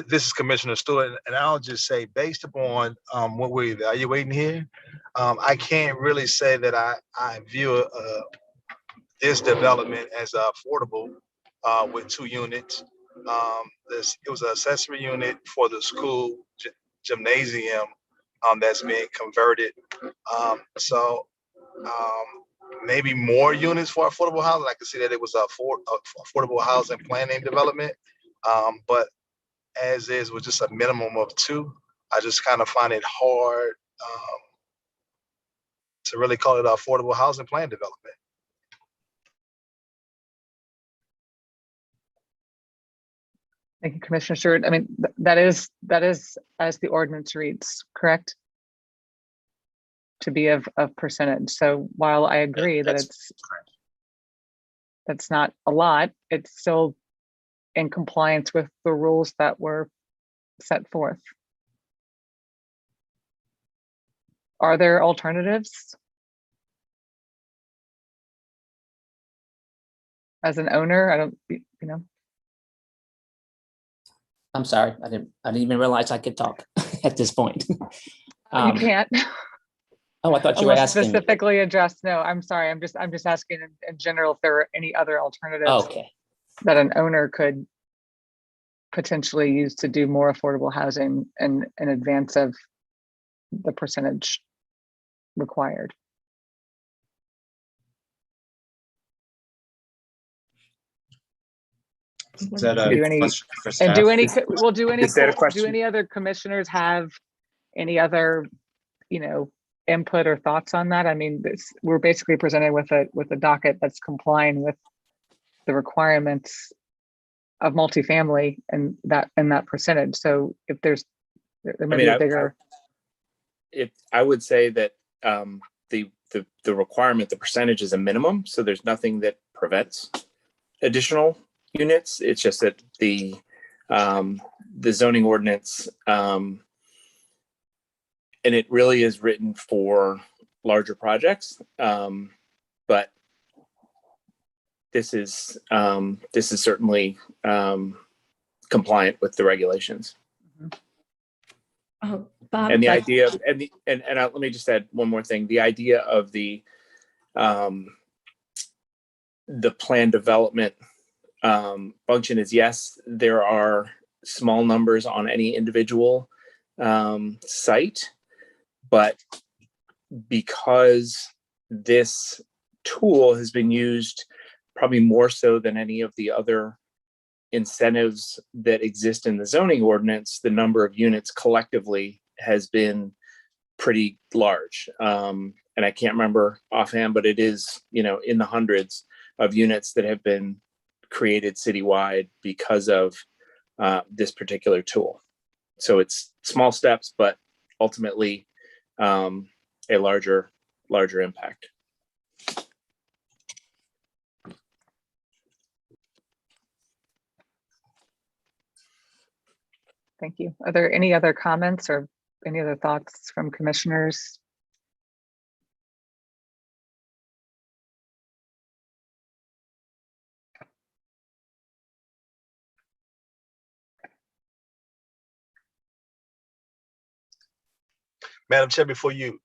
This is Commissioner Stewart, and I'll just say, based upon what we're evaluating here, I can't really say that I view this development as affordable with 2 units. It was an accessory unit for the school gymnasium that's being converted. So maybe more units for affordable housing. I can see that it was a affordable housing planning development, but as is with just a minimum of 2, I just kind of find it hard to really call it an affordable housing plan development. Thank you, Commissioner Stewart. I mean, that is as the ordinance reads, correct? To be of percentage. So while I agree that that's not a lot, it's still in compliance with the rules that were set forth. Are there alternatives? As an owner, I don't, I'm sorry, I didn't even realize I could talk at this point. You can't. Oh, I thought you were Unless asking. specifically addressed. No, I'm sorry. I'm just asking in general if there are any other alternatives Okay. that an owner could potentially use to do more affordable housing in advance of the percentage required. Is that a Do any, question for and staff? do any, well, do any, Is that a do question? any other commissioners have any other, input or thoughts on that? I mean, we're basically presented with a docket that's complying with the requirements of multifamily and that percentage. So if there may be a bigger. I would say that the requirement, the percentage is a minimum. So there's nothing that prevents additional units. It's just that the zoning ordinance, and it really is written for larger projects. But this is certainly compliant with the regulations. Oh, Bob, And the idea of, let me just add one more thing. The idea of the plan development function is, yes, there are small numbers on any individual site, but because this tool has been used probably more so than any of the other incentives that exist in the zoning ordinance, the number of units collectively has been pretty large. And I can't remember offhand, but it is, in the hundreds of units that have been created citywide because of this particular tool. So it's small steps, but ultimately a larger impact. Thank you. Are there any other comments or any other thoughts from commissioners? Madam Chair, before you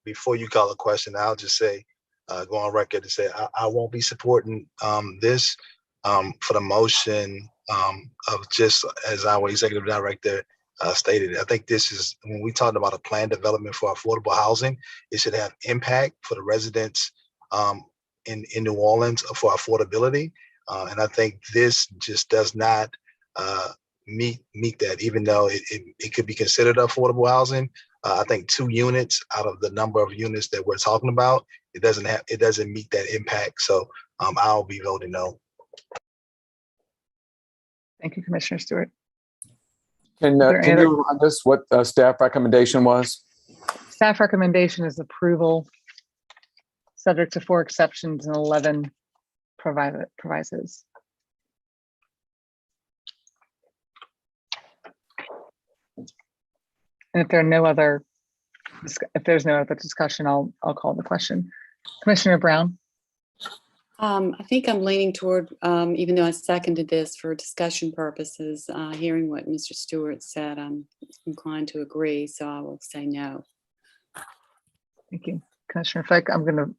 call a question, I'll just say, go on record to say I won't be supporting this for the motion of just as our executive director stated. I think this is, when we talked about a planned development for affordable housing, it should have impact for the residents in New Orleans for affordability. And I think this just does not meet that, even though it could be considered affordable housing. I think 2 units out of the number of units that we're talking about, it doesn't meet that impact. So I'll be voting no. Thank you, Commissioner Stewart. Can you remind us what staff recommendation was? Staff recommendation is approval, subject to 4 exceptions and 11 provisos. And if there's no other discussion, I'll call the question. Commissioner Brown. I think I'm leaning toward, even though I seconded this for discussion purposes, hearing what Mr. Stewart said, I'm inclined to agree, so I will say no. Thank you. Commissioner Fike, I'm going to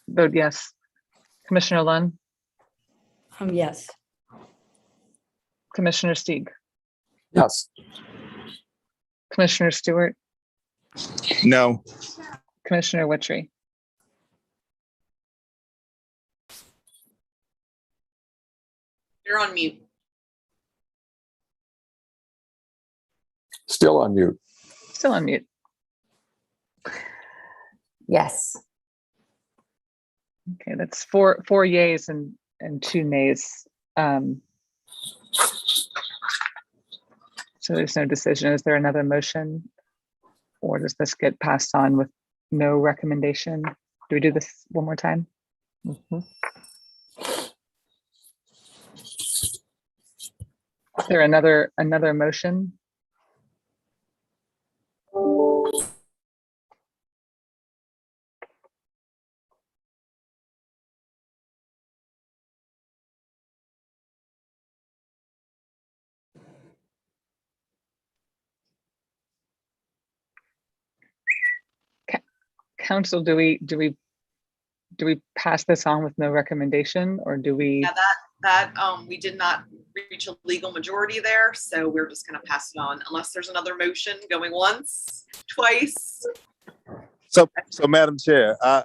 vote yes. Commissioner Lund. Yes. Commissioner Stieg. Yes. Commissioner Stewart. No. Commissioner Witry. You're on mute. Still on mute. Still on mute. Yes. Okay, that's four yays and 2 nays. So there's no decision. Is there another motion, or does this get passed on with no recommendation? Do we do this one more time? Is there another motion? Council, do we pass this on with no recommendation, or do we? Yeah, that we did not reach a legal majority there, so we're just going to pass it on unless there's another motion going once, twice. So Madam Chair, I'll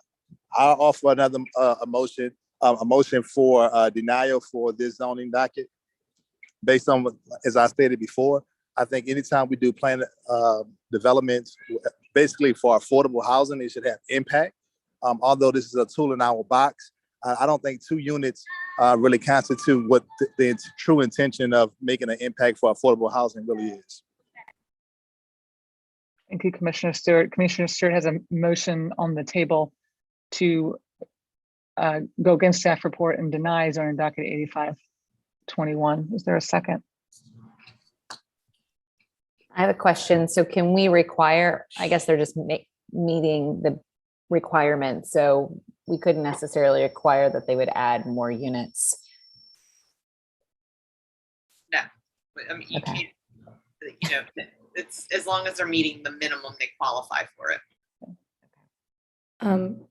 offer another a motion for denial for this zoning docket. Based on, as I stated before, I think anytime we do plan developments, basically for affordable housing, it should have impact. Although this is a tool in our box, I don't think 2 units really constitute what the true intention of making an impact for affordable housing really is. Thank you, Commissioner Stewart. Commissioner Stewart has a motion on the table to go against staff report and deny zoning docket 8521. Is there a second? I have a question. So can we require, I guess they're just meeting the requirements, so we couldn't necessarily require that they would add more units. No, I mean, you can't, it's as long as they're meeting the minimum, they qualify for it.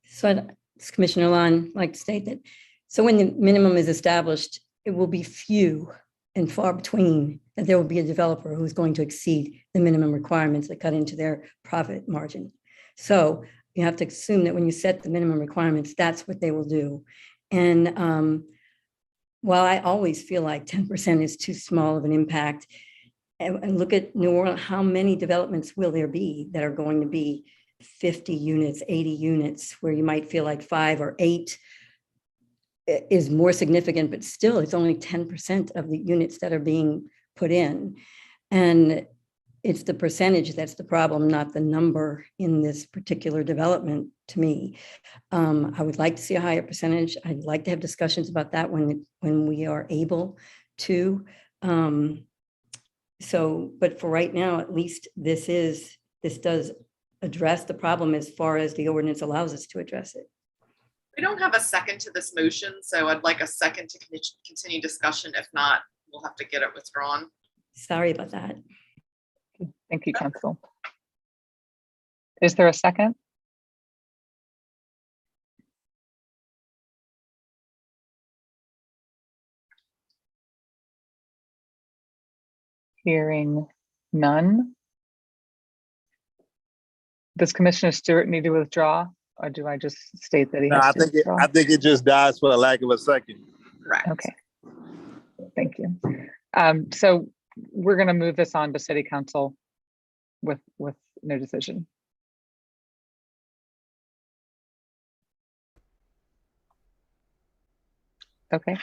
So Commissioner Lund, like to state that, so when the minimum is established, it will be few and far between that there will be a developer who's going to exceed the minimum requirements that cut into their profit margin. So you have to assume that when you set the minimum requirements, that's what they will do. And while I always feel like 10% is too small of an impact, and look at New Orleans, how many developments will there be that are going to be 50 units, 80 units, where you might feel like 5 or 8 is more significant, but still it's only 10% of the units that are being put in. And it's the percentage that's the problem, not the number in this particular development to me. I would like to see a higher percentage. I'd like to have discussions about that when we are able to. But for right now, at least this does address the problem as far as the ordinance allows us to address it. We don't have a second to this motion, so I'd like a second to continue discussion. If not, we'll have to get it withdrawn. Sorry about that. Thank you, Council. Is there a second? Hearing none. Does Commissioner Stewart need to withdraw, or do I just state that he No, has I to think withdraw? I think it just dies for the lack of a second. Right. Okay. Thank you. So we're going to move this on to City Council with no decision. Okay.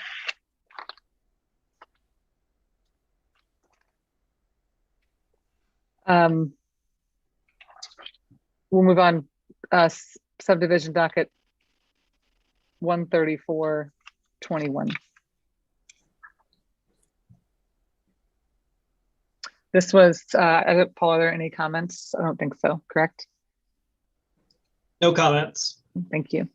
We'll move on. Subdivision docket 13421. This was, Paul, are there any comments? I don't think so, correct? No comments. Thank you.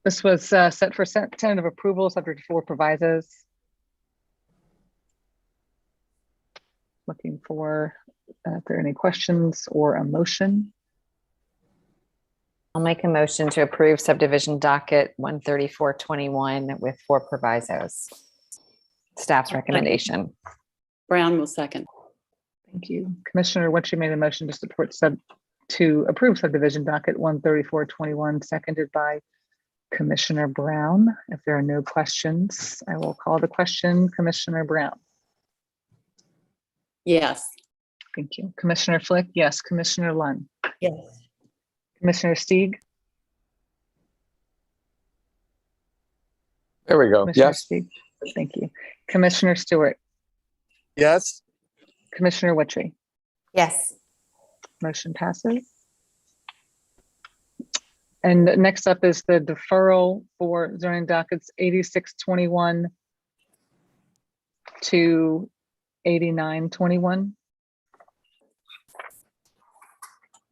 This was set for tentative approval subject to 4 provisos. Looking for if there are any questions or a motion. I'll make a motion to approve subdivision docket 13421 with 4 provisos. Staff's recommendation. Brown will second. Thank you. Commissioner Witchy made a motion to support to approve subdivision docket 13421, seconded by Commissioner Brown. If there are no questions, I will call the question. Commissioner Brown. Yes. Thank you. Commissioner Flick, yes. Commissioner Lunn. Yes. Commissioner Stieg. There we go. Commissioner Yes. Stieg. Thank you. Commissioner Stewart. Yes. Commissioner Witchy. Yes. Motion passes. And next up is the deferral for zoning dockets 8621 to 8921.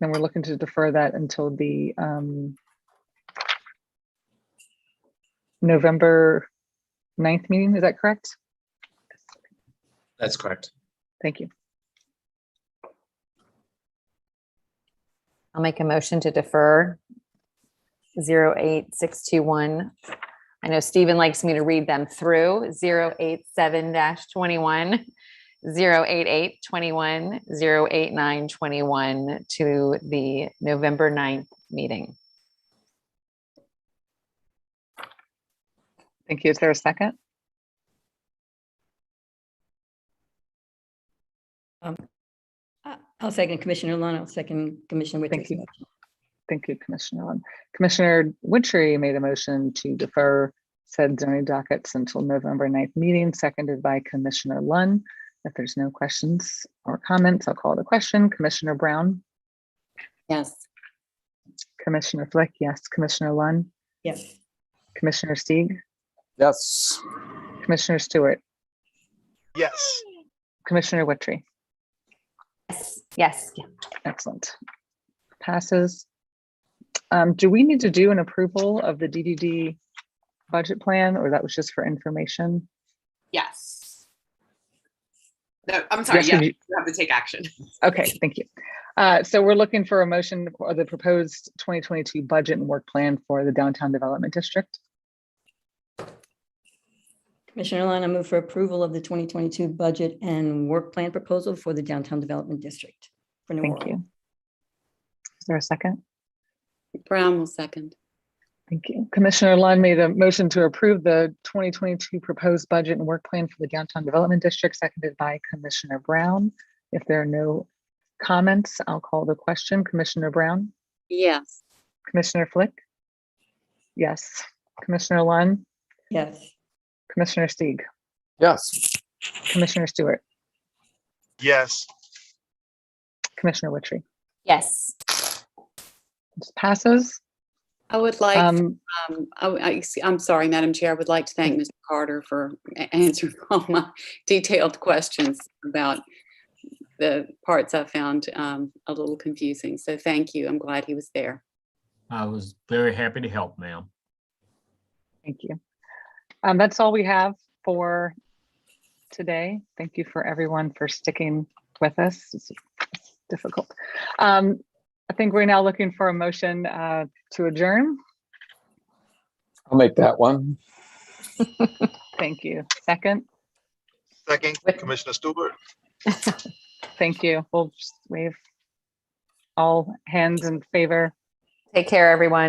And we're looking to defer that until the November 9th meeting. Is that correct? That's correct. Thank you. I'll make a motion to defer 08621. I know Stephen likes me to read them through 087-21, 08821, 08921 to the November 9th meeting. Thank you. Is there a second? I'll second Commissioner Lunn. I'll second Commissioner Witchy's motion. Thank you, Commissioner Lunn. Commissioner Witchery made a motion to defer said zoning dockets until November 9th meeting, seconded by Commissioner Lunn. If there's no questions or comments, I'll call the question. Commissioner Brown. Yes. Commissioner Flick, yes. Commissioner Lunn. Yes. Commissioner Stieg. Yes. Commissioner Stewart. Yes. Commissioner Witchery. Yes. Yes. Excellent. Passes. Do we need to do an approval of the DDD budget plan, or that was just for information? Yes. No, I'm sorry. Yes, Yeah, would you you- have to take action. Okay, thank you. So we're looking for a motion for the proposed 2022 budget and work plan for the Downtown Development District. Commissioner Lund, I move for approval of the 2022 budget and work plan proposal for the Downtown Development District for New Thank Orleans. you. Is there a second? Brown will second. Thank you. Commissioner Lund made a motion to approve the 2022 proposed budget and work plan for the Downtown Development District, seconded by Commissioner Brown. If there are no comments, I'll call the question. Commissioner Brown? Yes. Commissioner Flick? Yes. Commissioner Lund? Yes. Commissioner Stieg? Yes. Commissioner Stewart? Yes. Commissioner Witry? Yes. This passes. I would like, Um, I'm sorry, Madam Chair, I would like to thank Mr. Carter for answering all my detailed questions about the parts I found a little confusing. So thank you. I'm glad he was there. I was very happy to help, ma'am. Thank you. That's all we have for today. Thank you for everyone for sticking with us. It's difficult. I think we're now looking for a motion to adjourn. I'll make that one. Thank you. Second. Second, Commissioner Stewart. Thank you. We'll just wave all hands in favor. Take care, everyone.